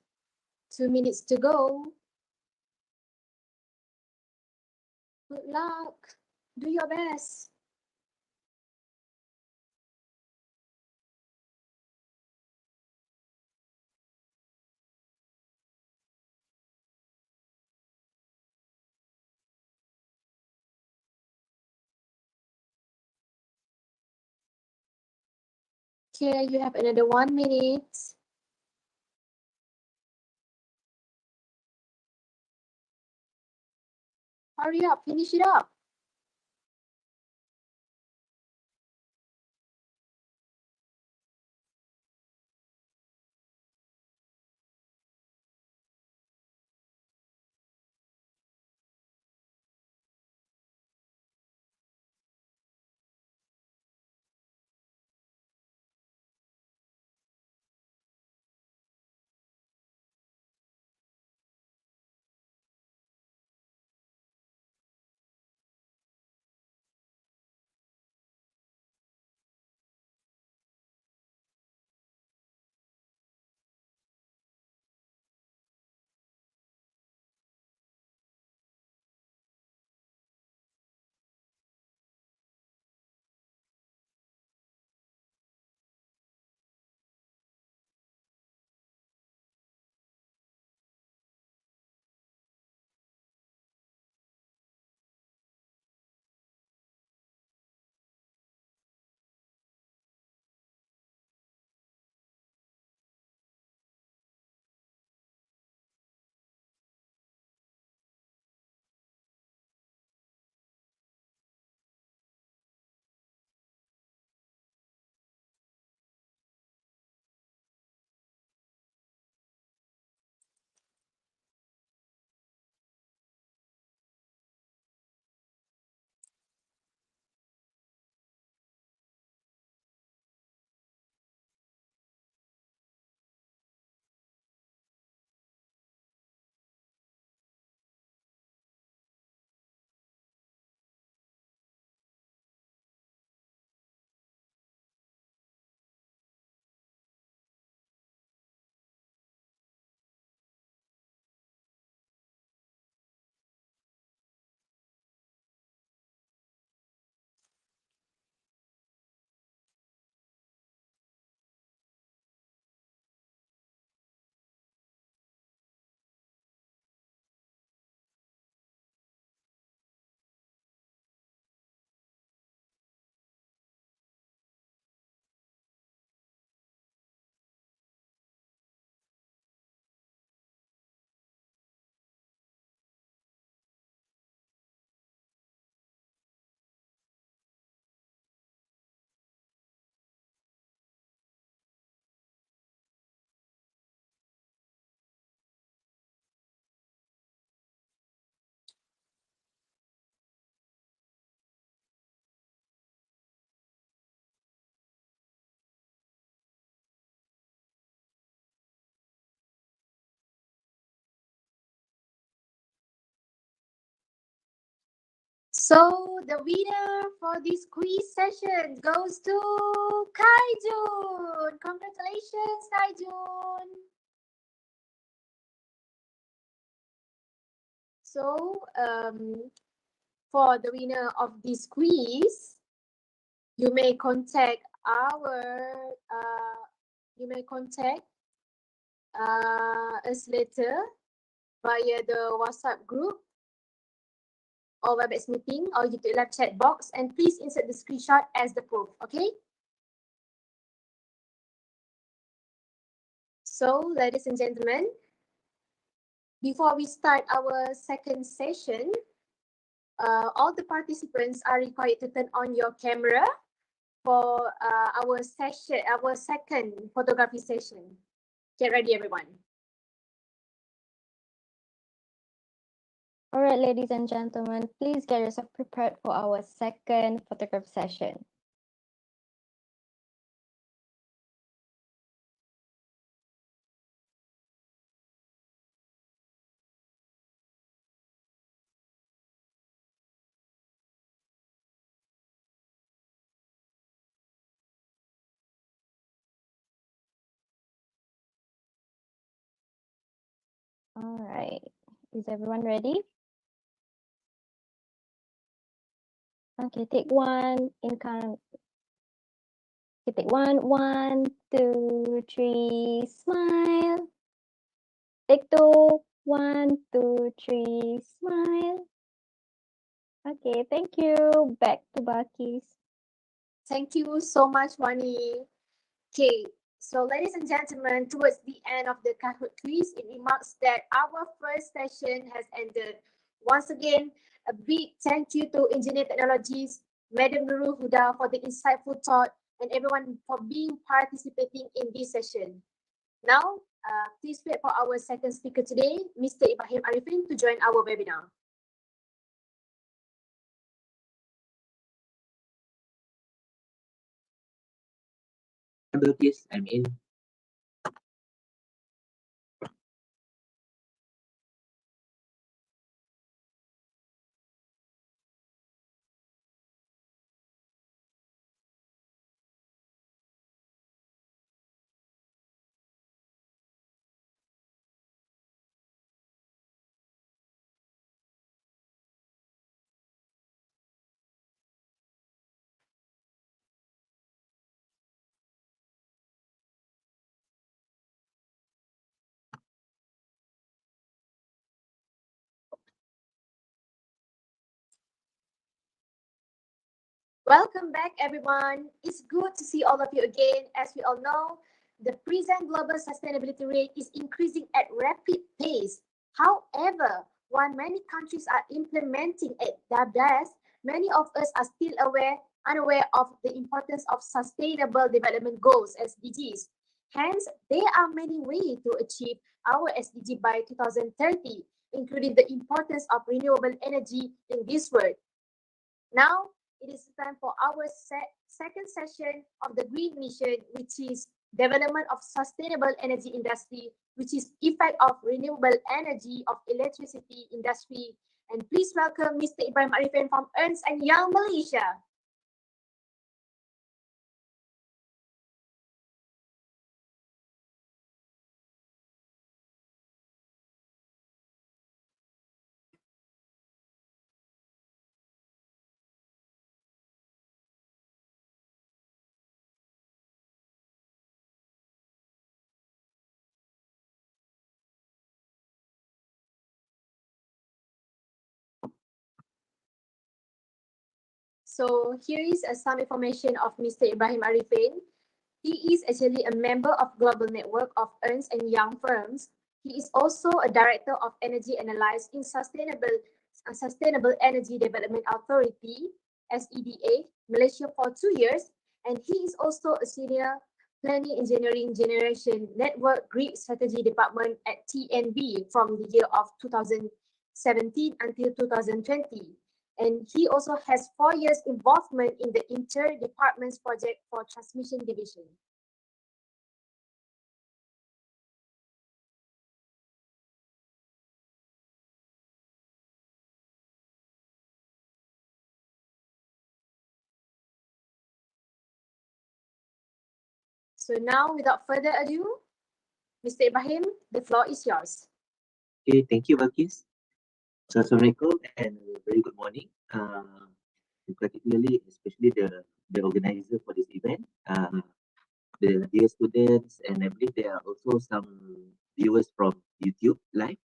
2 minutes to go. Good luck. Do your best. Okay, you have another 1 minute. Hurry up, finish it up. So the winner for this quiz session goes to Kaijun. Congratulations, Kaijun. So for the winner of this quiz, you may contact us later via the WhatsApp group or Webex meeting or YouTube live chat box, and please insert the screenshot as the proof, okay? So, ladies and gentlemen, before we start our second session, all the participants are required to turn on your camera for our second photography session. Get ready, everyone. All right, ladies and gentlemen, please get yourself prepared for our second photograph session. All right, is everyone ready? Okay, take one in count. Okay, take one, 1, 2, 3, smile. Take two, 1, 2, 3, smile. Okay, thank you. Back to Bakis. Thank you so much, Wani. Okay, so ladies and gentlemen, towards the end of the Kahoot quiz, it remarks that our first session has ended. Once again, a big thank you to Engineer Technologies, Madam Nurul, Huda for the insightful thought, and everyone for being participating in this session. Now, please wait for our second speaker today, Mr. Ibrahim Ariffin, to join our webinar. Abilities, I'm in. Welcome back, everyone. It's good to see all of you again. As we all know, the present global sustainability rate is increasing at rapid pace. However, while many countries are implementing their best, many of us are still unaware of the importance of Sustainable Development Goals (SDGs). Hence, there are many ways to achieve our SDG by 2030, including the importance of renewable energy in this world. Now, it is time for our second session of the Green Mission, which is development of sustainable energy industry, which is effect of renewable energy of electricity industry. And please welcome Mr. Ibrahim Ariffin from Ernst and Young, Malaysia. So here is some information of Mr. Ibrahim Ariffin. He is actually a member of global network of Ernst and Young firms. He is also a director of energy analysis in Sustainable Energy Development Authority (SEDA) Malaysia for 2 years, and he is also a senior planning engineering generation network grid strategy department at TNB from the year of 2017 until 2020. And he also has 4 years involvement in the inter-departments project for transmission division. So now, without further ado, Mr. Ibrahim, the floor is yours. Okay, thank you, Balkis. So, Assalamualaikum and a very good morning. Particularly, especially the organizer for this event, the dear students, and I believe there are also some viewers from YouTube live.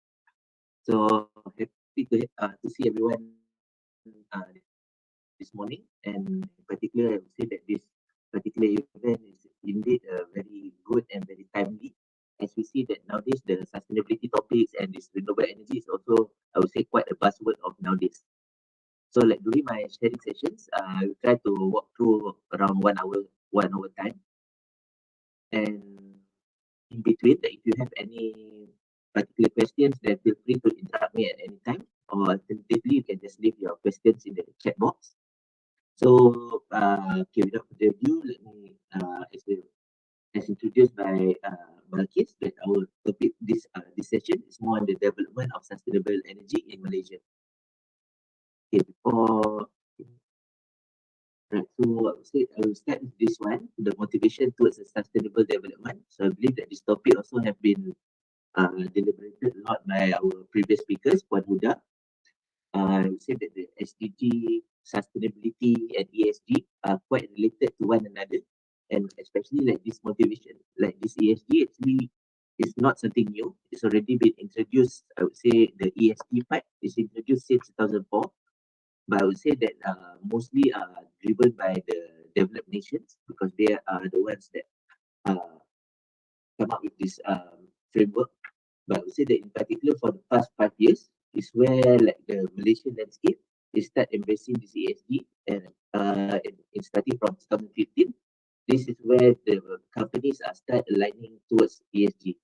So happy to see everyone this morning, and in particular, I would say that this particular event is indeed very good and very timely, as we see that nowadays the sustainability topics and this renewable energy is also, I would say, quite a buzzword of nowadays. So like during my sharing sessions, I will try to walk through around 1 hour time, and in between, that if you have any particular questions, then feel free to interrupt me at any time, or alternatively, you can just leave your questions in the chat box. So, okay, without further ado, let me, as introduced by Balkis, that our topic this session is more on the development of sustainable energy in Malaysia. Okay, right, so I will start with this one, the motivation towards a sustainable development. So I believe that this topic also have been deliberated a lot by our previous speakers, Puan Huda. I would say that the SDG, sustainability, and ESG are quite related to one another, and especially like this motivation, like this ESG actually is not something new. It's already been introduced. I would say the ESG part is introduced since 2004, but I would say that mostly driven by the developed nations, because they are the ones that come up with this framework. But I would say that in particular for the past 5 years is where like the Malaysian landscape is start embracing this ESG, and in starting from 2015, this is where the companies are start aligning towards ESG.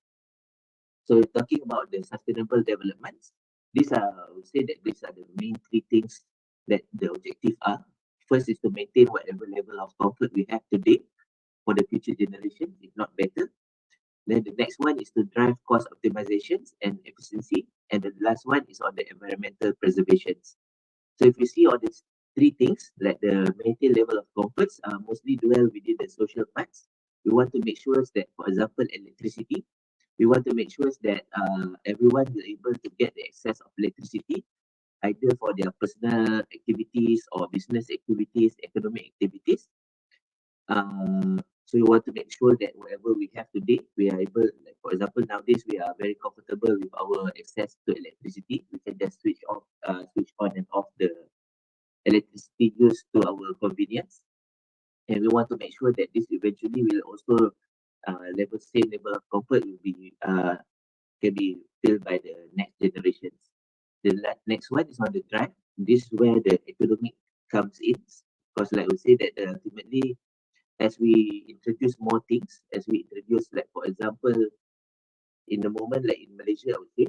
So talking about the sustainable developments, these are, I would say that these are the main three things that the objective are. First is to maintain whatever level of comfort we have today for the future generations, if not better. Then the next one is to drive cost optimizations and efficiency. And the last one is on the environmental preservations. So if you see all these three things, like the maintain level of comforts, mostly dwell within the social parts. We want to make sure that, for example, electricity, we want to make sure that everyone will able to get the access of electricity, either for their personal activities or business activities, economic activities. So we want to make sure that whatever we have today, we are able, like for example, nowadays we are very comfortable with our access to electricity. We can just switch on and off the electricity used to our convenience. And we want to make sure that this eventually will also same level of comfort will be can be filled by the next generations. The next one is on the drive. This is where the economic comes in, because like we say that ultimately, as we introduce more things, as we introduce, like for example, in the moment, like in Malaysia, I would say,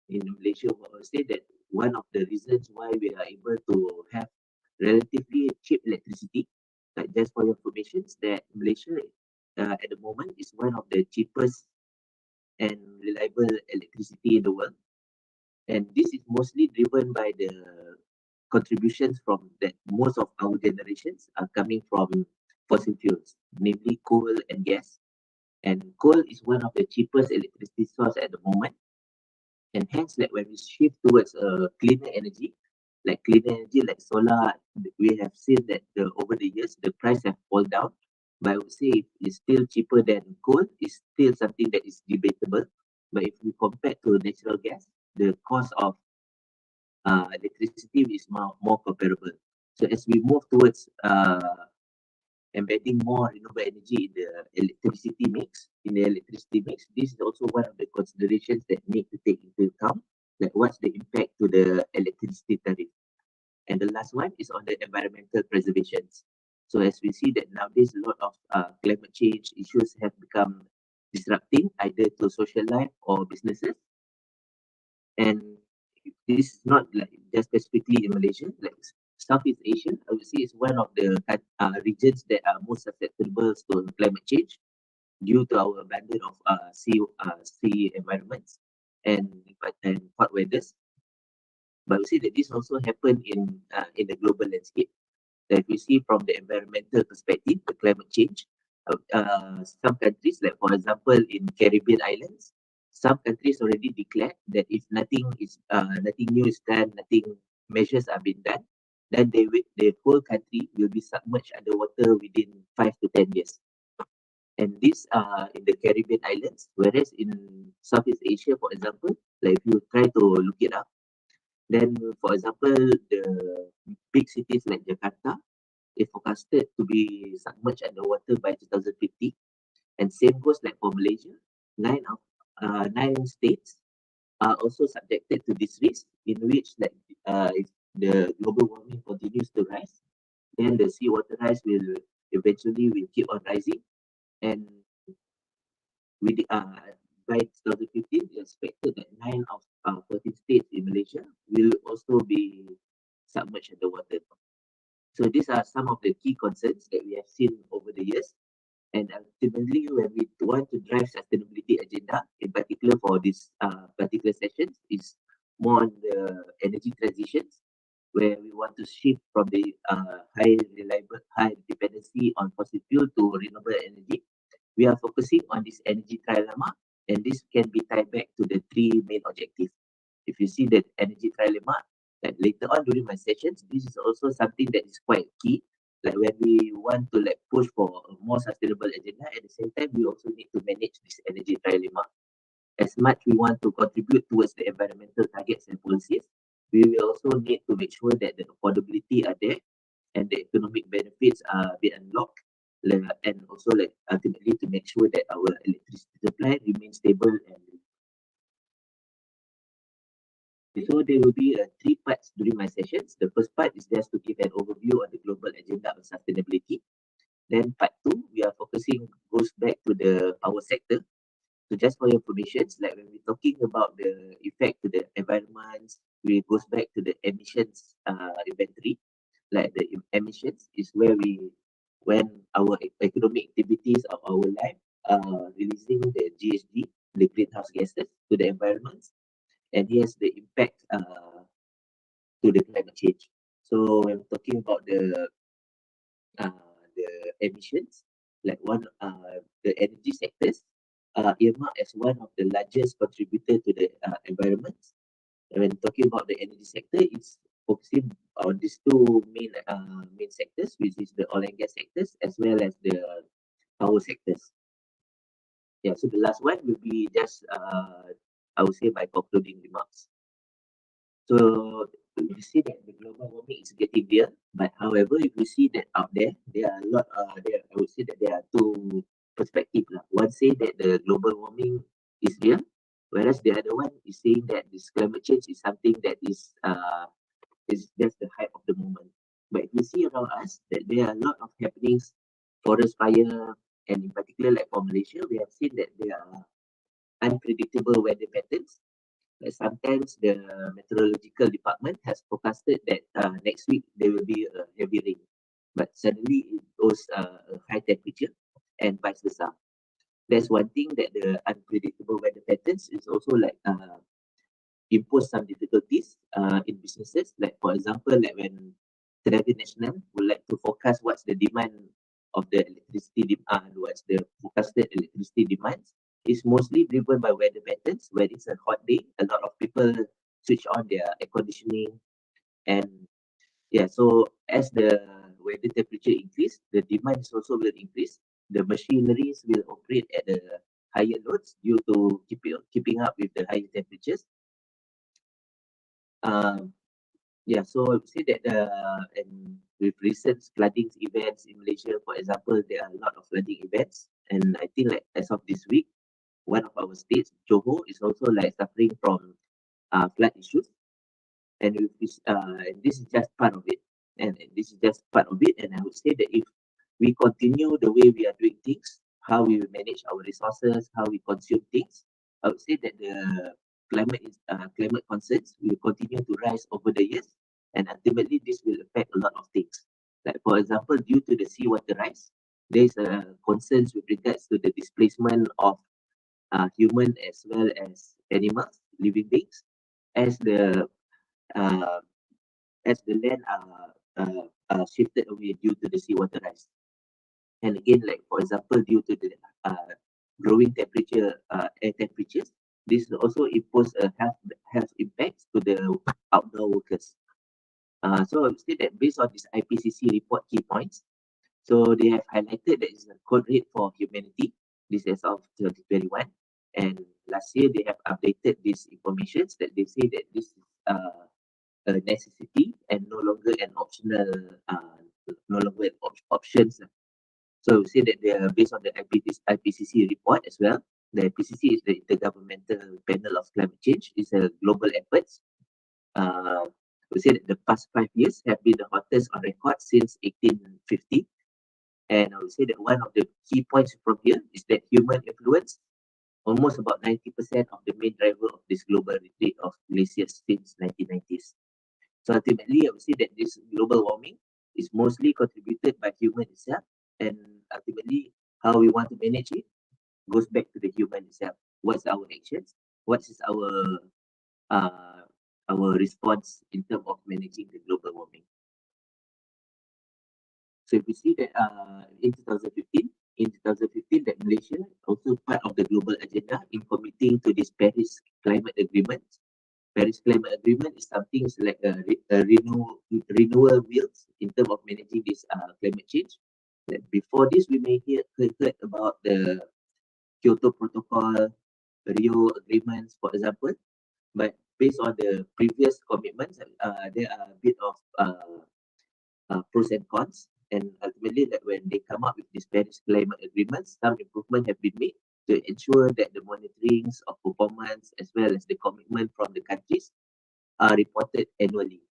in Malaysia, I would say that one of the reasons why we are able to have relatively cheap electricity, like just for your information, is that Malaysia at the moment is one of the cheapest and reliable electricity in the world. And this is mostly driven by the contributions from that most of our generations are coming from fossil fuels, namely coal and gas. And coal is one of the cheapest electricity source at the moment. And hence, like when we shift towards cleaner energy, like solar, we have seen that over the years, the price have fallen down. But I would say it's still cheaper than coal. It's still something that is debatable. But if we compare to natural gas, the cost of electricity is more comparable. So as we move towards embedding more renewable energy in the electricity mix, this is also one of the considerations that need to take into account, like what's the impact to the electricity tariff. And the last one is on the environmental preservations. So as we see that nowadays a lot of climate change issues have become disrupting either to social life or businesses. And this is not like just specifically in Malaysia, like Southeast Asia, I would say is one of the regions that are most susceptible to climate change due to our abundance of sea environments and hot weathers. But we see that this also happened in the global landscape. That we see from the environmental perspective, the climate change, some countries, like for example in Caribbean islands, some countries already declared that if nothing new is done, nothing measures are being done, then the whole country will be submerged underwater within 5 to 10 years. And these are in the Caribbean islands, whereas in Southeast Asia, for example, like if you try to look it up, then for example, the big cities like Jakarta is forecasted to be submerged underwater by 2050. And same goes like for Malaysia, nine states are also subjected to this risk, in which like if the global warming continues to rise, then the seawater rise will eventually will keep on rising, and with by 2015, it's expected that 9 of 14 states in Malaysia will also be submerged underwater. So these are some of the key concerns that we have seen over the years. And ultimately, when we want to drive sustainability agenda, in particular for this particular session, is more on the energy transitions, where we want to shift from the high dependency on fossil fuel to renewable energy. We are focusing on this energy trilemma, and this can be tied back to the three main objectives. If you see the energy trilemma, like later on during my sessions, this is also something that is quite key. Like when we want to like push for a more sustainable agenda, at the same time, we also need to manage this energy trilemma. As much we want to contribute towards the environmental targets and policies, we will also need to make sure that the affordability are there and the economic benefits are being unlocked, and also like ultimately to make sure that our electricity supply remains stable. And so there will be three parts during my sessions. The first part is just to give an overview on the global agenda of sustainability. Then part two, we are focusing goes back to the power sector. So just for your information, like when we're talking about the effect to the environment, we goes back to the emissions inventory. Like the emissions is where when our economic activities of our life are releasing the GHG, the greenhouse gases to the environment, and here's the impact to the climate change. So when talking about the emissions, like the energy sectors are earmarked as one of the largest contributor to the environment. And when talking about the energy sector, it's focusing on these two main sectors, which is the oil and gas sectors as well as the power sectors. Yeah, so the last one will be just I would say my concluding remarks. So we see that the global warming is getting real, but however, if you see that out there, there are a lot. I would say that there are two perspectives. One say that the global warming is real, whereas the other one is saying that this climate change is something that is just the hype of the moment. But if you see around us that there are a lot of happenings, forest fire, and in particular, like for Malaysia, we have seen that there are unpredictable weather patterns. Like sometimes the meteorological department has forecasted that next week there will be a heavy rain, but suddenly it goes a high temperature, and vice versa. That's one thing that the unpredictable weather patterns is also like impose some difficulties in businesses. Like for example, like when Tenaga Nasional would like to forecast what's the demand of the electricity demand, what's the forecasted electricity demands, is mostly driven by weather patterns. When it's a hot day, a lot of people switch on their air conditioning, and yeah, so as the weather temperature increase, the demand is also will increase. The machineries will operate at the higher loads due to keeping up with the higher temperatures. Um, yeah, so I would say that and with recent flooding events in Malaysia, for example, there are a lot of flooding events, and I think like as of this week, one of our states, Johor, is also like suffering from flood issues, and and this is just part of it, and this is just part of it, and I would say that if we continue the way we are doing things, how we manage our resources, how we consume things, I would say that the climate concerns will continue to rise over the years, and ultimately this will affect a lot of things. Like for example, due to the seawater rise, there is a concerns with regards to the displacement of human as well as animals, living beings, as uh, the land are shifted away due to the seawater rise. And again, like for example, due to the growing air temperatures, this also impose a health impacts to the outdoor workers. So I would say that based on this IPCC report key points, so they have highlighted that it's a code rate for humanity. This is of 2021, and last year they have updated these informations that they say that this is a necessity and no longer an optional, no longer an options. So we say that they are based on the IPCC report as well. The IPCC is the Intergovernmental Panel of Climate Change. It's a global effort. We say that the past 5 years have been the hottest on record since 1850. And I would say that one of the key points from here is that human influence, almost about 90% of the main driver of this global retreat of glaciers since 1990s. So ultimately, I would say that this global warming is mostly contributed by human itself, and ultimately, how we want to manage it goes back to the human itself. What's our actions? What is uh, our response in terms of managing the global warming? So if we see that in 2015, that Malaysia also part of the global agenda in committing to this Paris Climate Agreement. Paris Climate Agreement is something like a renewal wheels in terms of managing this climate change. That before this, we may heard about the Kyoto Protocol, Rio agreements, for example. But based on the previous commitments, there are a bit of pros and cons. And ultimately, that when they come up with this Paris Climate Agreements, some improvement have been made to ensure that the monitorings of performance as well as the commitment from the countries are reported annually.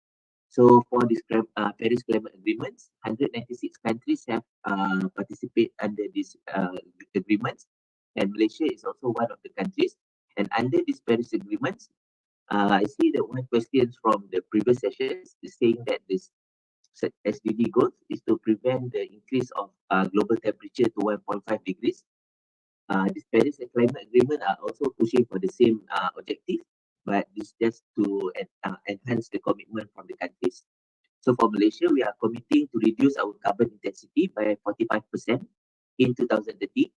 So for this Paris Climate Agreements, 196 countries have participated under these agreements, and Malaysia is also one of the countries. And under these Paris Agreements, I see that one question from the previous sessions is saying that this SDG goal is to prevent the increase of global temperature to 1.5 degrees. This Paris Climate Agreement are also pushing for the same objective, but this just to enhance the commitment from the countries. So for Malaysia, we are committing to reduce our carbon intensity by 45% in 2030.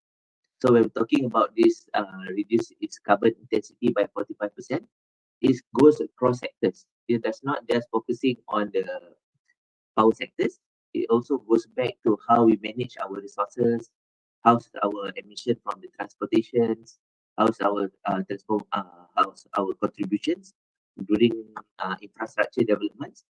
So when we're talking about this reduce its carbon intensity by 45%, it goes across sectors. It does not just focusing on the power sectors. It also goes back to how we manage our resources, how's our emission from the transportations, how's our contributions during infrastructure developments.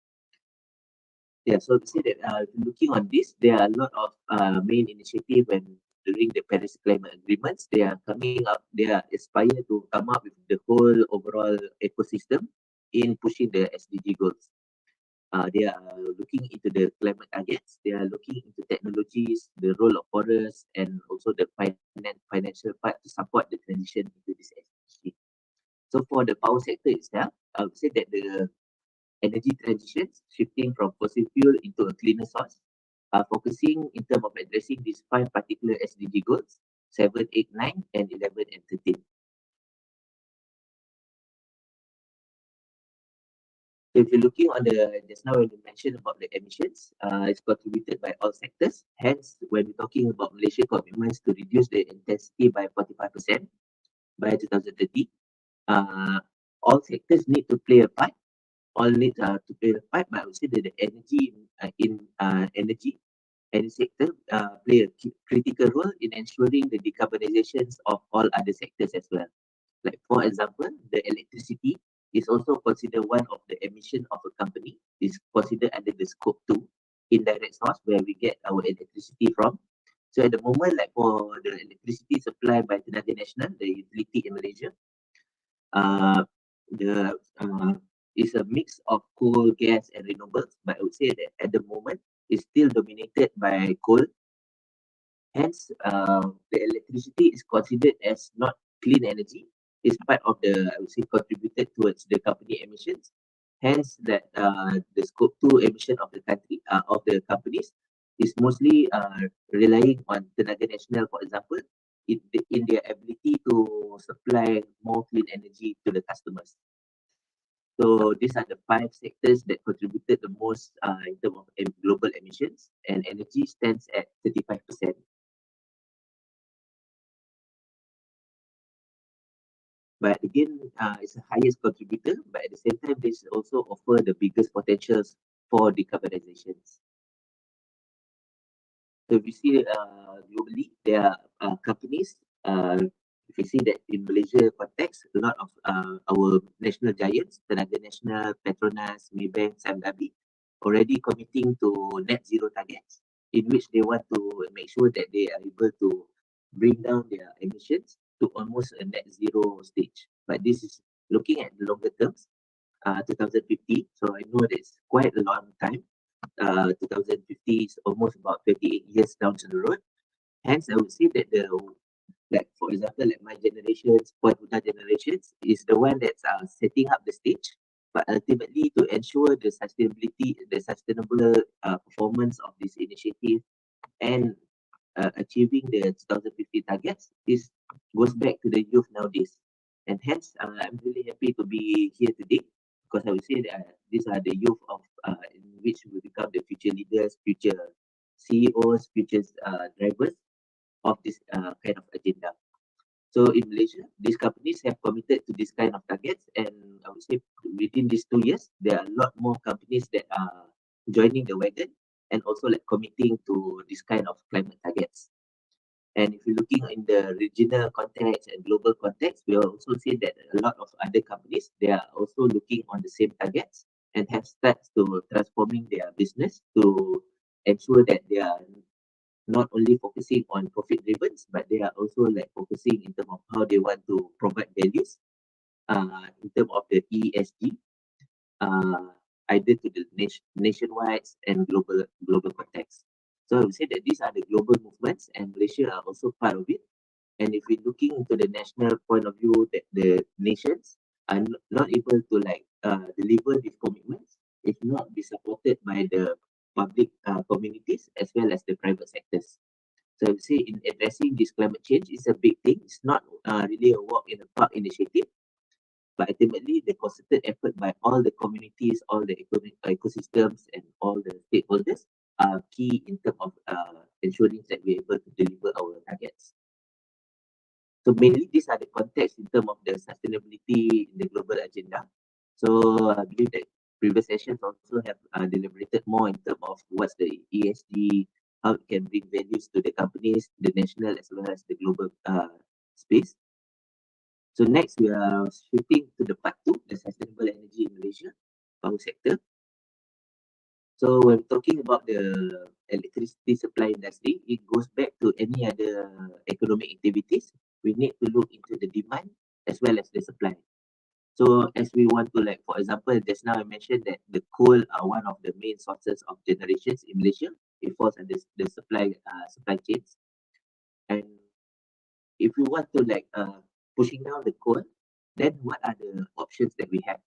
Yeah, so to say that looking on this, there are a lot of main initiative when during the Paris Climate Agreements, they are coming up, they are aspire to come up with the whole overall ecosystem in pushing the SDG goals. They are looking into the climate targets, they are looking into technologies, the role of forests, and also the financial part to support the transition into this SDG. So for the power sector itself, I would say that the energy transitions, shifting from fossil fuel into a cleaner source, focusing in terms of addressing these 5 particular SDG goals, 7, 8, 9, and 11, and 13. So if you're looking on the, just now when you mentioned about the emissions, it's contributed by all sectors. Hence, when we're talking about Malaysia commitments to reduce the intensity by 45% by 2030, all sectors need to play a part. All need to play a part, but I would say that the energy energy sector play a critical role in ensuring the decarbonizations of all other sectors as well. Like for example, the electricity is also considered one of the emission of a company, is considered under the scope 2 indirect source where we get our electricity from. So at the moment, like for the electricity supplied by Tenaga Nasional, the utility in Malaysia, the is a mix of coal, gas, and renewables. But I would say that at the moment, it's still dominated by coal. Hence, the electricity is considered as not clean energy. It's part of the, I would say, contributed towards the company emissions. Hence, that the scope 2 emission of the country of the companies is mostly relying on Tenaga Nasional, for example, in their ability to supply more clean energy to the customers. So these are the 5 sectors that contributed the most in terms of global emissions, and energy stands at 35%. But again, it's the highest contributor, but at the same time, this also offer the biggest potentials for decarbonizations. So if you see globally, there are companies, if you see that in Malaysia context, a lot of our national giants, Tenaga Nasional, Petronas, Maybank, Samgabi, already committing to net zero targets, in which they want to make sure that they are able to bring down their emissions to almost a net zero stage. But this is looking at the longer terms, 2050. So I know that it's quite a long time. 2050 is almost about 28 years down to the road. Hence, I would say that like for example, like my generations, Huda generations is the one that's setting up the stage, but ultimately to ensure the sustainability, the sustainable performance of this initiative and achieving the 2050 targets is goes back to the youth nowadays. And hence, I'm really happy to be here today because I would say that these are the youth of in which will become the future leaders, future CEOs, future drivers of this kind of agenda. So in Malaysia, these companies have committed to this kind of targets, and I would say within these 2 years, there are a lot more companies that are joining the wagon and also like committing to this kind of climate targets. And if you're looking in the regional context and global context, we also see that a lot of other companies, they are also looking on the same targets and have started to transforming their business to ensure that they are not only focusing on profit driven, but they are also like focusing in terms of how they want to provide values in terms of the ESG, uh, either to the nationwide and global context. So I would say that these are the global movements, and Malaysia are also part of it. And if we're looking into the national point of view, that the nations are not able to like deliver these commitments if not be supported by the public communities as well as the private sectors. So I would say in addressing this climate change is a big thing. It's not really a walk in the park initiative, but ultimately the concerted effort by all the communities, all the ecosystems, and all the stakeholders are key in terms of ensuring that we're able to deliver our targets. So mainly these are the context in terms of the sustainability in the global agenda. So I believe that previous sessions also have deliberated more in terms of what's the ESG, how it can bring values to the companies, the national as well as the global space. So next we are shifting to the part two, the sustainable energy in Malaysia, power sector. So when talking about the electricity supply industry, it goes back to any other economic activities. We need to look into the demand as well as the supply. So as we want to like, for example, just now I mentioned that the coal are one of the main sources of generations in Malaysia. It falls under the supply chains. And if we want to like pushing down the coal, then what are the options that we have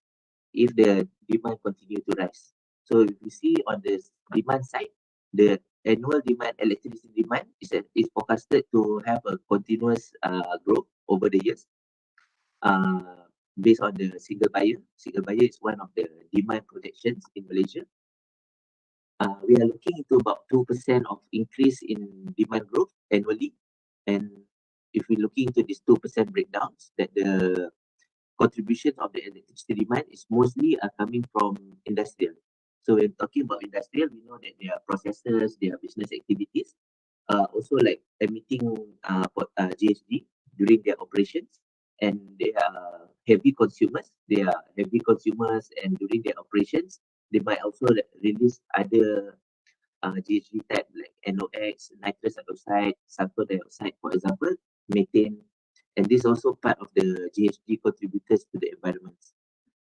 if the demand continue to rise? So if you see on the demand side, the annual demand, electricity demand is forecasted to have a continuous growth over the years. Based on the single buyer. Single buyer is one of the demand projections in Malaysia. We are looking into about 2% of increase in demand growth annually. And if we're looking into these 2% breakdowns, that the contribution of the electricity demand is mostly coming from industrial. So when talking about industrial, we know that there are processes, there are business activities, also like emitting GHG during their operations, and they are heavy consumers. They are heavy consumers, and during their operations, they might also release other GHG type like NOx, nitrous oxide, sulfur dioxide, for example, methane, and this also part of the GHG contributors to the environment.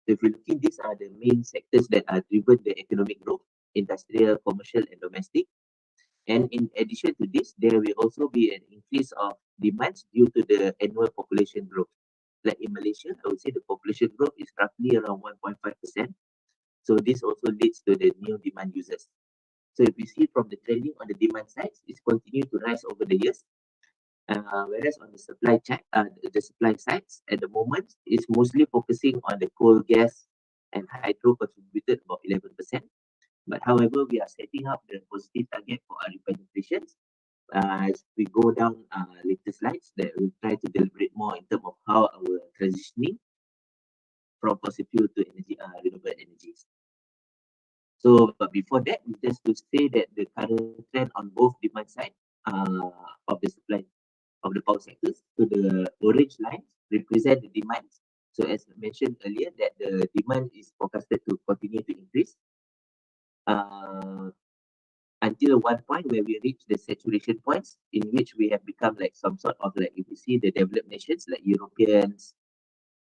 So if you look in, these are the main sectors that are driven the economic growth, industrial, commercial, and domestic. And in addition to this, there will also be an increase of demands due to the annual population growth. Like in Malaysia, I would say the population growth is roughly around 1.5%. So this also leads to the new demand users. So if you see from the trending on the demand side, it's continued to rise over the years. Whereas on the the supply sides at the moment is mostly focusing on the coal, gas, and hydro contributed about 11%. But however, we are setting up the positive target for Ariffin penetrations. As we go down later slides, that we'll try to deliberate more in terms of how our transitioning from fossil fuel to renewable energies. So, but before that, just to say that the current trend on both demand side of the supply of the power sectors, so the orange lines represent the demands. So as mentioned earlier, that the demand is forecasted to continue to increase uh, until one point where we reach the saturation points, in which we have become like some sort of like, if you see the developed nations like Europeans,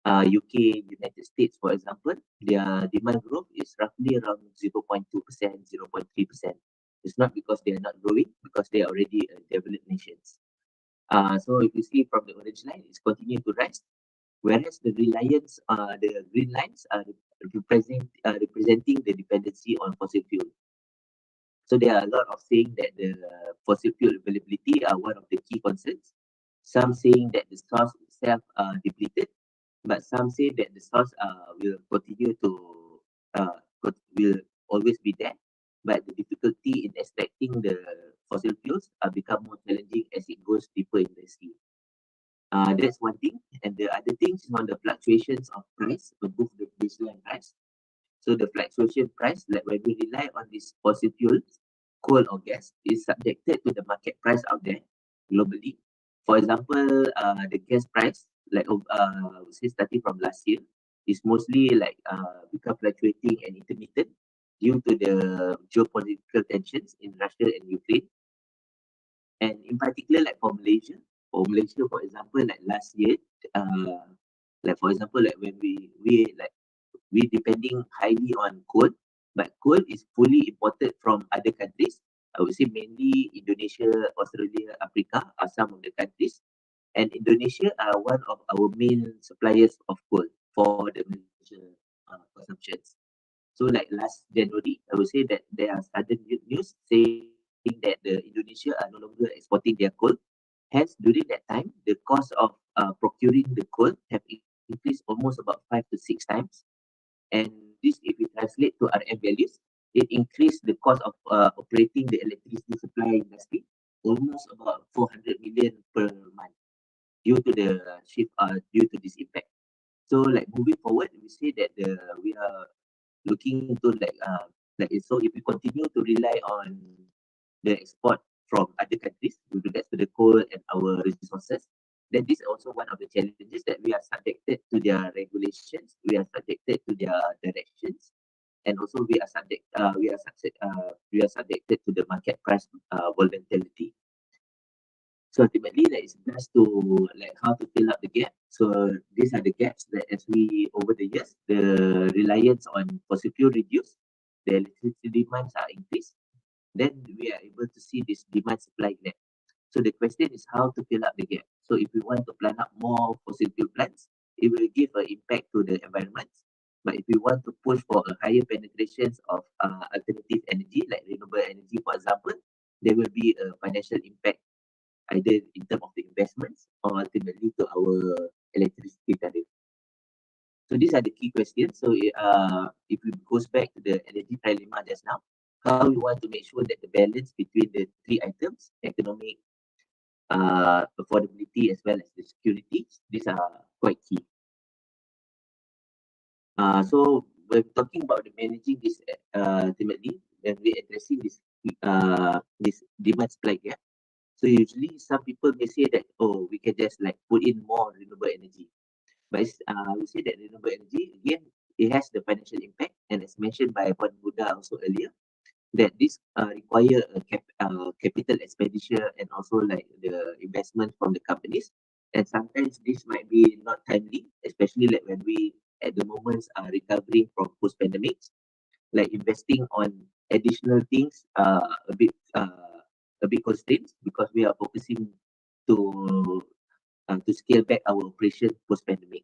UK, United States, for example, their demand growth is roughly around 0.2%, 0.3%. It's not because they are not growing, because they are already developed nations. So if you see from the orange line, it's continuing to rise, whereas the reliance, the green lines are representing the dependency on fossil fuel. So there are a lot of saying that the fossil fuel availability are one of the key concerns. Some saying that the source itself are depleted, but some say that the source will continue to will always be there. But the difficulty in extracting the fossil fuels become more challenging as it goes deeper in the sea. That's one thing. And the other thing is on the fluctuations of price above the baseline price. So the fluctuation price, like when we rely on these fossil fuels, coal or gas, is subjected to the market price out there globally. For example, the gas price, like say starting from last year, is mostly like become fluctuating and intermittent due to the geopolitical tensions in Russia and Ukraine. And in particular, like for Malaysia, for example, like last year, like for example, like when we depending highly on coal, but coal is fully imported from other countries. I would say mainly Indonesia, Australia, Africa are some of the countries, and Indonesia are one of our main suppliers of coal for the Malaysia consumptions. So like last January, I would say that there are sudden news saying that the Indonesia are no longer exporting their coal. Hence, during that time, the cost of procuring the coal have increased almost about 5 to 6 times. And this, if we translate to RF values, it increased the cost of operating the electricity supply industry almost about 400 million per month due to the shift, due to this impact. So like moving forward, we say that we are looking into like so if we continue to rely on the export from other countries with regards to the coal and our resources, then this is also one of the challenges that we are subjected to their regulations, we are subjected to their directions, and also we are subjected to the market price volatility. So ultimately, that is just to like how to fill up the gap. So these are the gaps that as we over the years, the reliance on fossil fuel reduce, the electricity demands are increased, then we are able to see this demand supply gap. So the question is how to fill up the gap. So if we want to plant up more fossil fuel plants, it will give an impact to the environment. But if we want to push for a higher penetration of alternative energy like renewable energy, for example, there will be a financial impact either in terms of the investments or ultimately to our electricity tariff. So these are the key questions. So if it goes back to the energy trilemma just now, how we want to make sure that the balance between the three items, economic, affordability, as well as the security, these are quite key. So when talking about the managing this ultimately, when we're addressing this demand supply gap, so usually some people may say that, oh, we can just like put in more renewable energy. But we say that renewable energy, again, it has the financial impact. And as mentioned by Huda also earlier, that this require a capital expenditure and also like the investment from the companies. And sometimes this might be not timely, especially like when we at the moments are recovering from post-pandemics, like investing on additional things a bit constrained because we are focusing to scale back our operation post-pandemic.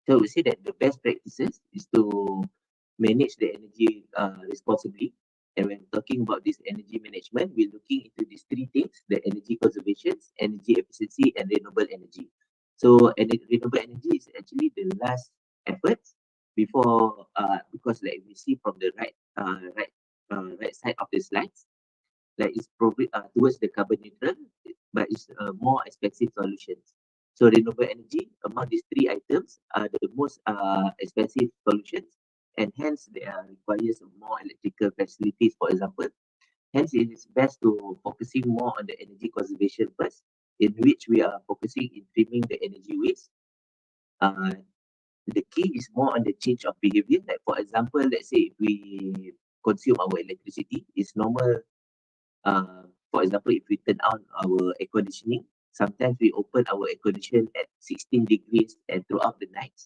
So we say that the best practices is to manage the energy responsibly. And when talking about this energy management, we're looking into these three things: the energy conservation, energy efficiency, and renewable energy. So renewable energy is actually the last effort before because like we see from the right side of the slides, like it's probably towards the carbon neutral, but it's a more expensive solutions. So renewable energy among these three items are the most expensive solutions, and hence they requires more electrical facilities, for example. Hence, it is best to focusing more on the energy conservation first, in which we are focusing in trimming the energy waste. Uh, the key is more on the change of behavior. Like for example, let's say if we consume our electricity, it's normal. For example, if we turn on our air conditioning, sometimes we open our air condition at 16 degrees and throughout the night.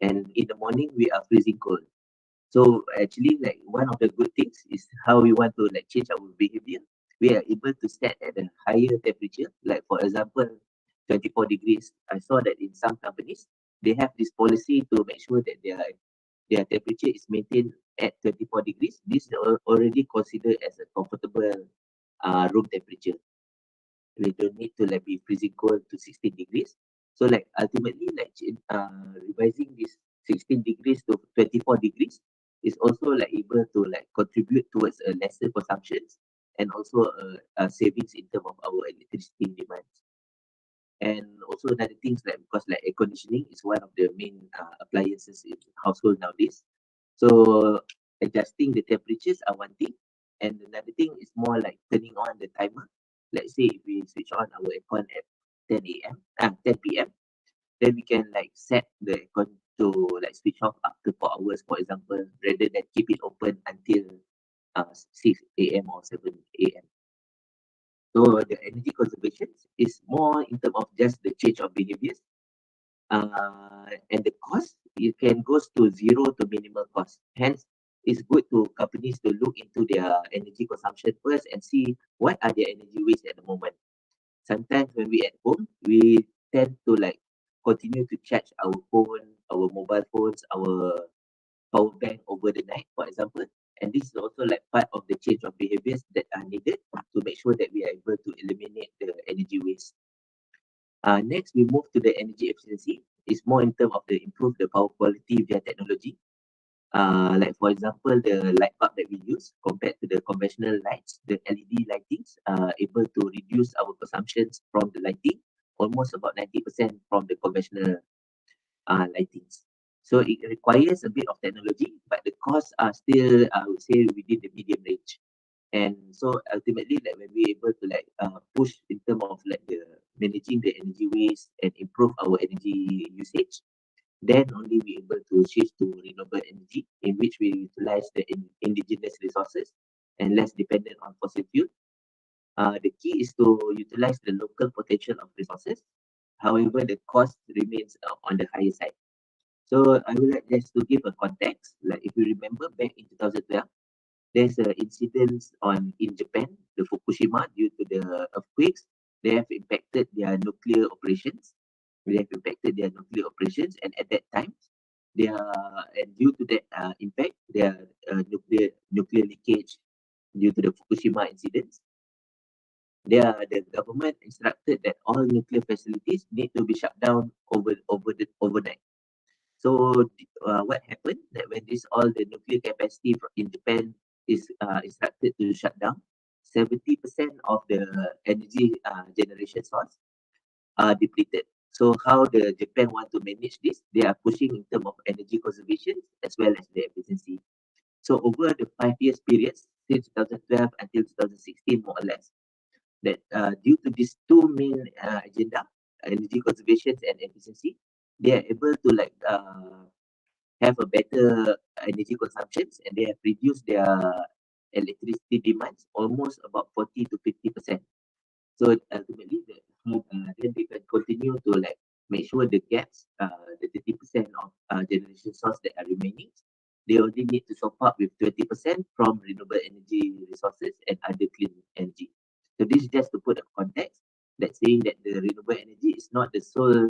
And in the morning, we are freezing cold. So actually, like one of the good things is how we want to like change our behavior. We are able to set at a higher temperature. Like for example, 24 degrees. I saw that in some companies they have this policy to make sure that their temperature is maintained at 24 degrees. This is already considered as a comfortable room temperature. We don't need to like be freezing cold to 16 degrees. So like ultimately like revising this 16 degrees to 24 degrees is also like able to like contribute towards a lesser consumptions and also a savings in terms of our electricity demands. And also another things like because like air conditioning is one of the main appliances in household nowadays. So adjusting the temperatures are one thing, and another thing is more like turning on the timer. Let's say if we switch on our aircon at 10 a.m. 10 p.m. Then we can like set the aircon to like switch off after 4 hours, for example, rather than keep it open until 6 a.m. or 7 a.m. So the energy conservation is more in terms of just the change of behaviors, and the cost it can goes to zero to minimal cost. Hence, it's good to companies to look into their energy consumption first and see what are their energy waste at the moment. Sometimes when we at home, we tend to like continue to charge our phone, our mobile phones, our power bank over the night, for example. And this is also like part of the change of behaviors that are needed to make sure that we are able to eliminate the energy waste. Next, we move to the energy efficiency. It's more in terms of the improve the power quality via technology. Like for example, the light bulb that we use compared to the conventional lights, the LED lightings are able to reduce our consumptions from the lighting almost about 90% from the conventional lightings. So it requires a bit of technology, but the costs are still, I would say, within the medium range. And so ultimately, like when we're able to like push in terms of like the managing the energy waste and improve our energy usage, then only we able to shift to renewable energy, in which we utilize the indigenous resources and less dependent on fossil fuel. The key is to utilize the local potential of resources. However, the cost remains on the higher side. So I would like just to give a context. Like if you remember back in 2012, there's an incident in Japan, the Fukushima, due to the earthquakes. They have impacted their nuclear operations. They have impacted their nuclear operations, and at that time, and due to that impact, their nuclear leakage due to the Fukushima incidents. The government instructed that all nuclear facilities need to be shut down overnight. So what happened that when this all the nuclear capacity in Japan is instructed to shut down, 70% of the energy generation source are depleted. So how the Japan want to manage this? They are pushing in terms of energy conservation as well as the efficiency. So over the 5 years period since 2012 until 2016, more or less, that due to these two main agenda, energy conservation and efficiency, they are able to like have a better energy consumptions, and they have reduced their electricity demands almost about 40 to 50%. So ultimately, then they can continue to like make sure the gaps, the 30% of generation source that are remaining, they only need to top up with 20% from renewable energy resources and other clean energy. So this is just to put a context that saying that the renewable energy is not the sole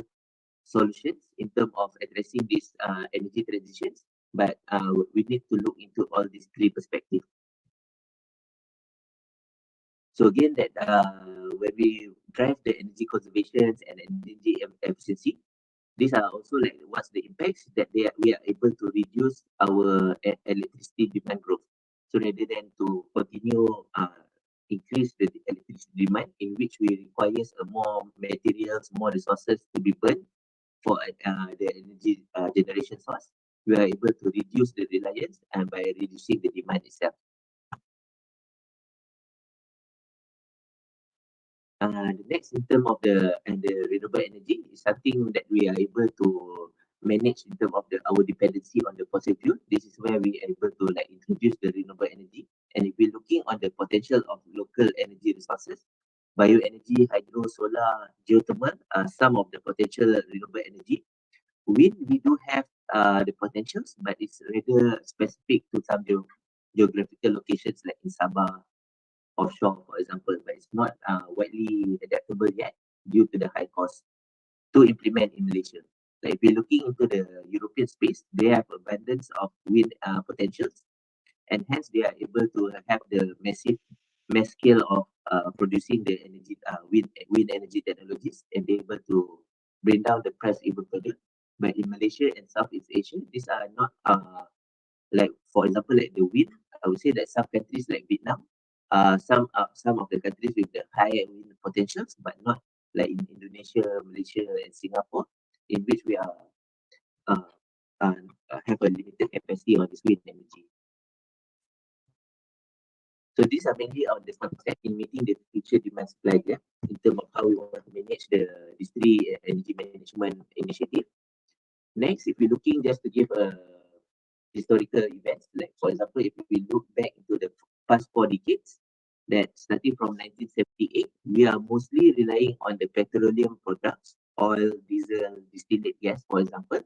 solutions in terms of addressing these energy transitions, but we need to look into all these three perspectives. So again, that when we drive the energy conservation and energy efficiency, these are also like what's the impacts that we are able to reduce our electricity demand growth. So rather than to continue increase the electricity demand, in which we requires more materials, more resources to be burned for the energy generation source. We are able to reduce the reliance and by reducing the demand itself. The next in terms of the renewable energy is something that we are able to manage in terms of our dependency on the fossil fuel. This is where we are able to like introduce the renewable energy. And if we're looking on the potential of local energy resources, bioenergy, hydro, solar, geothermal are some of the potential renewable energy. Wind, we do have the potentials, but it's rather specific to some geographical locations like in Sabah, offshore, for example, but it's not widely adaptable yet due to the high cost to implement in Malaysia. Like if you're looking into the European space, they have abundance of wind potentials, and hence they are able to have the mass scale of producing the energy wind energy technologies, and they're able to bring down the price even further. But in Malaysia and Southeast Asia, these are not like, for example, like the wind. I would say that some countries like Vietnam, some of the countries with the higher wind potentials, but not like in Indonesia, Malaysia, and Singapore, in which we are uh, uh, have a limited capacity on this wind energy. So these are mainly on the concept in meeting the future demand supply gap in terms of how we want to manage these three energy management initiative. Next, if we're looking just to give a historical events, like for example, if we look back into the past 4 decades, that starting from 1978, we are mostly relying on the petroleum products, oil, diesel, distillate gas, for example.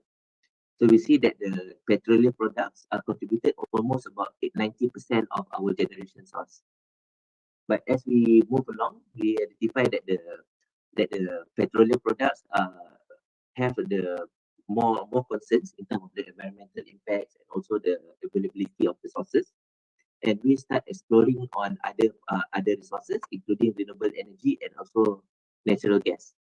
So we see that the petroleum products are contributed almost about 90% of our generation source. But as we move along, we identify that the petroleum products have the more concerns in terms of the environmental impacts and also the availability of the sources. And we start exploring on other resources, including renewable energy and also natural gas.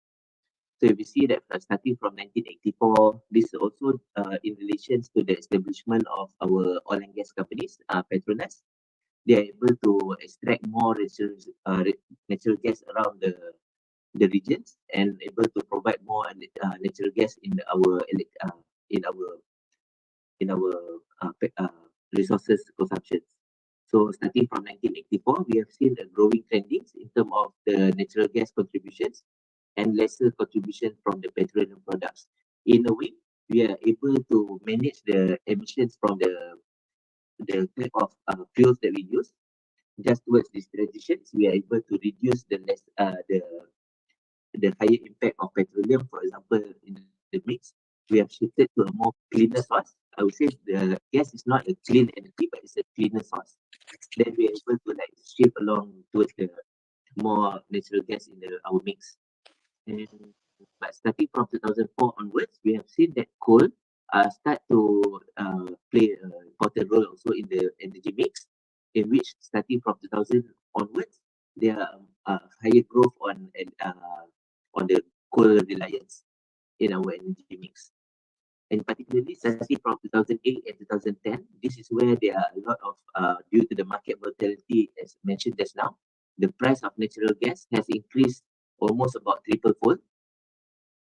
So we see that starting from 1984, this is also in relation to the establishment of our oil and gas companies, Petronas. They are able to extract more natural gas around the regions and able to provide more natural gas in our in our resources consumptions. So starting from 1984, we have seen a growing trendings in terms of the natural gas contributions and lesser contribution from the petroleum products. In a way, we are able to manage the emissions from the type of fuels that we use. Just towards these transitions, we are able to reduce the higher impact of petroleum. For example, in the mix, we have shifted to a more cleaner source. I would say the gas is not a clean energy, but it's a cleaner source. Then we are able to like shift along towards the more natural gas in our mix. And but starting from 2004 onwards, we have seen that coal start to play an important role also in the energy mix, in which starting from 2000 onwards, there are higher growth on the coal reliance in our energy mix. And particularly starting from 2008 and 2010, this is where there are a lot of, due to the market volatility, as mentioned just now, the price of natural gas has increased almost about triple fold.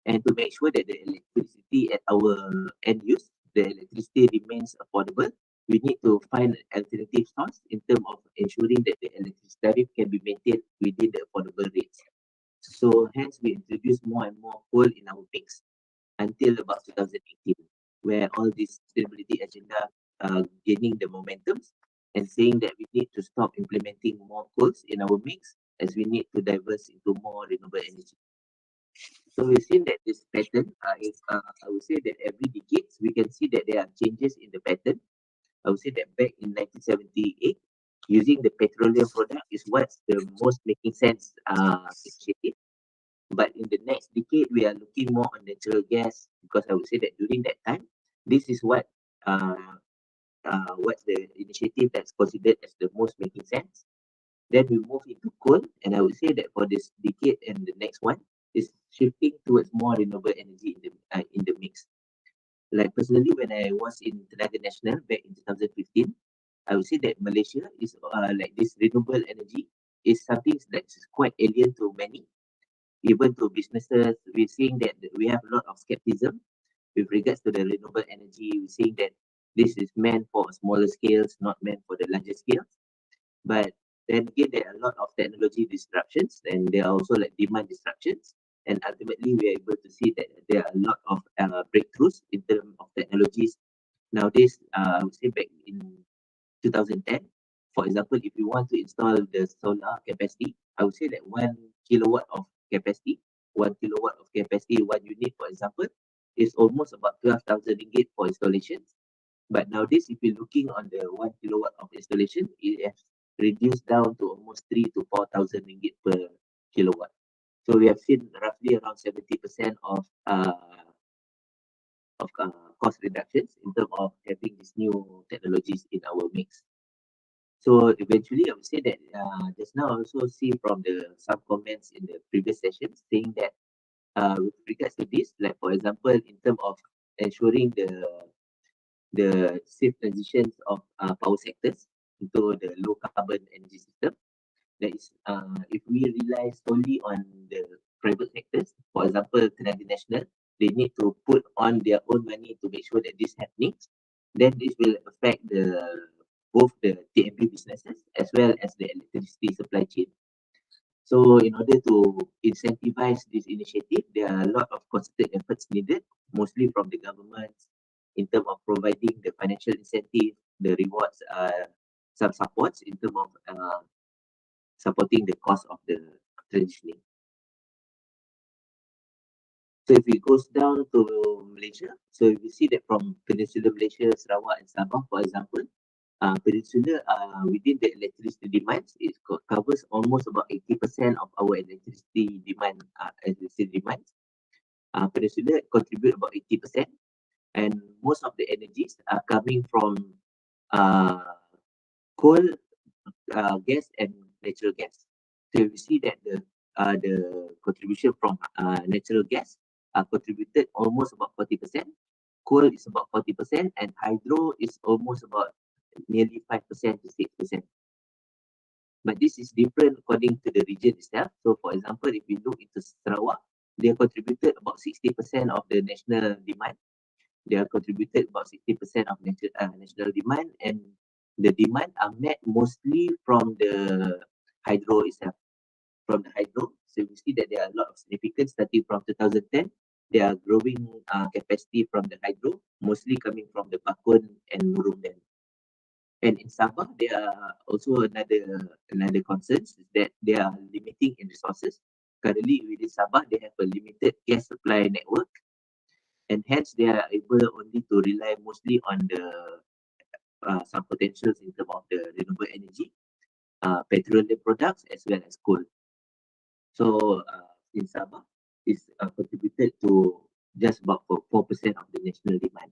And to make sure that the electricity at our end use, the electricity remains affordable, we need to find alternative source in terms of ensuring that the electricity tariff can be maintained within the affordable rates. So hence we introduce more and more coal in our mix until about 2018, where all this sustainability agenda gaining the momentums and saying that we need to stop implementing more coals in our mix as we need to diverse into more renewable energy. So we've seen that this pattern I would say that every decade we can see that there are changes in the pattern. I would say that back in 1978, using the petroleum product is what's the most making sense initiative. But in the next decade, we are looking more on natural gas because I would say that during that time, this is what's the initiative that's considered as the most making sense. Then we move into coal, and I would say that for this decade and the next one is shifting towards more renewable energy in the mix. Like personally, when I was in Tenaga Nasional back in 2015, I would say that Malaysia is like this renewable energy is something that's quite alien to many, even to businesses. We're seeing that we have a lot of skepticism with regards to the renewable energy. We're seeing that this is meant for smaller scales, not meant for the larger scales. But then again, there are a lot of technology disruptions, and there are also like demand disruptions. And ultimately, we are able to see that there are a lot of breakthroughs in terms of technologies. Nowadays, I would say back in 2010, for example, if you want to install the solar capacity, I would say that 1 kilowatt of capacity, 1 kilowatt of capacity, one unit, for example, is almost about 12,000 ringgit for installations. But nowadays, if you're looking on the 1 kilowatt of installation, it has reduced down to almost 3 to 4,000 ringgit per kilowatt. So we have seen roughly around 70% of cost reductions in terms of having these new technologies in our mix. So eventually, I would say that just now I also see from the some comments in the previous sessions saying that with regards to this, like for example, in terms of ensuring the safe transitions of power sectors into the low carbon energy system, that is, if we rely solely on the private sectors, for example, Tenaga Nasional, they need to put on their own money to make sure that this happening, then this will affect both the TMB businesses as well as the electricity supply chain. So in order to incentivize this initiative, there are a lot of concerted efforts needed, mostly from the government in terms of providing the financial incentive, the rewards, some supports in terms of supporting the cost of the transitioning. So if it goes down to Malaysia, so if you see that from Peninsula Malaysia, Sarawak and Sabah, for example, Peninsula within the electricity demands, it covers almost about 80% of our electricity demand. Peninsula contribute about 80%, and most of the energies are coming from coal, gas, and natural gas. So we see that the contribution from natural gas contributed almost about 40%. Coal is about 40%, and hydro is almost about nearly 5% to 6%. But this is different according to the region itself. So, for example, if we look into Sarawak, they have contributed about 60% of the national demand. They have contributed about 60% of national demand, and the demand are met mostly from the hydro itself. From the hydro, so we see that there are a lot of significance starting from 2010. There are growing capacity from the hydro, mostly coming from the Bakun and Murung Dam. And in Sabah, there are also another concerns is that they are limiting in resources. Currently, within Sabah, they have a limited gas supply network, and hence they are able only to rely mostly on the some potentials in terms of the renewable energy, petroleum products, as well as coal. So in Sabah, it's contributed to just about 4% of the national demand.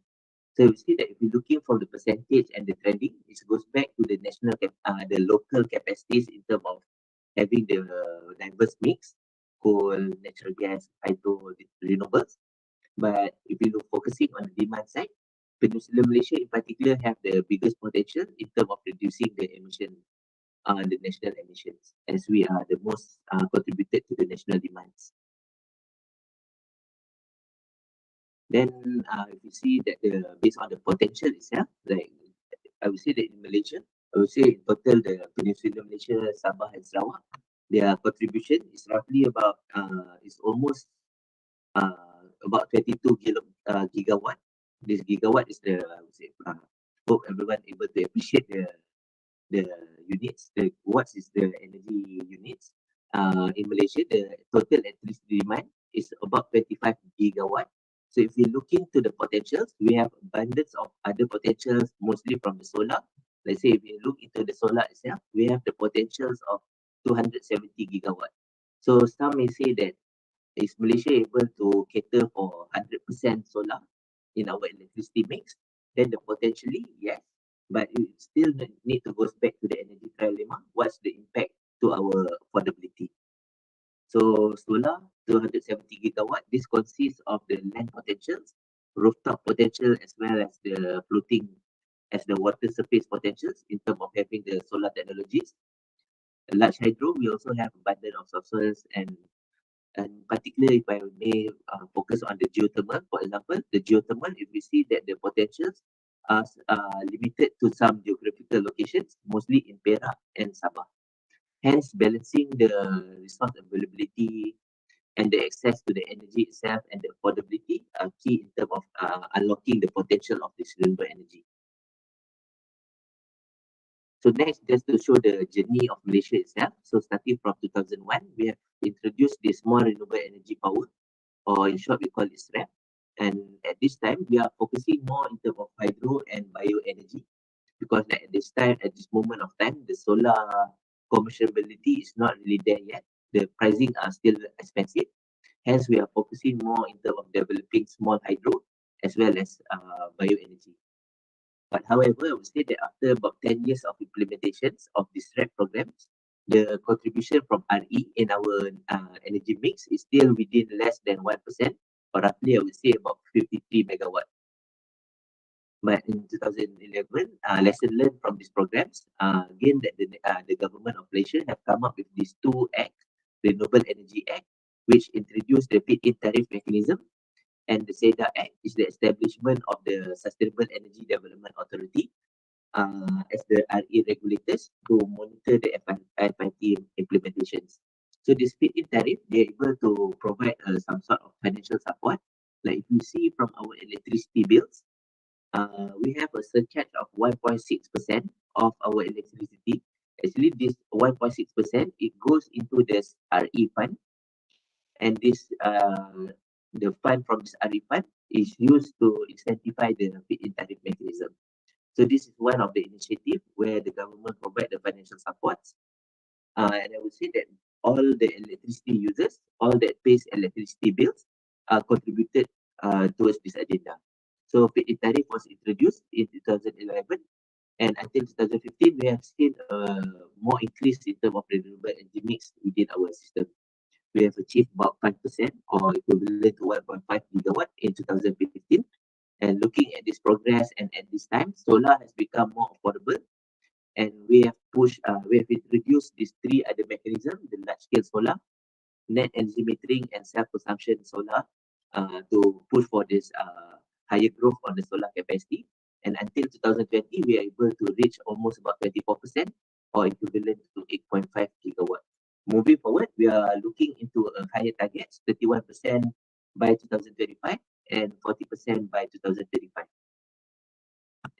So we see that if you're looking for the percentage and the trending, it goes back to the the local capacities in terms of having the diverse mix, coal, natural gas, hydro, renewables. But if you look focusing on the demand side, Peninsula Malaysia in particular have the biggest potential in terms of reducing the the national emissions, as we are the most contributed to the national demands. Then if you see that based on the potential itself, like I would say that in Malaysia, I would say in total the Peninsula Malaysia, Sabah and Sarawak, their contribution is roughly about is almost about 22 gigawatt. This gigawatt is the I would say hope everyone able to appreciate the units. The what is the energy units? In Malaysia, the total electricity demand is about 25 gigawatt. So if we look into the potentials, we have abundance of other potentials, mostly from the solar. Let's say if we look into the solar itself, we have the potentials of 270 gigawatt. So some may say that is Malaysia able to cater for 100% solar in our electricity mix? Then the potentially, yes, but it still need to go back to the energy trilemma. What's the impact to our affordability? So solar, 270 gigawatt, this consists of the land potentials, rooftop potential, as well as the floating, as the water surface potentials in terms of having the solar technologies. Large hydro, we also have abundance of sources, and particularly if I may focus on the geothermal, for example, the geothermal, if we see that the potentials are limited to some geographical locations, mostly in Perak and Sabah. Hence, balancing the resource availability and the access to the energy itself and the affordability are key in terms of unlocking the potential of this renewable energy. So next, just to show the journey of Malaysia itself. So starting from 2001, we have introduced the small renewable energy power, or in short, we call it SREP. And at this time, we are focusing more in terms of hydro and bioenergy, because at this time, at this moment of time, the solar commerciality is not really there yet. The pricing are still expensive. Hence, we are focusing more in terms of developing small hydro as well as bioenergy. But however, I would say that after about 10 years of implementations of these REP programs, the contribution from RE in our energy mix is still within less than 1%, or roughly I would say about 53 megawatt. But in 2011, lesson learned from these programs, again, that the government of Malaysia have come up with these two acts, the Renewable Energy Act, which introduced the feed-in tariff mechanism, and the SEDA Act is the establishment of the Sustainable Energy Development Authority as the RE regulators to monitor the FIT implementations. So this feed-in tariff, they are able to provide some sort of financial support. Like if you see from our electricity bills, we have a surcharge of 1.6% of our electricity. Actually, this 1.6%, it goes into this RE fund, and this the fund from this RE fund is used to incentivize the feed-in tariff mechanism. So this is one of the initiatives where the government provide the financial support. And I would say that all the electricity users, all that pays electricity bills, are contributed towards this agenda. So feed-in tariff was introduced in 2011, and until 2015, we have seen more increase in terms of renewable energy mix within our system. We have achieved about 5% or equivalent to 1.5 gigawatt in 2015. And looking at this progress and at this time, solar has become more affordable. And we have introduced these three other mechanisms, the large-scale solar, net energy metering, and self-consumption solar to push for this higher growth on the solar capacity. And until 2020, we are able to reach almost about 24% or equivalent to 8.5 gigawatt. Moving forward, we are looking into a higher targets, 31% by 2025 and 40% by 2035.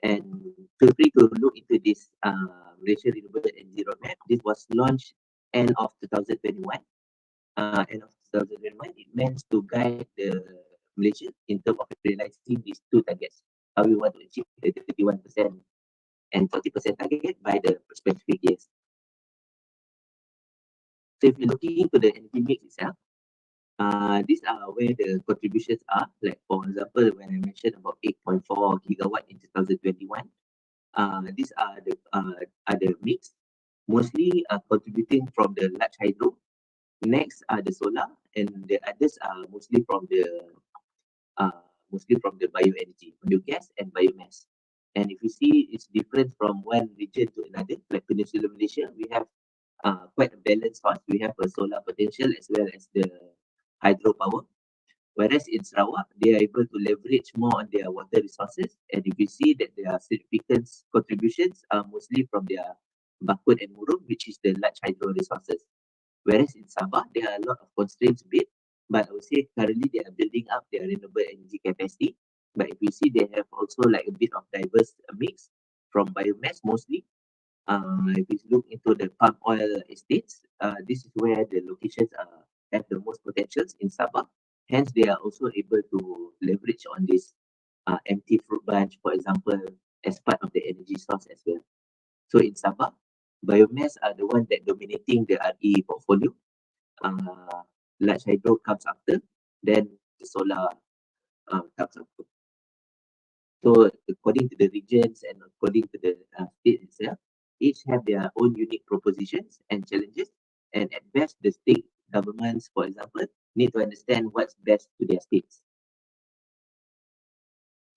And feel free to look into this Malaysia Renewable Energy Roadmap. This was launched end of 2021. End of 2021, it meant to guide the Malaysia in terms of realizing these two targets. How we want to achieve the 31% and 40% target by the specific years. So if you're looking into the energy mix itself, these are where the contributions are. Like for example, when I mentioned about 8.4 gigawatt in 2021, these are the mix, mostly contributing from the large hydro. Next are the solar, and the others are mostly from the bioenergy, biogas and biomass. And if you see, it's different from one region to another. Like Peninsular Malaysia, we have quite a balanced source. We have a solar potential as well as the hydropower. Whereas in Sarawak, they are able to leverage more on their water resources. And if you see that their significant contributions are mostly from their Bakun and Murung, which is the large hydro resources. Whereas in Sabah, there are a lot of constraints a bit, but I would say currently they are building up their renewable energy capacity. But if you see, they have also like a bit of diverse mix from biomass mostly. If you look into the palm oil estates, this is where the locations have the most potentials in Sabah. Hence, they are also able to leverage on this empty fruit bunch, for example, as part of the energy source as well. So in Sabah, biomass are the one that dominating the RE portfolio. Large hydro comes after, then the solar comes after. So according to the regions and according to the state itself, each have their own unique propositions and challenges. And at best, the state governments, for example, need to understand what's best to their states.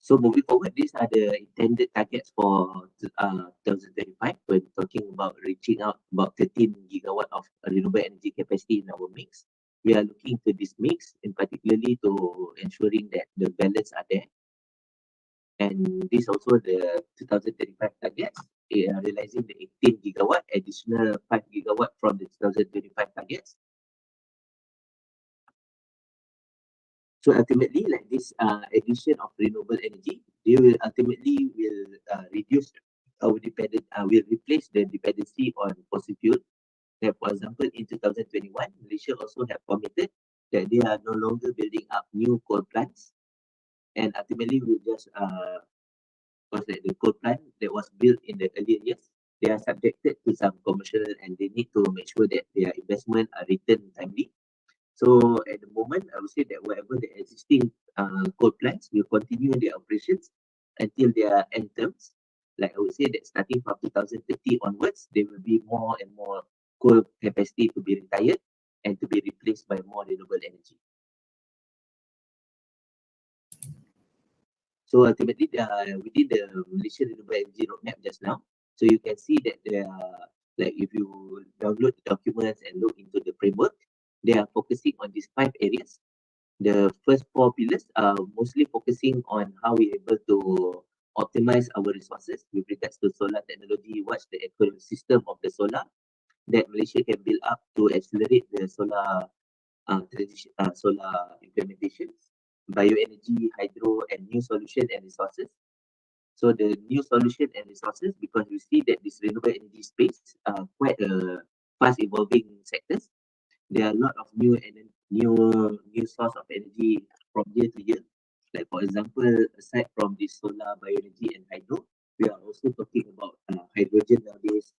So moving forward, these are the intended targets for 2035. We're talking about reaching out about 13 gigawatt of renewable energy capacity in our mix. We are looking to this mix, in particularly to ensuring that the balance are there. And this also the 2035 targets, realizing the 18 gigawatt, additional 5 gigawatt from the 2025 targets. So ultimately, like this addition of renewable energy, they will ultimately reduce our will replace the dependency on fossil fuel. Like for example, in 2021, Malaysia also have committed that they are no longer building up new coal plants, and ultimately will just was like the coal plant that was built in the earlier years, they are subjected to some commercial and they need to make sure that their investment are returned timely. So at the moment, I would say that whatever the existing coal plants will continue their operations until their end terms. Like I would say that starting from 2030 onwards, there will be more and more coal capacity to be retired and to be replaced by more renewable energy. So ultimately, within the Malaysian Renewable Energy Roadmap just now, so you can see that there are, like if you download the documents and look into the framework, they are focusing on these 5 areas. The first 4 pillars are mostly focusing on how we're able to optimize our resources with regards to solar technology, what's the ecosystem of the solar that Malaysia can build up to accelerate the solar solar implementations, bioenergy, hydro, and new solution and resources. So the new solution and resources, because we see that this renewable energy space are quite a fast evolving sectors. There are a lot of new source of energy from year to year. Like for example, aside from this solar, bioenergy, and hydro, we are also talking about hydrogen nowadays.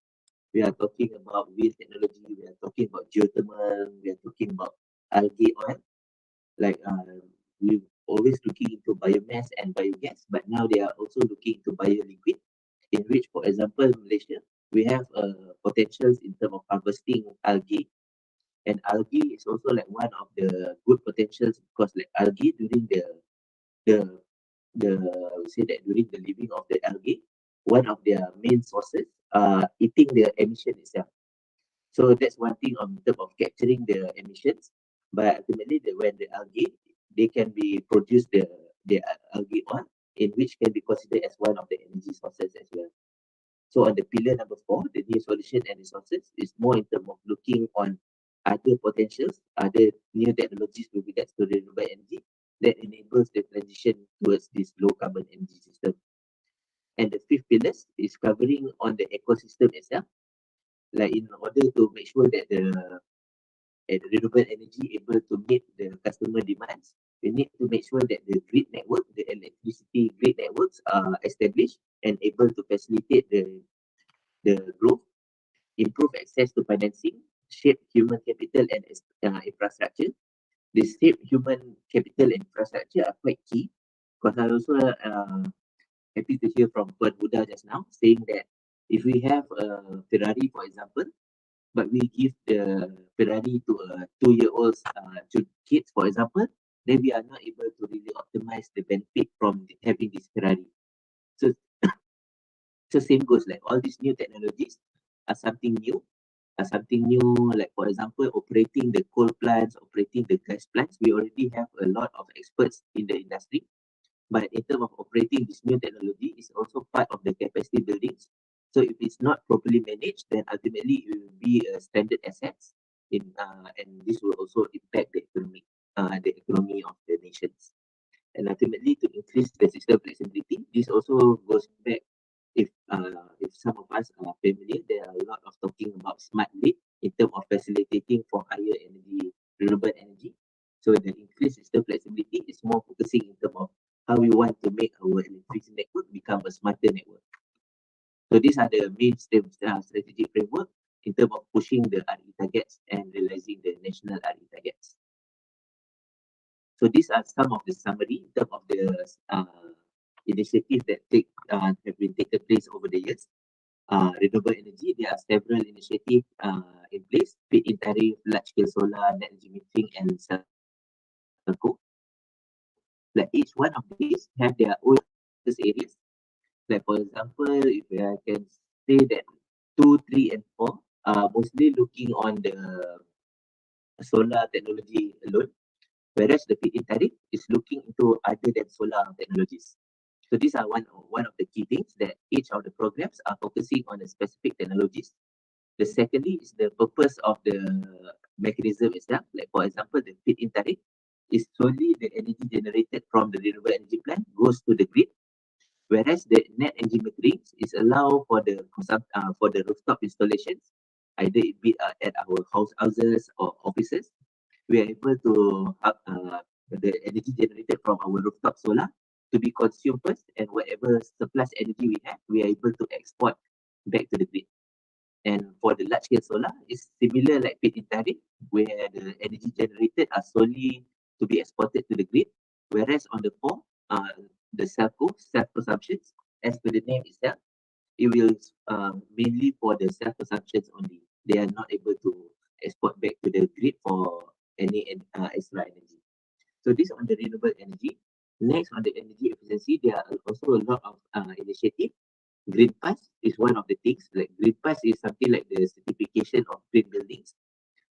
We are talking about wind technology. We are talking about geothermal. We are talking about algae oil. Like we always looking into biomass and biogas, but now they are also looking into bioliquid, in which, for example, Malaysia, we have potentials in terms of harvesting algae, and algae is also like one of the good potentials because like algae during the I would say that during the living of the algae, one of their main sources are eating the emission itself. So that's one thing on terms of capturing the emissions. But ultimately, when the algae, they can be produced the algae oil, in which can be considered as one of the energy sources as well. So on the pillar number 4, the new solution and resources is more in terms of looking on other potentials, other new technologies with regards to renewable energy that enables the transition towards this low carbon energy system. And the 5th pillar is covering on the ecosystem itself, like in order to make sure that the renewable energy able to meet the customer demands, we need to make sure that the grid network, the electricity grid networks are established and able to facilitate the growth, improve access to financing, shape human capital and infrastructure. The shape human capital and infrastructure are quite key because I also happy to hear from Huda just now saying that if we have a Ferrari, for example, but we give the Ferrari to a 2-year-old to kids, for example, then we are not able to really optimize the benefit from having this Ferrari. So, so same goes like all these new technologies are something new, like for example, operating the coal plants, operating the gas plants. We already have a lot of experts in the industry. But in terms of operating this new technology, is also part of the capacity buildings. So if it's not properly managed, then ultimately it will be a standard assets and this will also impact the economy of the nations. And ultimately to increase the system flexibility, this also goes back if some of us are familiar, there are a lot of talking about smart grid in terms of facilitating for higher energy, renewable energy. So the increased system flexibility is more focusing in terms of how we want to make our electricity network become a smarter network. So these are the main strategic framework in terms of pushing the RE targets and realizing the national RE targets. So these are some of the summary in terms of the initiatives that have been taken place over the years. Renewable energy, there are several initiatives in place, feed-in tariff, large-scale solar, net energy metering, and Cisco. Like each one of these have their own focus areas. Like for example, if I can say that 2, 3, and 4 are mostly looking on the solar technology alone, whereas the feed-in tariff is looking into other than solar technologies. So these are one of the key things that each of the programs are focusing on the specific technologies. The secondly is the purpose of the mechanism itself. Like for example, the feed-in tariff is solely the energy generated from the renewable energy plant goes to the grid, whereas the net energy metering is allowed for the rooftop installations, either it be at our houses or offices. We are able to have the energy generated from our rooftop solar to be consumed first, and whatever surplus energy we have, we are able to export back to the grid. And for the large scale solar, it's similar like feed-in tariff, where the energy generated are solely to be exported to the grid, whereas on the four, the self-consumptions, as per the name itself, it will mainly for the self-consumptions only. They are not able to export back to the grid for any extra energy. So this on the renewable energy. Next, on the energy efficiency, there are also a lot of initiative. Green Pass is one of the things. Like Green Pass is something like the certification of green buildings.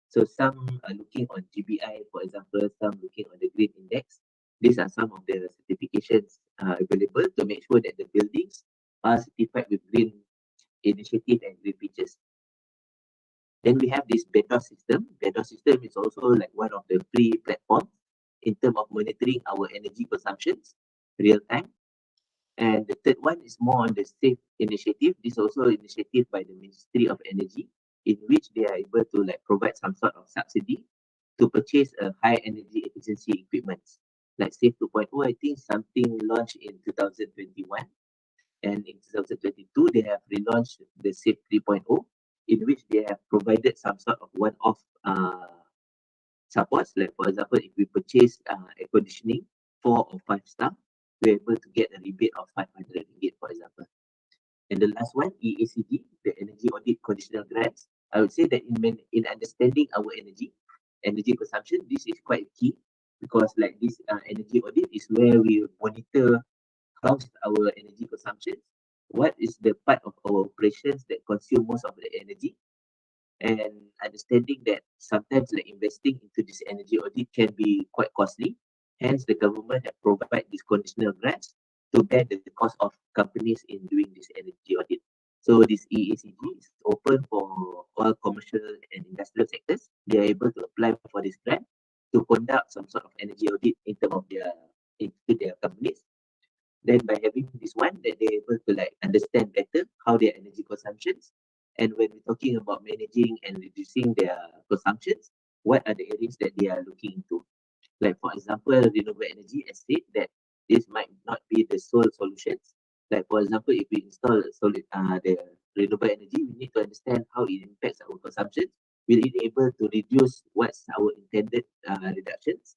So some are looking on GBI, for example, some looking on the Green Index. These are some of the certifications available to make sure that the buildings are certified with green initiative and green features. Then we have this Bedrock system. Bedrock system is also like one of the free platforms in terms of monitoring our energy consumptions real time. And the third one is more on the SAFE initiative. This is also initiative by the Ministry of Energy, in which they are able to like provide some sort of subsidy to purchase a high energy efficiency equipment. Like SAFE 2.0, I think something launched in 2021. And in 2022, they have relaunched the SAFE 3.0, in which they have provided some sort of one-off supports. Like for example, if we purchase air conditioning 4 or 5 star, we're able to get a rebate of 500 ringgit, for example. And the last one, EACG, the Energy Audit Conditional Grants. I would say that in understanding our energy consumption, this is quite key, because like this energy audit is where we monitor how's our energy consumption, what is the part of our operations that consume most of the energy, and understanding that sometimes like investing into this energy audit can be quite costly. Hence, the government have provided these conditional grants to bear the cost of companies in doing this energy audit. So this EACG is open for all commercial and industrial sectors. They are able to apply for this grant to conduct some sort of energy audit in terms of their companies. Then by having this one, that they're able to like understand better how their energy consumptions, and when we're talking about managing and reducing their consumptions, what are the areas that they are looking into? Like for example, renewable energy estate, that this might not be the sole solutions. Like for example, if we install the renewable energy, we need to understand how it impacts our consumption. Will it able to reduce what's our intended reductions?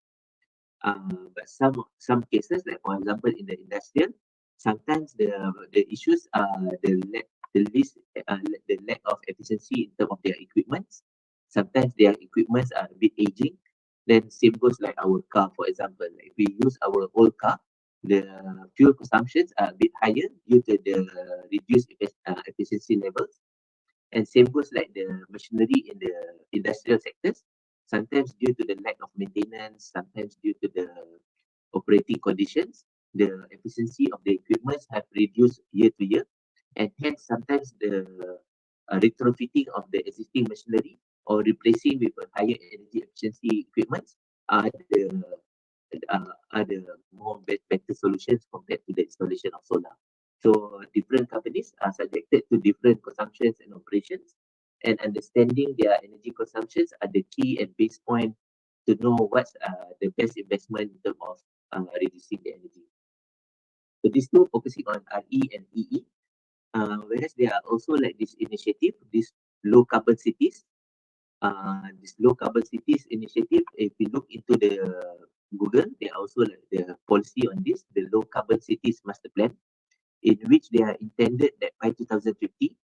But some cases, like for example in the industrial, sometimes the issues are the lack of efficiency in terms of their equipment. Sometimes their equipments are a bit aging. Then same goes like our car, for example. Like if we use our old car, the fuel consumptions are a bit higher due to the reduced efficiency levels. And same goes like the machinery in the industrial sectors. Sometimes due to the lack of maintenance, sometimes due to the operating conditions, the efficiency of the equipment have reduced year to year. And hence sometimes the retrofitting of the existing machinery or replacing with a higher energy efficiency equipment are the better solutions compared to the installation of solar. So different companies are subjected to different consumptions and operations, and understanding their energy consumptions are the key and base point to know what's the best investment in terms of reducing the energy. So these two focusing on RE and EE, whereas there are also like this initiative, this low carbon cities. This low carbon cities initiative, if we look into the Google, they are also like the policy on this, the low carbon cities master plan, in which they are intended that by 2050,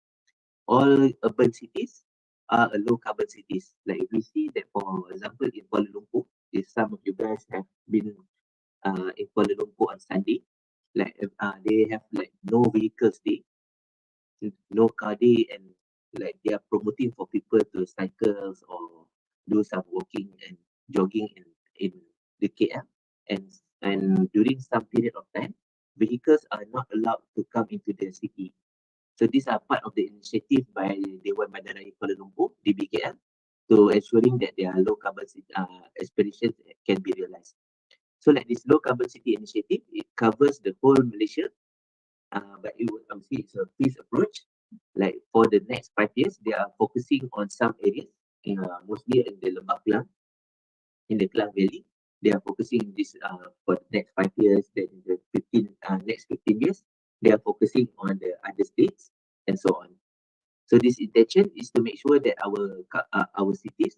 all urban cities are a low carbon cities. Like if we see that, for example, in Kuala Lumpur, if some of you guys have been in Kuala Lumpur on Sunday, like they have like no vehicles day, no car day, and like they are promoting for people to cycles or do some walking and jogging in the KL, and during some period of time, vehicles are not allowed to come into the city. So these are part of the initiative by Dewan Bandaraya Kuala Lumpur, DBKL, to ensuring that their low carbon aspirations can be realized. So like this low carbon city initiative, it covers the whole Malaysia, but it would, I would say it's a phased approach. Like for the next 5 years, they are focusing on some areas, mostly in the Lembah Kelang, in the Klang Valley. They are focusing this for the next 5 years. Then the next 15 years, they are focusing on the other states and so on. So this intention is to make sure that our cities,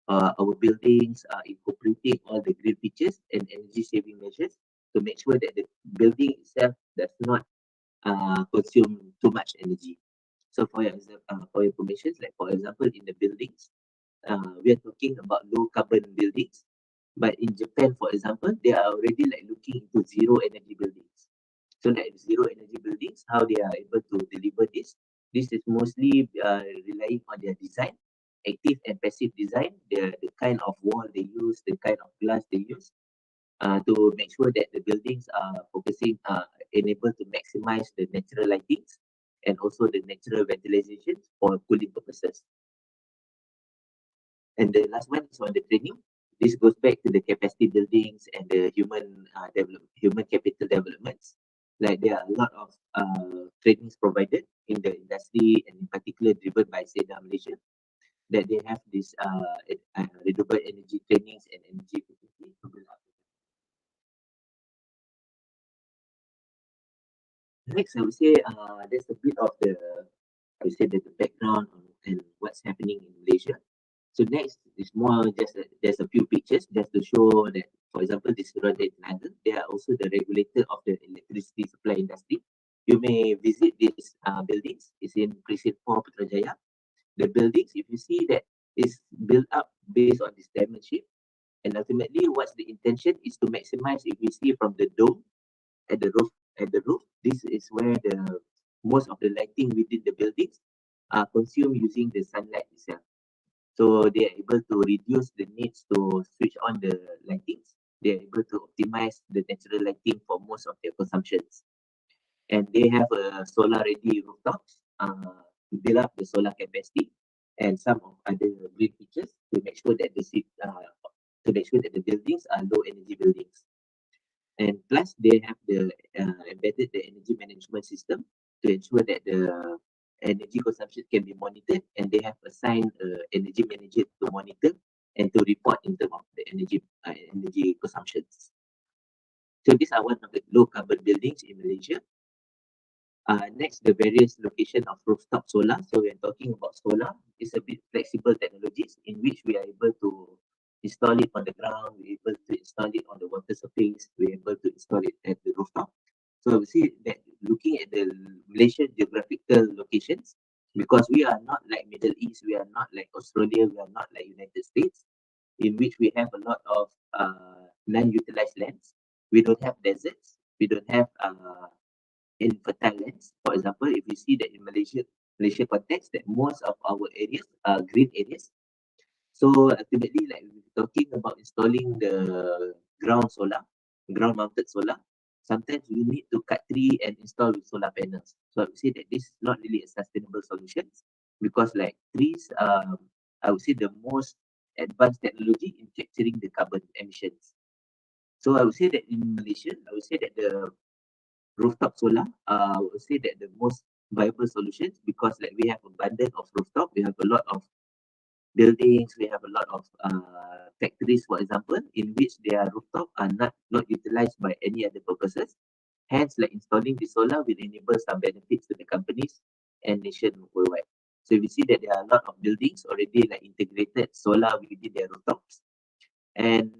our buildings are incorporating all the green features and energy saving measures to make sure that the building itself does not consume too much energy. So for your information, like for example, in the buildings, we are talking about low carbon buildings. But in Japan, for example, they are already like looking into zero energy buildings. So like zero energy buildings, how they are able to deliver this? This is mostly relying on their design, active and passive design, the kind of wall they use, the kind of glass they use, to make sure that the buildings are enabled to maximize the natural lightings and also the natural ventilation for cooling purposes. And the last one is on the training. This goes back to the capacity buildings and the human capital developments. Like there are a lot of trainings provided in the industry, and in particular driven by SEDA Malaysia, that they have this renewable energy trainings and energy efficiency to build up. Next, I would say there's a bit of the background and what's happening in Malaysia. So next is more just there's a few pictures just to show that, for example, this Suruhan Tenaga, they are also the regulator of the electricity supply industry. You may visit these buildings. It's in Precinct 4, Putrajaya. The buildings, if you see that, is built up based on this diamond shape. And ultimately, what's the intention is to maximize, if you see from the dome at the roof, this is where the most of the lighting within the buildings are consumed using the sunlight itself. So they are able to reduce the needs to switch on the lightings. They are able to optimize the natural lighting for most of their consumptions. And they have a solar ready rooftops to build up the solar capacity and some of other green features to make sure that the buildings are low energy buildings. And plus they have the embedded the energy management system to ensure that the energy consumption can be monitored, and they have assigned energy manager to monitor and to report in terms of the energy consumptions. So these are one of the low carbon buildings in Malaysia. Next, the various location of rooftop solar. So we are talking about solar. It's a bit flexible technologies in which we are able to install it on the ground, we're able to install it on the water surface, we're able to install it at the rooftop. So we see that looking at the Malaysian geographical locations, because we are not like Middle East, we are not like Australia, we are not like United States, in which we have a lot of non-utilized lands. We don't have deserts, we don't have infertile lands. For example, if you see that in Malaysia context, that most of our areas are green areas. So ultimately, like we're talking about installing the ground mounted solar, sometimes we need to cut tree and install with solar panels. So I would say that this is not really a sustainable solution, because like trees, I would say the most advanced technology in capturing the carbon emissions. So I would say that in Malaysia, I would say that the rooftop solar, I would say that the most viable solutions, because like we have abundance of rooftop, we have a lot of buildings, we have a lot of factories, for example, in which their rooftop are not utilized by any other purposes. Hence, like installing the solar will enable some benefits to the companies and nation worldwide. So we see that there are a lot of buildings already like integrated solar within their rooftops, and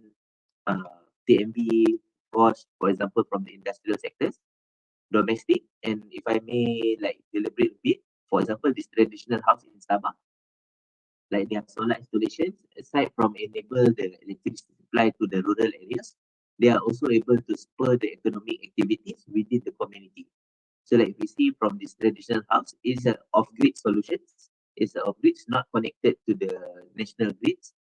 TMB, Bosch, for example, from the industrial sectors, domestic, and if I may like deliberate a bit, for example, this traditional house in Sabah, like their solar installations, aside from enable the electricity supply to the rural areas, they are also able to spur the economic activities within the community. So like we see from this traditional house, it's a off-grid solutions. It's a off-grid, it's not connected to the national grids.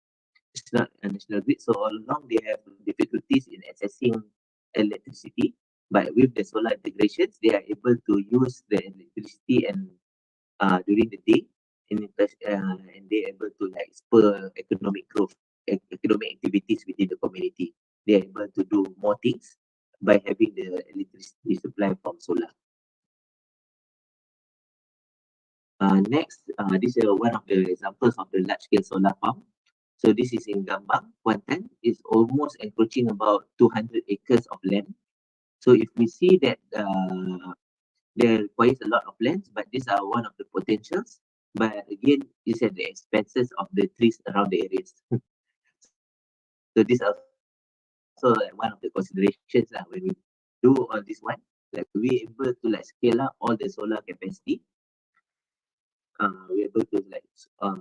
It's not a national grid. So all along they have difficulties in accessing electricity. But with the solar integrations, they are able to use the electricity and during the day, and they're able to like spur economic growth, economic activities within the community. They're able to do more things by having the electricity supply from solar. Next, this is one of the examples of the large-scale solar farm. So this is in Gambang, Kuantan. It's almost encroaching about 200 acres of land. So if we see that there requires a lot of lands, but these are one of the potentials. But again, it's at the expenses of the trees around the areas. So this also like one of the considerations when we do all this one, like we able to like scale up all the solar capacity. We're able to like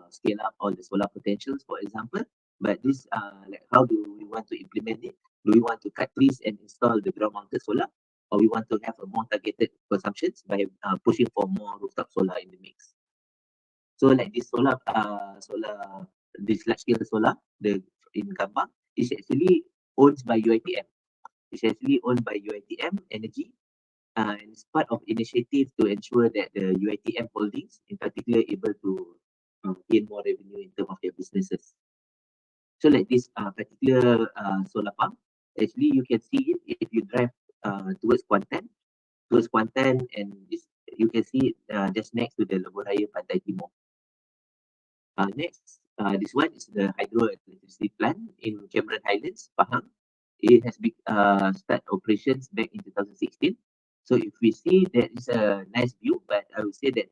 scale up all the solar potentials, for example. But this like how do we want to implement it? Do we want to cut trees and install the ground mounted solar, or we want to have a more targeted consumptions by pushing for more rooftop solar in the mix? So like this this large scale solar, the in Gambang is actually owned by UiTM. It's actually owned by UiTM Energy, and it's part of initiative to ensure that the UiTM holdings, in particular, able to gain more revenue in terms of their businesses. So like this particular solar farm, actually you can see it if you drive towards Kuantan, and this, you can see it just next to the Lebuh Pantai Timur. Next, this one is the hydroelectricity plant in Cameron Highlands, Pahang. It has been start operations back in 2016. So if we see that is a nice view, but I would say that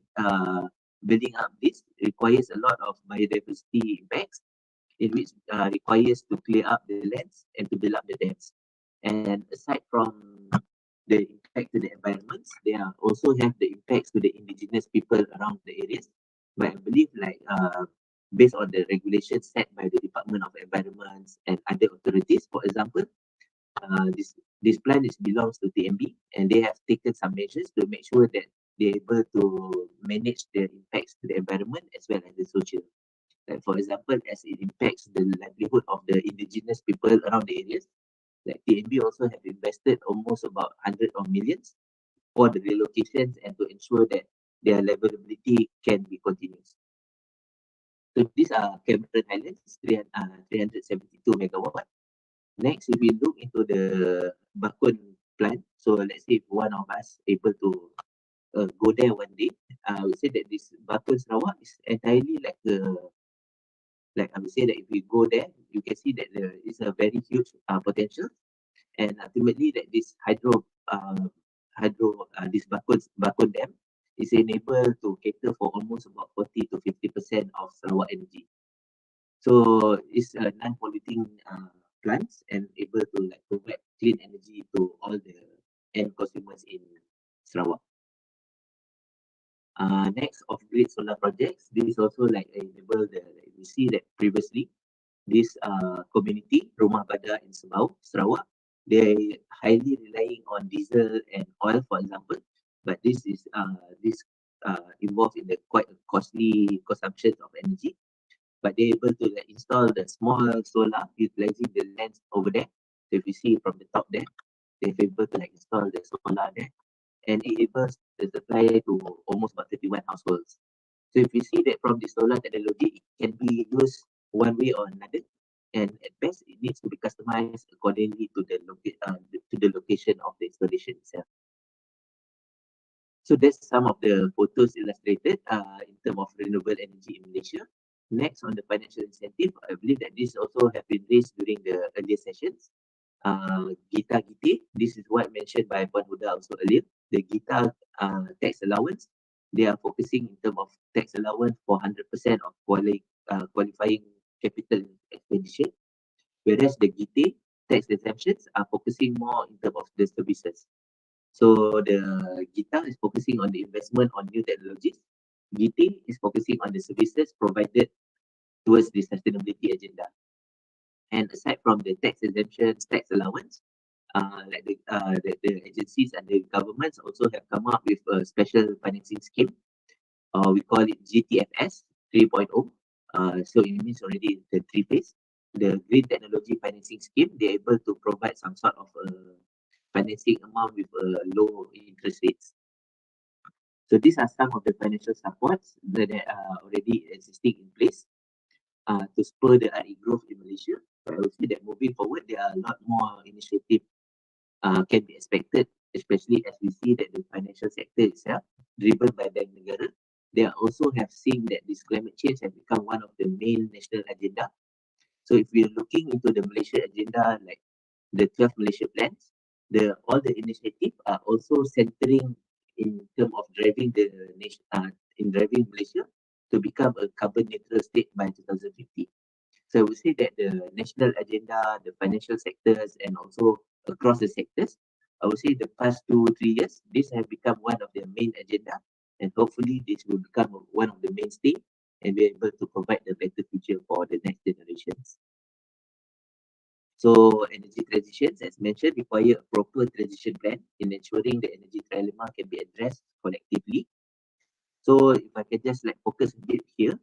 building up this requires a lot of biodiversity impacts, in which requires to clear up the lands and to build up the dams. And aside from the impact to the environments, they are also have the impacts to the indigenous people around the areas. But I believe like based on the regulations set by the Department of Environment and other authorities, for example, this plan is belongs to TMB, and they have taken some measures to make sure that they're able to manage the impacts to the environment as well as the social. Like for example, as it impacts the livelihood of the indigenous people around the areas, like TMB also have invested almost about 100 of millions for the relocations and to ensure that their livability can be continuous. So these are Cameron Highlands, 372 megawatt. Next, if we look into the Bakun plant, so let's say if one of us able to go there one day, I would say that this Bakun Sarawak is entirely like I would say that if we go there, you can see that there is a very huge potential, and ultimately that this this Bakun dam is enabled to cater for almost about 40 to 50% of Sarawak energy. So it's a non-polluting plants and able to like provide clean energy to all the end consumers in Sarawak. Next, off-grid solar projects. This is also like enable the like we see that previously this community Rumah Badar in Sabau, Sarawak, they highly relying on diesel and oil, for example. But this is involved in the quite a costly consumption of energy. But they're able to like install the small solar utilizing the lands over there. So if you see from the top there, they're able to like install the solar there, and it enables the supply to almost about 31 households. So if you see that from the solar technology, it can be used one way or another, and at best it needs to be customized accordingly to the location of the installation itself. So that's some of the photos illustrated in terms of renewable energy in Malaysia. Next, on the financial incentive, I believe that this also have been raised during the earlier sessions. Gita Gite, this is what mentioned by Puan Huda also earlier. The Gita tax allowance, they are focusing in terms of tax allowance for 100% of qualifying capital expenditure, whereas the Gite tax exemptions are focusing more in terms of the services. So the Gita is focusing on the investment on new technologies. GT is focusing on the services provided towards the sustainability agenda. And aside from the tax exemptions, tax allowance, the agencies and the governments also have come up with a special financing scheme. We call it GTFS 3.0. So it means already the three phase. The Green Technology Financing Scheme, they're able to provide some sort of financing amount with low interest rates. So these are some of the financial supports that are already existing in place to spur the RE growth in Malaysia. But I would say that moving forward, there are a lot more initiatives can be expected, especially as we see that the financial sector itself, driven by Bank Negara, they are also have seen that this climate change has become one of the main national agenda. So if we are looking into the Malaysia agenda, like the 12 Malaysia plans, all the initiatives are also centering in terms of driving the nation, driving Malaysia to become a carbon neutral state by 2050. So I would say that the national agenda, the financial sectors, and also across the sectors, I would say the past 2-3 years, this has become one of their main agenda, and hopefully this will become one of the mainstay and be able to provide a better future for the next generations. So energy transitions, as mentioned, require a proper transition plan in ensuring the energy trilemma can be addressed collectively. So if I can just focus a bit here,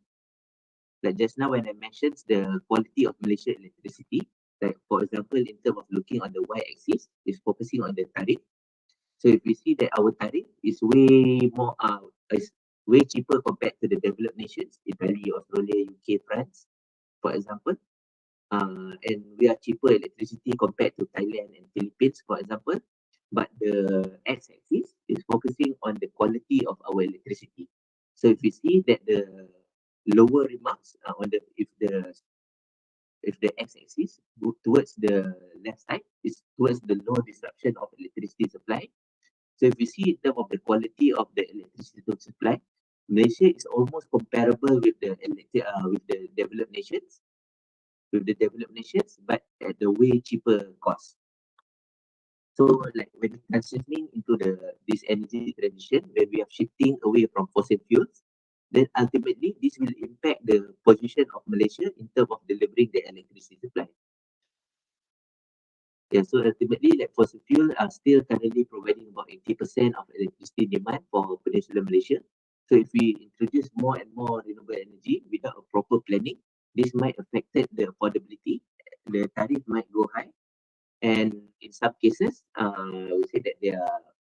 like just now when I mentioned the quality of Malaysia electricity, like for example, in terms of looking on the y-axis, is focusing on the tariff. So if we see that our tariff is way cheaper compared to the developed nations, Italy, Australia, UK, France, for example, and we are cheaper electricity compared to Thailand and Philippines, for example. But the x-axis is focusing on the quality of our electricity. So if you see that the lower remarks on the if the x-axis go towards the left side is towards the low disruption of electricity supply. So if you see in terms of the quality of the electricity supply, Malaysia is almost comparable with the developed nations, but at the way cheaper cost. So like when transitioning into this energy transition, when we are shifting away from fossil fuels, then ultimately this will impact the position of Malaysia in terms of delivering the electricity supply. Yeah, so ultimately, like fossil fuel are still currently providing about 80% of electricity demand for Peninsular Malaysia. So if we introduce more and more renewable energy without a proper planning, this might affect the affordability. The tariff might go high, and in some cases, I would say that they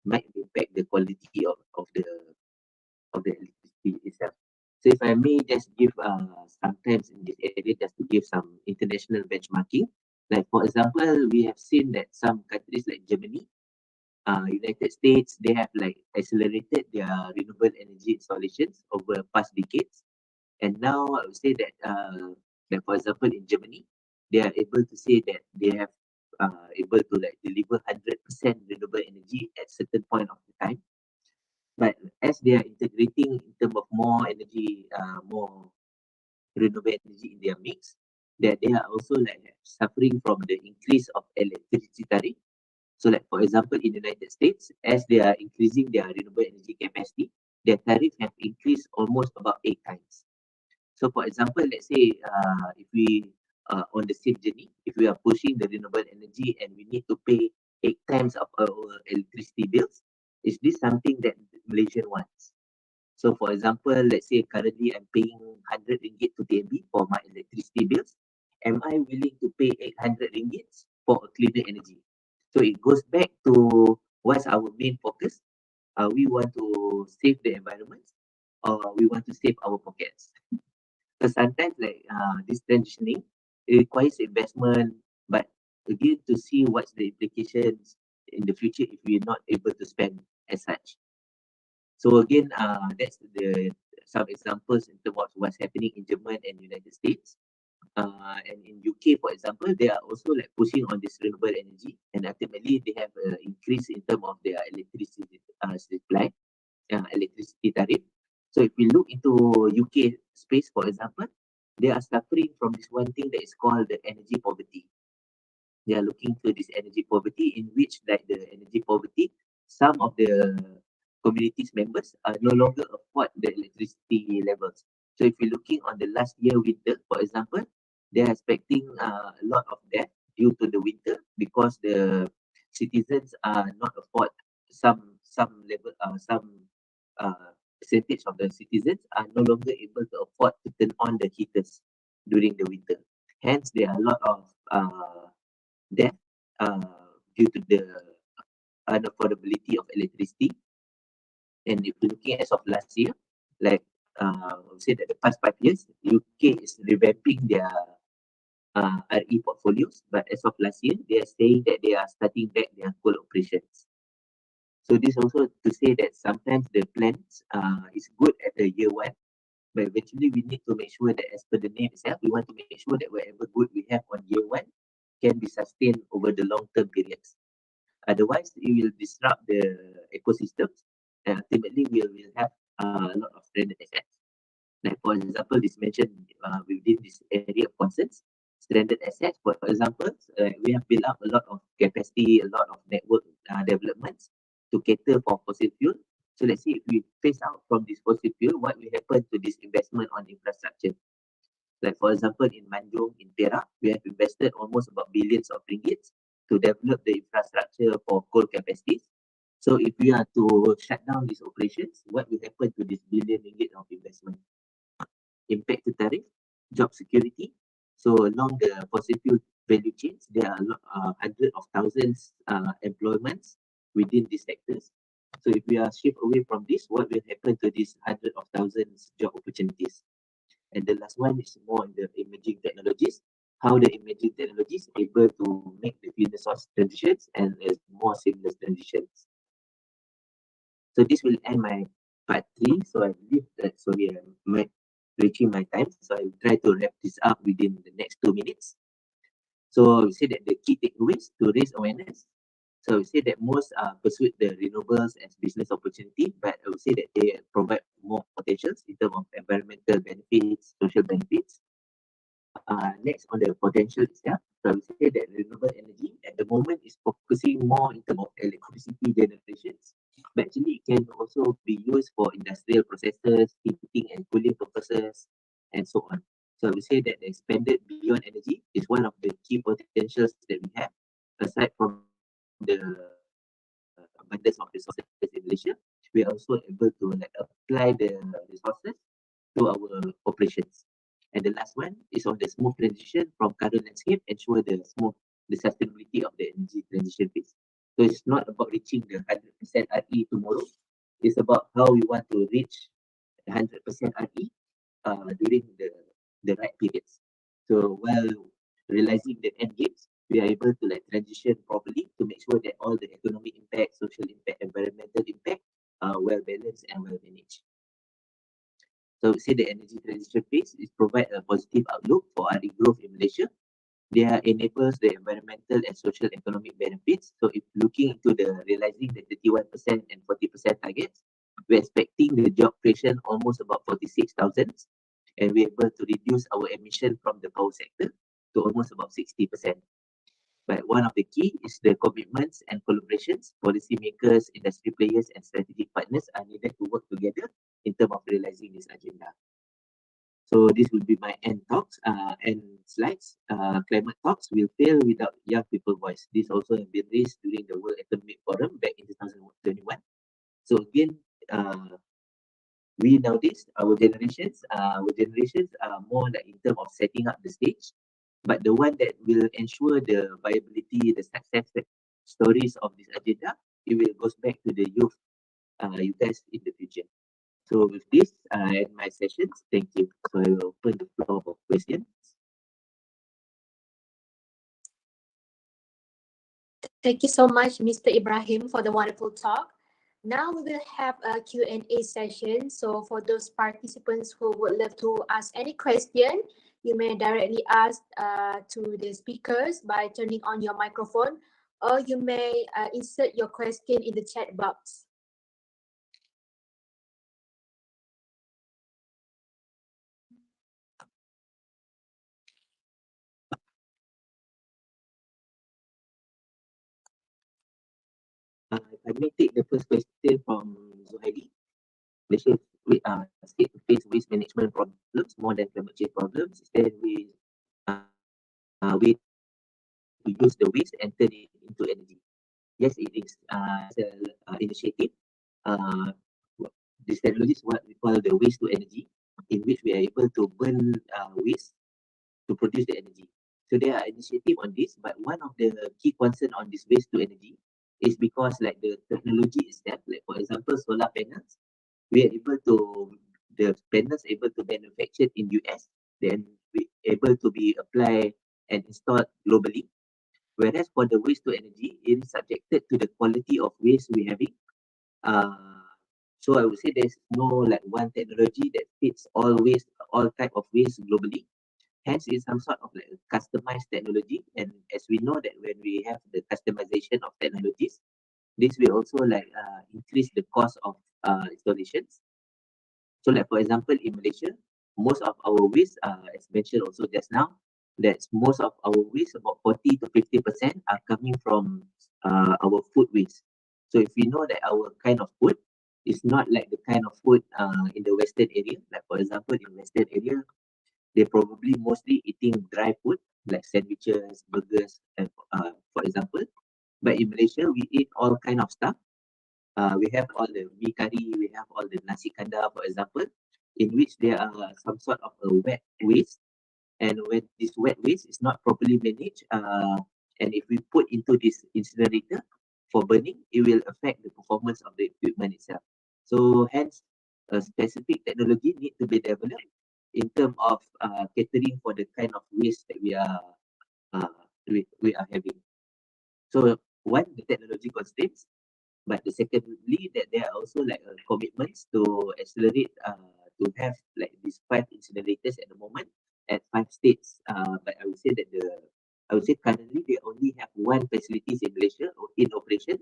might impact the quality of the electricity itself. So if I may just give sometimes in this area just to give some international benchmarking. Like for example, we have seen that some countries like Germany, United States, they have accelerated their renewable energy installations over past decades. And now I would say that, like for example, in Germany, they are able to say that they have able to deliver 100% renewable energy at certain point of the time. But as they are integrating in terms of more energy, more renewable energy in their mix, that they are also suffering from the increase of electricity tariff. So like for example, in the United States, as they are increasing their renewable energy capacity, their tariff have increased almost about 8 times. So for example, let's say if we on the same journey, if we are pushing the renewable energy and we need to pay 8 times of our electricity bills, is this something that Malaysian wants? So for example, let's say currently I'm paying 100 ringgit to TNB for my electricity bills. Am I willing to pay 800 ringgit for a cleaner energy? So it goes back to what's our main focus. We want to save the environment, or we want to save our pockets. So sometimes this transitioning, it requires investment, but again to see what's the implications in the future if we're not able to spend as such. So again, that's some examples in terms of what's happening in Germany and United States. And in UK, for example, they are also pushing on this renewable energy, and ultimately they have an increase in terms of their electricity supply, electricity tariff. So if we look into UK space, for example, they are suffering from this one thing that is called the energy poverty. They are looking to this energy poverty, in which the energy poverty, some of the communities members no longer afford the electricity levels. So if you're looking on the last year winter, for example, they are expecting a lot of death due to the winter because the citizens are not afford some level percentage of the citizens are no longer able to afford to turn on the heaters during the winter. Hence, there are a lot of death due to the unaffordability of electricity. And if you're looking as of last year, like I would say that the past 5 years, UK is revamping their RE portfolios, but as of last year, they are saying that they are starting back their coal operations. So this also to say that sometimes the plans is good at the year one, but eventually we need to make sure that as per the name itself, we want to make sure that whatever good we have on year one can be sustained over the long-term periods. Otherwise, it will disrupt the ecosystems and ultimately we will have a lot of stranded assets. Like for example, this mentioned within this area of concerns, stranded assets. For example, we have built up a lot of capacity, a lot of network developments to cater for fossil fuel. So let's say if we phase out from this fossil fuel, what will happen to this investment on infrastructure? Like for example, in Manjung, in Perak, we have invested almost about billions of ringgits to develop the infrastructure for coal capacities. So if we are to shut down these operations, what will happen to this billion ringgit of investment? Impact to tariff, job security. So along the fossil fuel value chains, there are hundreds of thousands employments within these sectors. So if we are shift away from this, what will happen to these hundreds of thousands job opportunities? And the last one is more on the emerging technologies. How the emerging technologies able to make the cleaner source transitions and more seamless transitions. So this will end my part 3. So I believe that I'm reaching my time. So I will try to wrap this up within the next 2 minutes. So I would say that the key takeaways to raise awareness. So I would say that most pursue the renewables as business opportunity, but I would say that they provide more potentials in terms of environmental benefits, social benefits. Next on the potential itself, so I would say that renewable energy at the moment is focusing more in terms of electricity generations, but actually it can also be used for industrial processes, heating and cooling purposes, and so on. So I would say that the expanded beyond energy is one of the key potentials that we have, aside from the abundance of resources in Malaysia. We are also able to apply the resources to our operations. And the last one is on the smooth transition from current landscape, ensure the sustainability of the energy transition phase. So it's not about reaching the 100% RE tomorrow. It's about how we want to reach 100% RE during the right periods. So while realizing the end games, we are able to transition properly to make sure that all the economic impact, social impact, environmental impact are well balanced and well managed. So I would say the energy transition phase is provide a positive outlook for RE growth in Malaysia. They enables the environmental and social economic benefits. So if looking into the realizing the 31% and 40% targets, we're expecting the job creation almost about 46,000, and we're able to reduce our emission from the power sector to almost about 60%. But one of the key is the commitments and collaborations. Policymakers, industry players, and strategic partners are needed to work together in terms of realizing this agenda. So this will be my end talks and slides. Climate talks will fail without young people voice. This also has been raised during the World Economic Forum back in 2021. So again, we nowadays, our generations are more like in terms of setting up the stage, but the one that will ensure the viability, the success stories of this agenda, it will goes back to the youth, you guys in the future. So with this, I end my sessions. Thank you. So I will open the floor for questions. Thank you so much, Mr. Ibrahim, for the wonderful talk. Now we will have a Q&A session. So for those participants who would love to ask any question, you may directly ask to the speakers by turning on your microphone, or you may insert your question in the chat box. I may take the first question from Zuhaili. Malaysia state to face waste management problems more than climate change problems. Is there a way to use the waste and turn it into energy? Yes, it is. It's a initiative. Uh, this technology is what we call the waste to energy, in which we are able to burn waste to produce the energy. So there are initiative on this, but one of the key concern on this waste to energy is because like the technology itself, like for example solar panels, we are able to the panels able to manufacture in US, then we able to be applied and installed globally. Whereas for the waste to energy, it is subjected to the quality of waste we having. Uh, so I would say there's no like one technology that fits all waste, all type of waste globally. Hence, it's some sort of like a customized technology. And as we know that when we have the customization of technologies, this will also like increase the cost of installations. So like for example, in Malaysia, most of our waste, as mentioned also just now, that most of our waste, about 40 to 50% are coming from our food waste. So if we know that our kind of food is not like the kind of food in the Western area, like for example, in Western area, they probably mostly eating dry food like sandwiches, burgers, and for example. But in Malaysia, we eat all kind of stuff. We have all the mee curry, we have all the nasi kandar, for example, in which there are some sort of a wet waste. And when this wet waste is not properly managed, and if we put into this incinerator for burning, it will affect the performance of the equipment itself. So hence, a specific technology need to be developed in terms of catering for the kind of waste that uh, we are having. So one, the technology constraints, but the secondly that there are also like commitments to accelerate to have like these 5 incinerators at the moment at 5 states. But I would say currently they only have one facilities in Malaysia in operation.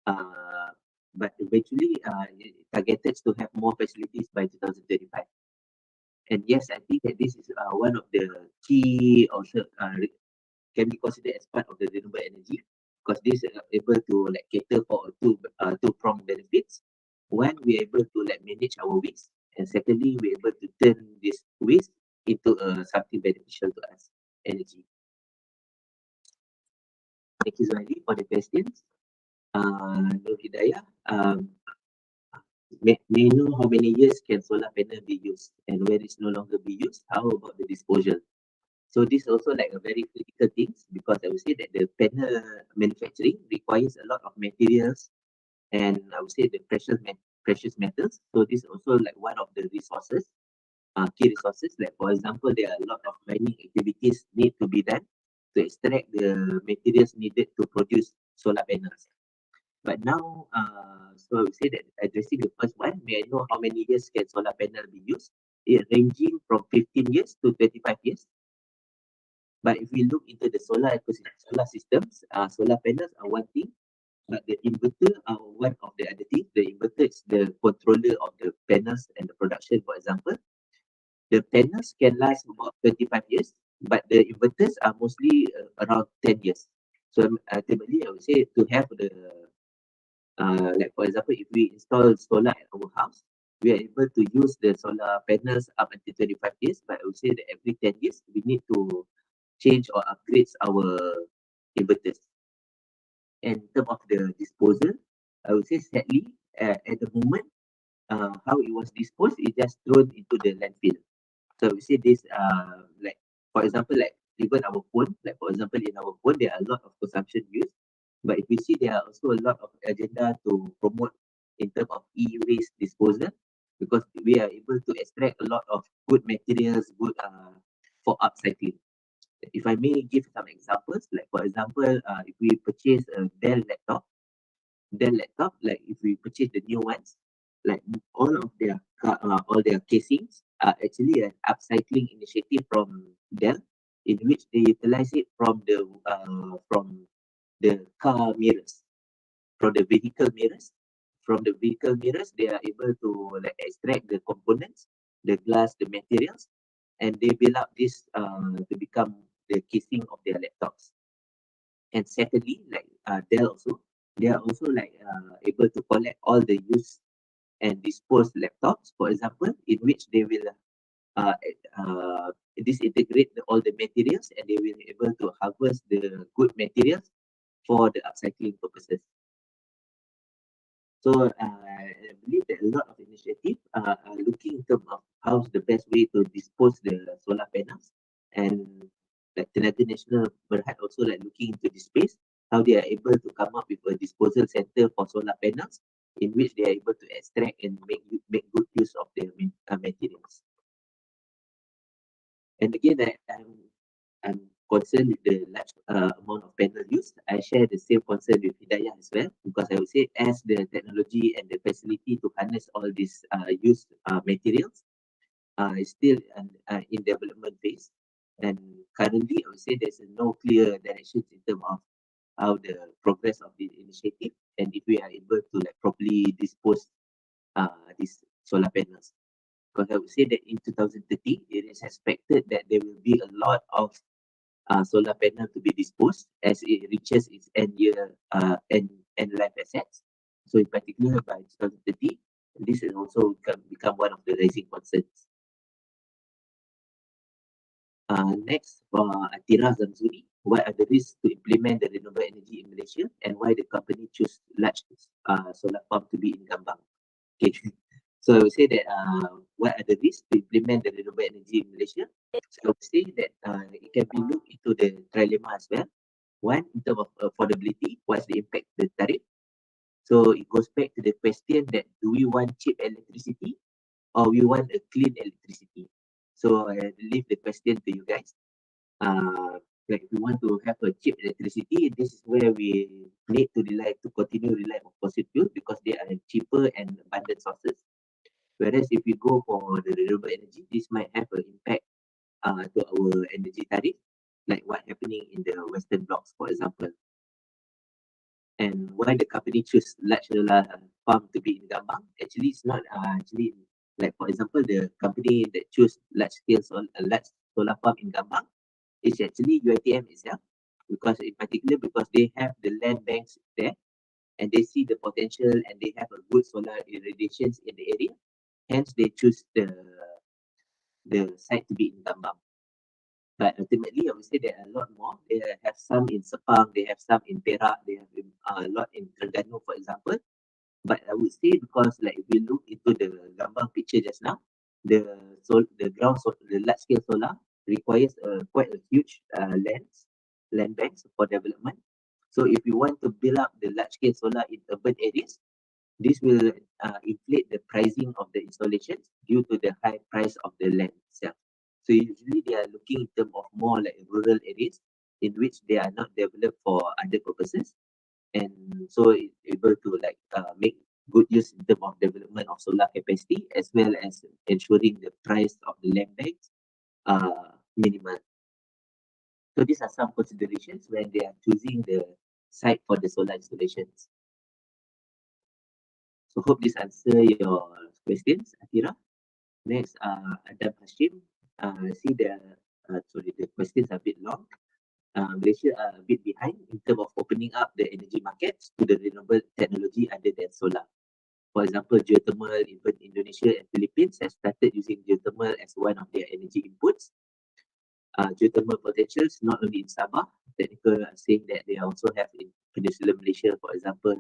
Uh, but eventually it targeted to have more facilities by 2035. And yes, I think that this is one of the key also can be considered as part of the renewable energy because this is able to like cater for two prong benefits. One, we're able to like manage our waste, and secondly, we're able to turn this waste into something beneficial to us, energy. Thank you, Zuhairi, for the questions. Nur Hidayah, may know how many years can solar panel be used, and when it's no longer be used, how about the disposal? So this also like a very critical things because I would say that the panel manufacturing requires a lot of materials and I would say the precious metals. So this also like one of the resources, key resources. Like for example, there are a lot of mining activities need to be done to extract the materials needed to produce solar panels. But now, so I would say that addressing the first one, may I know how many years can solar panel be used? It ranging from 15 years to 25 years. But if we look into the solar ecosystem, solar systems, solar panels are one thing, but the inverter are one of the other things. The inverter is the controller of the panels and the production, for example. The panels can last about 25 years, but the inverters are mostly around 10 years. So ultimately, I would say to have the, like for example, if we install solar at our house, we are able to use the solar panels up until 25 years, but I would say that every 10 years, we need to change or upgrade our inverters. And in terms of the disposal, I would say sadly, at the moment, how it was disposed, it just thrown into the landfill. So we say this, like for example, like even our phone, like for example, in our phone, there are a lot of consumption use. But if we see there are also a lot of agenda to promote in terms of e-waste disposal, because we are able to extract a lot of good materials, good for upcycling. If I may give some examples, like for example, if we purchase a Dell laptop, like if we purchase the new ones, like all their casings are actually an upcycling initiative from Dell, in which they utilize it from the car mirrors, from the vehicle mirrors. From the vehicle mirrors, they are able to like extract the components, the glass, the materials, and they build up this to become the casing of their laptops. And secondly, like Dell also, they are also like able to collect all the used and disposed laptops, for example, in which they will uh, uh, disintegrate all the materials and they will be able to harvest the good materials for the upcycling purposes. So I believe that a lot of initiatives are looking in terms of how's the best way to dispose the solar panels, and like Tenaga Nasional Berhad also like looking into this space, how they are able to come up with a disposal center for solar panels in which they are able to extract and make good use of the materials. And again, I'm concerned with the large amount of panel used. I share the same concern with Hidayah as well, because I would say as the technology and the facility to harness all these used materials is still in development phase. And currently, I would say there's no clear direction in terms of how the progress of the initiative and if we are able to like properly dispose these solar panels. Because I would say that in 2030, it is expected that there will be a lot of solar panel to be disposed as it reaches its end life assets. So in particular by 2030, this will also become one of the rising concerns. Next, for Atira Zamzuri, what are the risks to implement the renewable energy in Malaysia and why the company choose large solar farm to be in Gambang? Okay. So I would say that what are the risks to implement the renewable energy in Malaysia? So I would say that it can be looked into the trilemma as well. One, in terms of affordability, what's the impact of the tariff? So it goes back to the question that do we want cheap electricity or we want a clean electricity? So I leave the question to you guys. Like if we want to have a cheap electricity, this is where we need to continue rely on fossil fuel because they are cheaper and abundant sources. Whereas if we go for the renewable energy, this might have an impact to our energy tariff, like what happening in the Western blocks, for example. And why the company choose large solar farm to be in Gambang? Actually, it's not actually like, for example, the company that choose large solar farm in Gambang is actually UiTM itself, because in particular because they have the land banks there and they see the potential and they have a good solar irradiations in the area. Hence, they choose the site to be in Gambang. But ultimately, I would say there are a lot more. They have some in Sepang, they have some in Perak, they have a lot in Terengganu, for example. But I would say because like if we look into the Gambang picture just now, the large scale solar requires quite a huge land banks for development. So if you want to build up the large scale solar in urban areas, this will inflate the pricing of the installations due to the high price of the land itself. So usually they are looking in terms of more like rural areas in which they are not developed for other purposes, and so it's able to like make good use in terms of development of solar capacity as well as ensuring the price of the land banks minimal. So these are some considerations when they are choosing the site for the solar installations. So hope this answer your questions, Atira. Next, Adam Hashim. See the questions are a bit long. Malaysia are a bit behind in terms of opening up the energy markets to the renewable technology other than solar. For example, geothermal, even Indonesia and Philippines have started using geothermal as one of their energy inputs. Geothermal potentials not only in Sabah, technical are saying that they also have in Peninsular Malaysia, for example.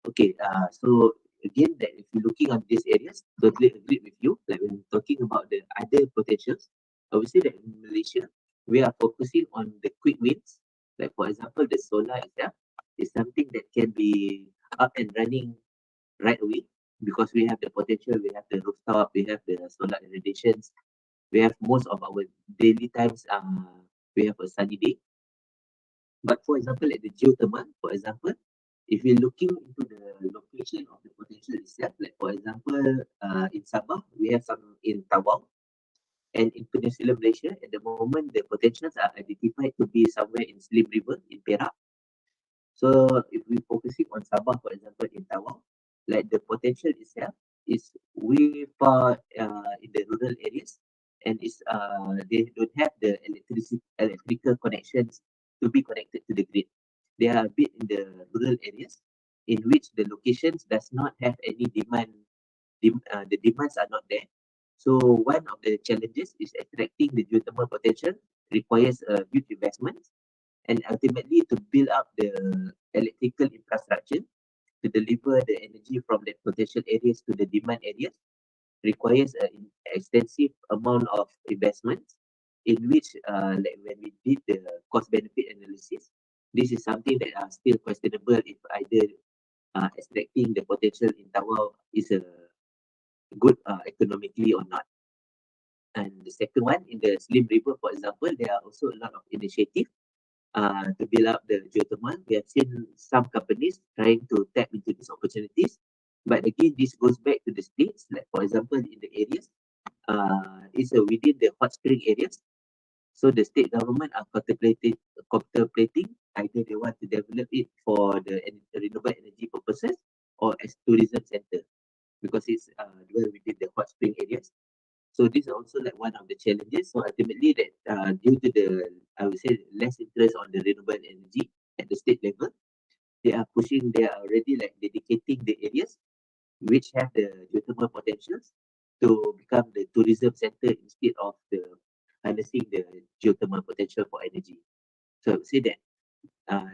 Okay, so again, that if you're looking at these areas, totally agree with you. Like when talking about the other potentials, I would say that in Malaysia, we are focusing on the quick wins. Like for example, the solar itself is something that can be up and running right away because we have the potential, we have the rooftop, we have the solar irradiations, we have most of our daily times, we have a sunny day. But for example, like the geothermal, for example, if you're looking into the location of the potential itself, like for example, in Sabah, we have some in Tawau, and in Peninsular Malaysia, at the moment, the potentials are identified to be somewhere in Slim River in Perak. So if we're focusing on Sabah, for example, in Tawau, like the potential itself is way far in the rural areas, and they don't have the electrical connections to be connected to the grid. They are a bit in the rural areas in which the locations does not have any demand. The demands are not there. So one of the challenges is attracting the geothermal potential requires a huge investment, and ultimately to build up the electrical infrastructure to deliver the energy from the potential areas to the demand areas requires an extensive amount of investments in which like when we did the cost benefit analysis, this is something that are still questionable if either extracting the potential in Tawau is a good economically or not. And the second one, in the Slim River, for example, there are also a lot of initiatives to build up the geothermal. We have seen some companies trying to tap into these opportunities. But again, this goes back to the states, like for example, in the areas, it's within the hot spring areas. So the state government are contemplating either they want to develop it for the renewable energy purposes or as tourism center because it's well within the hot spring areas. So this is also like one of the challenges. So ultimately that due to the, I would say, less interest on the renewable energy at the state level, they are already like dedicating the areas which have the geothermal potentials to become the tourism center instead of the harnessing the geothermal potential for energy. So I would say that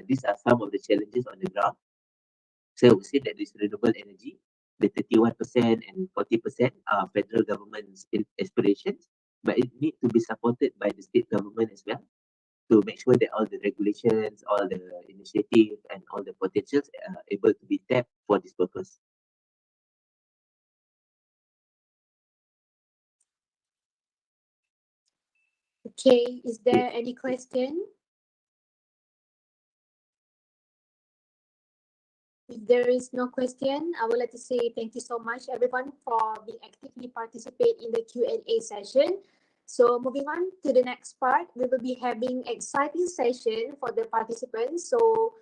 these are some of the challenges on the ground. So I would say that this renewable energy, the 31% and 40% are federal government's aspirations, but it needs to be supported by the state government as well to make sure that all the regulations, all the initiatives, and all the potentials are able to be tapped for this purpose. Okay, is there any question? If there is no question, I would like to say thank you so much everyone for being actively participate in the Q&A session. So moving on to the next part, we will be having exciting session for the participants. So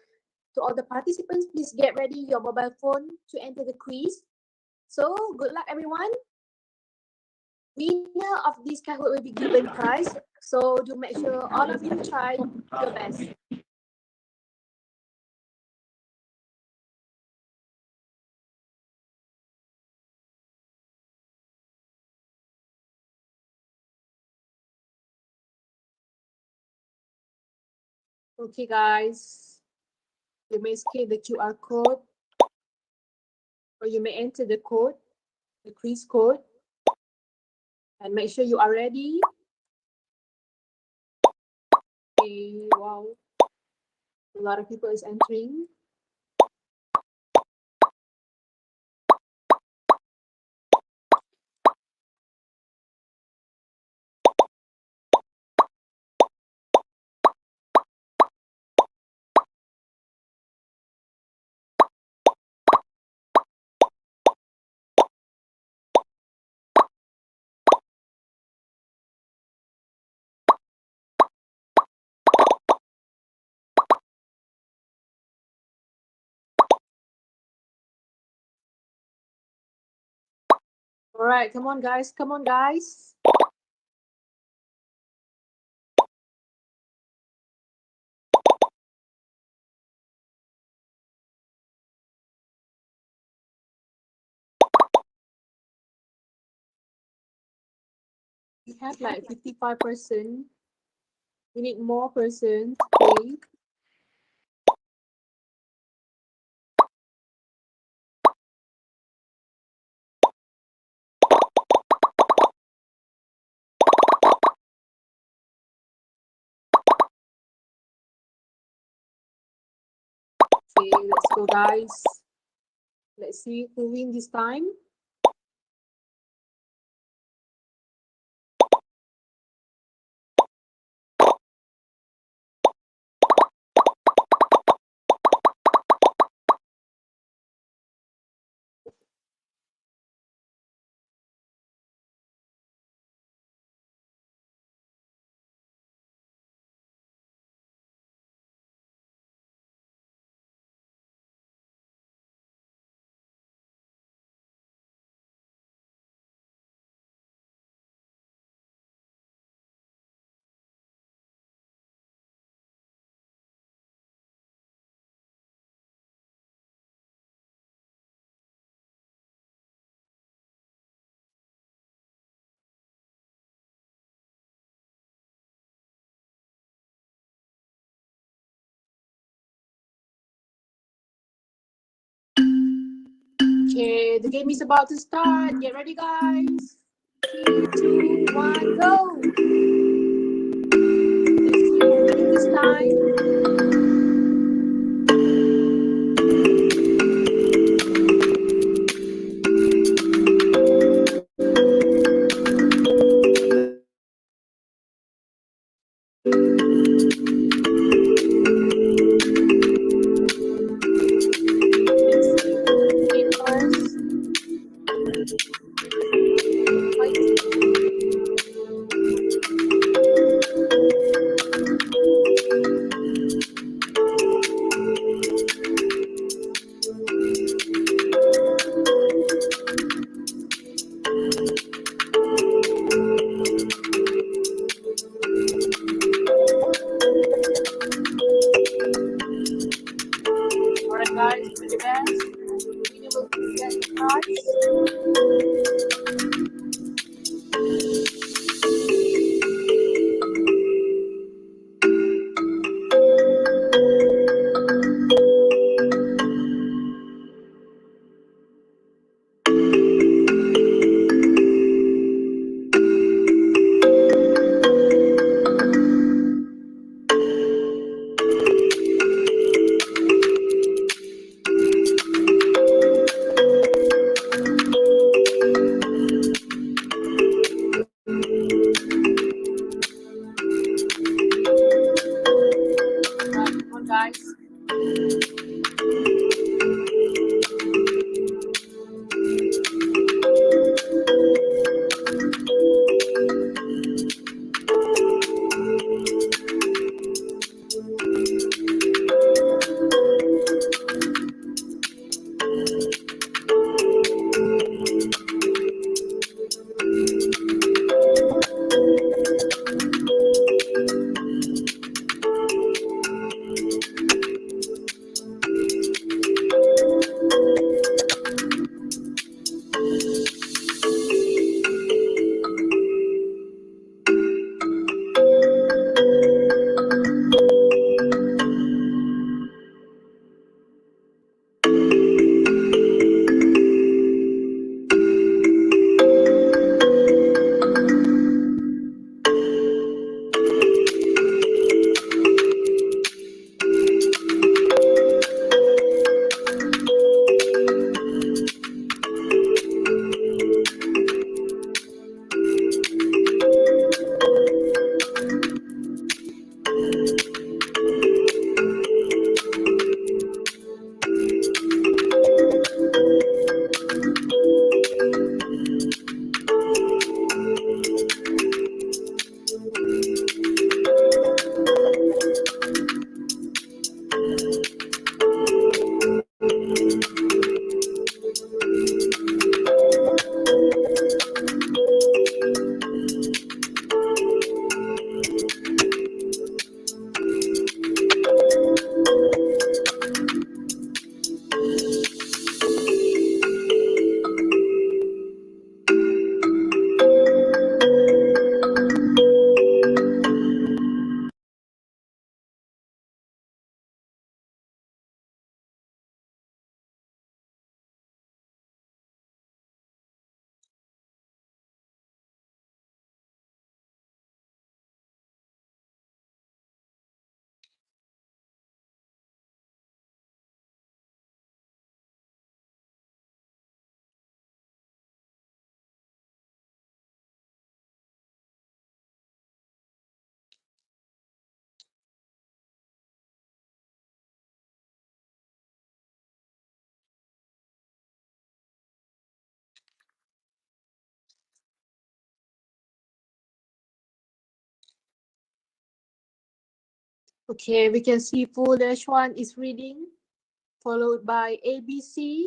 to all the participants, please get ready your mobile phone to enter the quiz. So good luck everyone. Winner of this Kahoot will be given prize. So do make sure all of you try your best. Okay guys, you may scan the QR code or you may enter the code, the quiz code, and make sure you are ready. Okay, wow, a lot of people is entering. All right, come on guys, come on guys. We have like 55%. We need more persons. Okay. Okay, let's go guys. Let's see who win this time. Okay, the game is about to start. Get ready, guys. 3, 2, 1, go. Let's see who's winning this time. Let's see who's winning first. Alright, guys, do the best. We will present the cards. Right, come on, guys. Okay, we can see full H1 is reading, followed by ABC.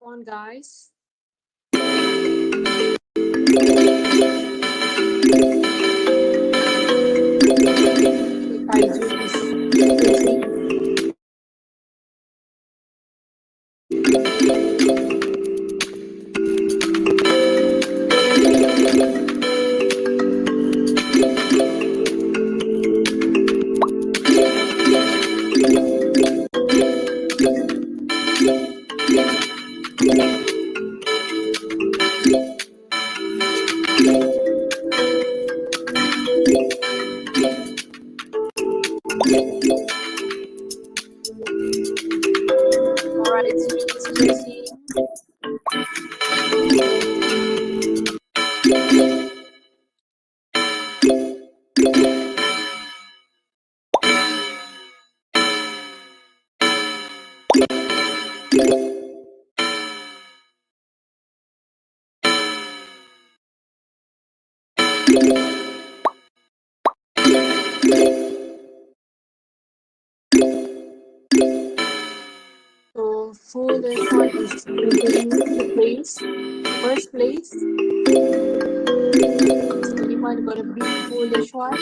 Come on, guys. I do this. So full one is maintaining the place, first place. Is anyone gonna be full one?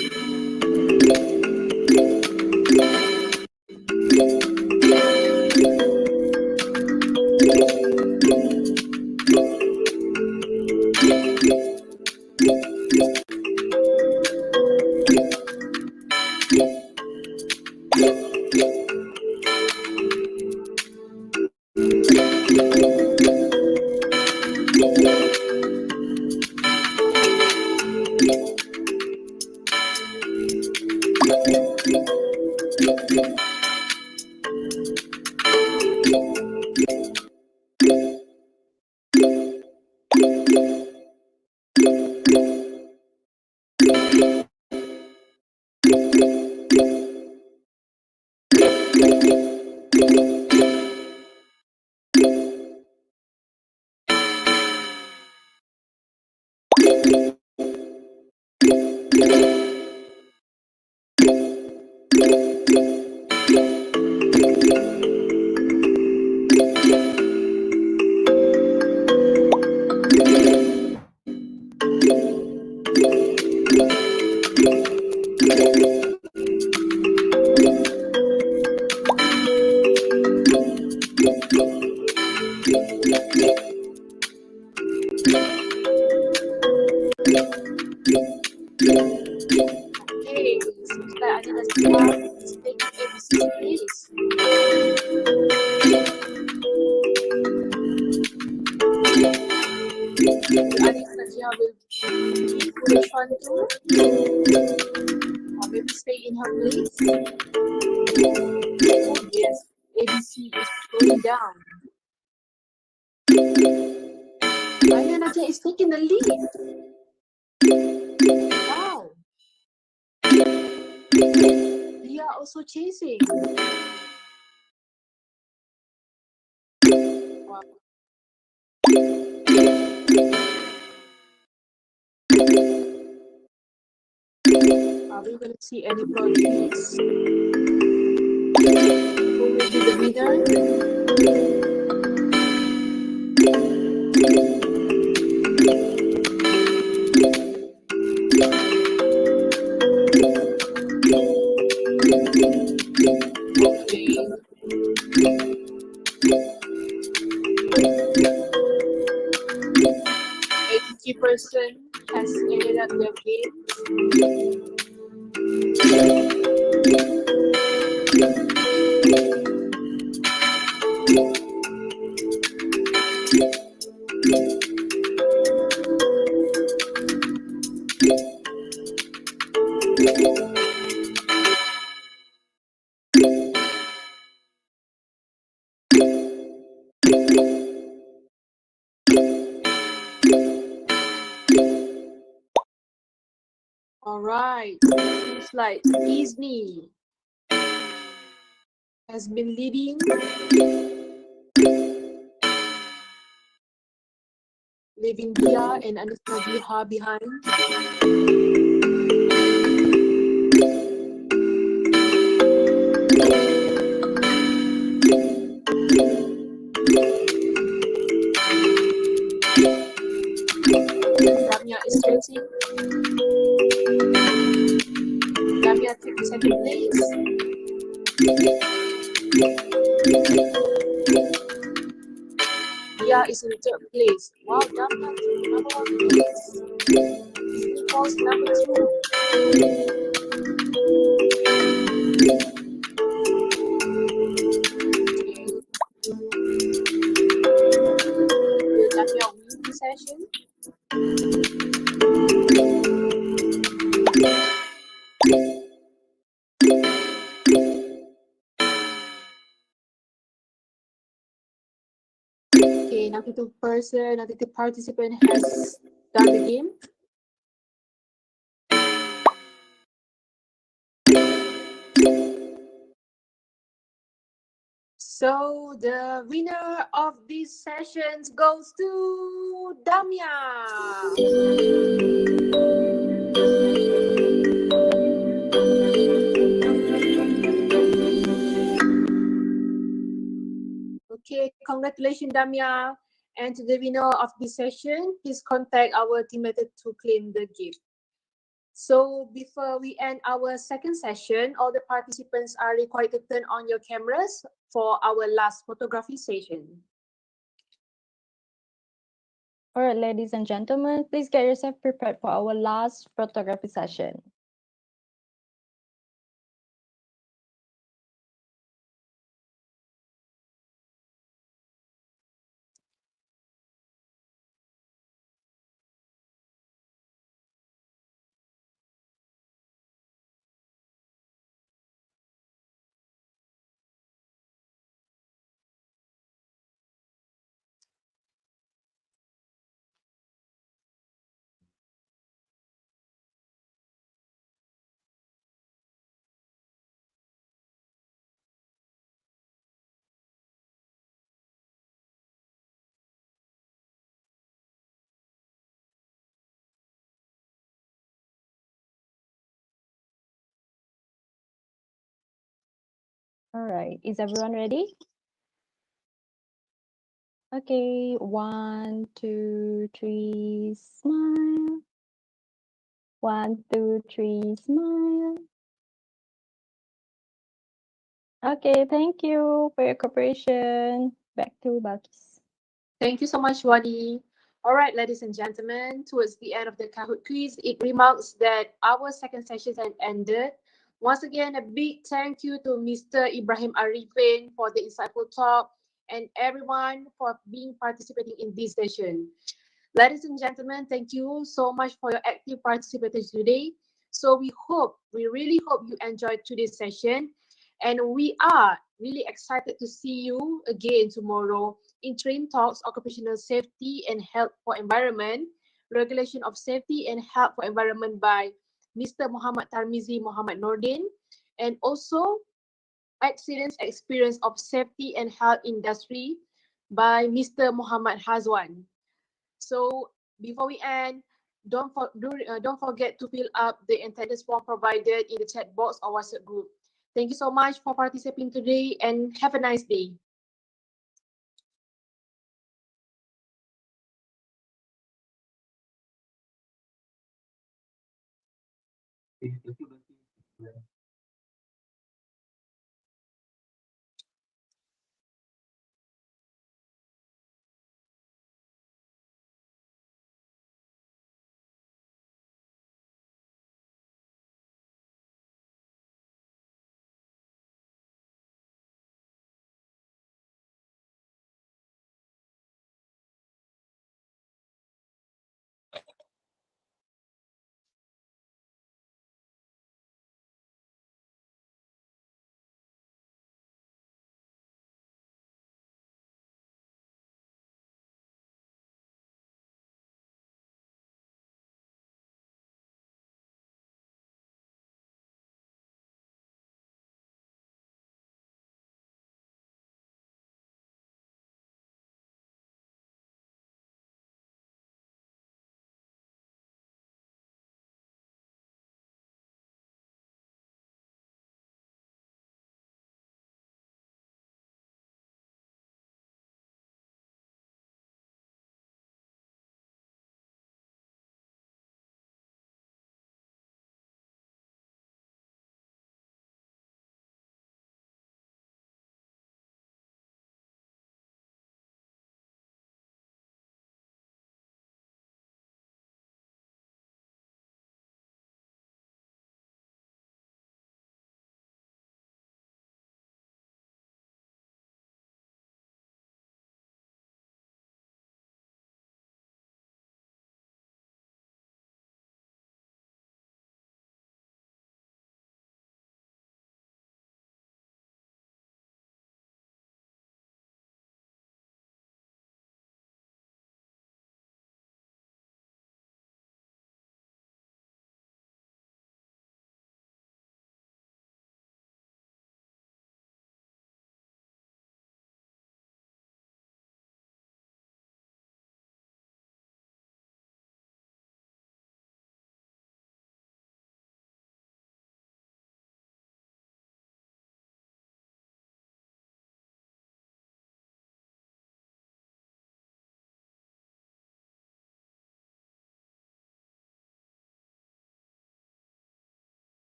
Okay, seems like Anila Star is taking ABC place. Anila Najia will be foolish one too, or maybe stay in her place. Oh yes, ABC is going down. Anila Najia is taking the lead. Wow. They are also chasing. Wow. Are we going to see any broadcasts? Who will be the winner? Okay. 80% has ended up their game. All right, seems like Disney has been leading, leaving Dia and Anastasia behind. Ramya is chasing. Ramya takes second place. Dia is in third place. Wow, Ramya took number one place. Disney falls number two. Will Ramya win the session? Okay, 92 participant has done the game. So the winner of this session goes to Damia. Okay, congratulations, Damia. And to the winner of this session, please contact our team leader to claim the gift. So before we end our second session, all the participants are required to turn on your cameras for our last photography session. All right, ladies and gentlemen, please get yourself prepared for our last photography session. All right, is everyone ready? Okay, 1, 2, 3, smile. 1, 2, 3, smile. Okay, thank you for your cooperation. Back to Balkis. Thank you so much, Wadi. All right, ladies and gentlemen, towards the end of the Kahoot quiz, it remarks that our second session has ended. Once again, a big thank you to Mr. Ibrahim Ariffin for the insightful talk and everyone for being participating in this session. Ladies and gentlemen, thank you so much for your active participation today. So we really hope you enjoyed today's session. And we are really excited to see you again tomorrow in Train Talks, Occupational Safety and Health for Environment, Regulation of Safety and Health for Environment by Mr. Muhammad Tarmizi Muhammad Nordin, and also Accidents Experience of Safety and Health Industry by Mr. Muhammad Hazwan. So before we end, don't forget to fill up the attendance form provided in the chat box or WhatsApp group. Thank you so much for participating today and have a nice day. Okay, thank you, Bertie.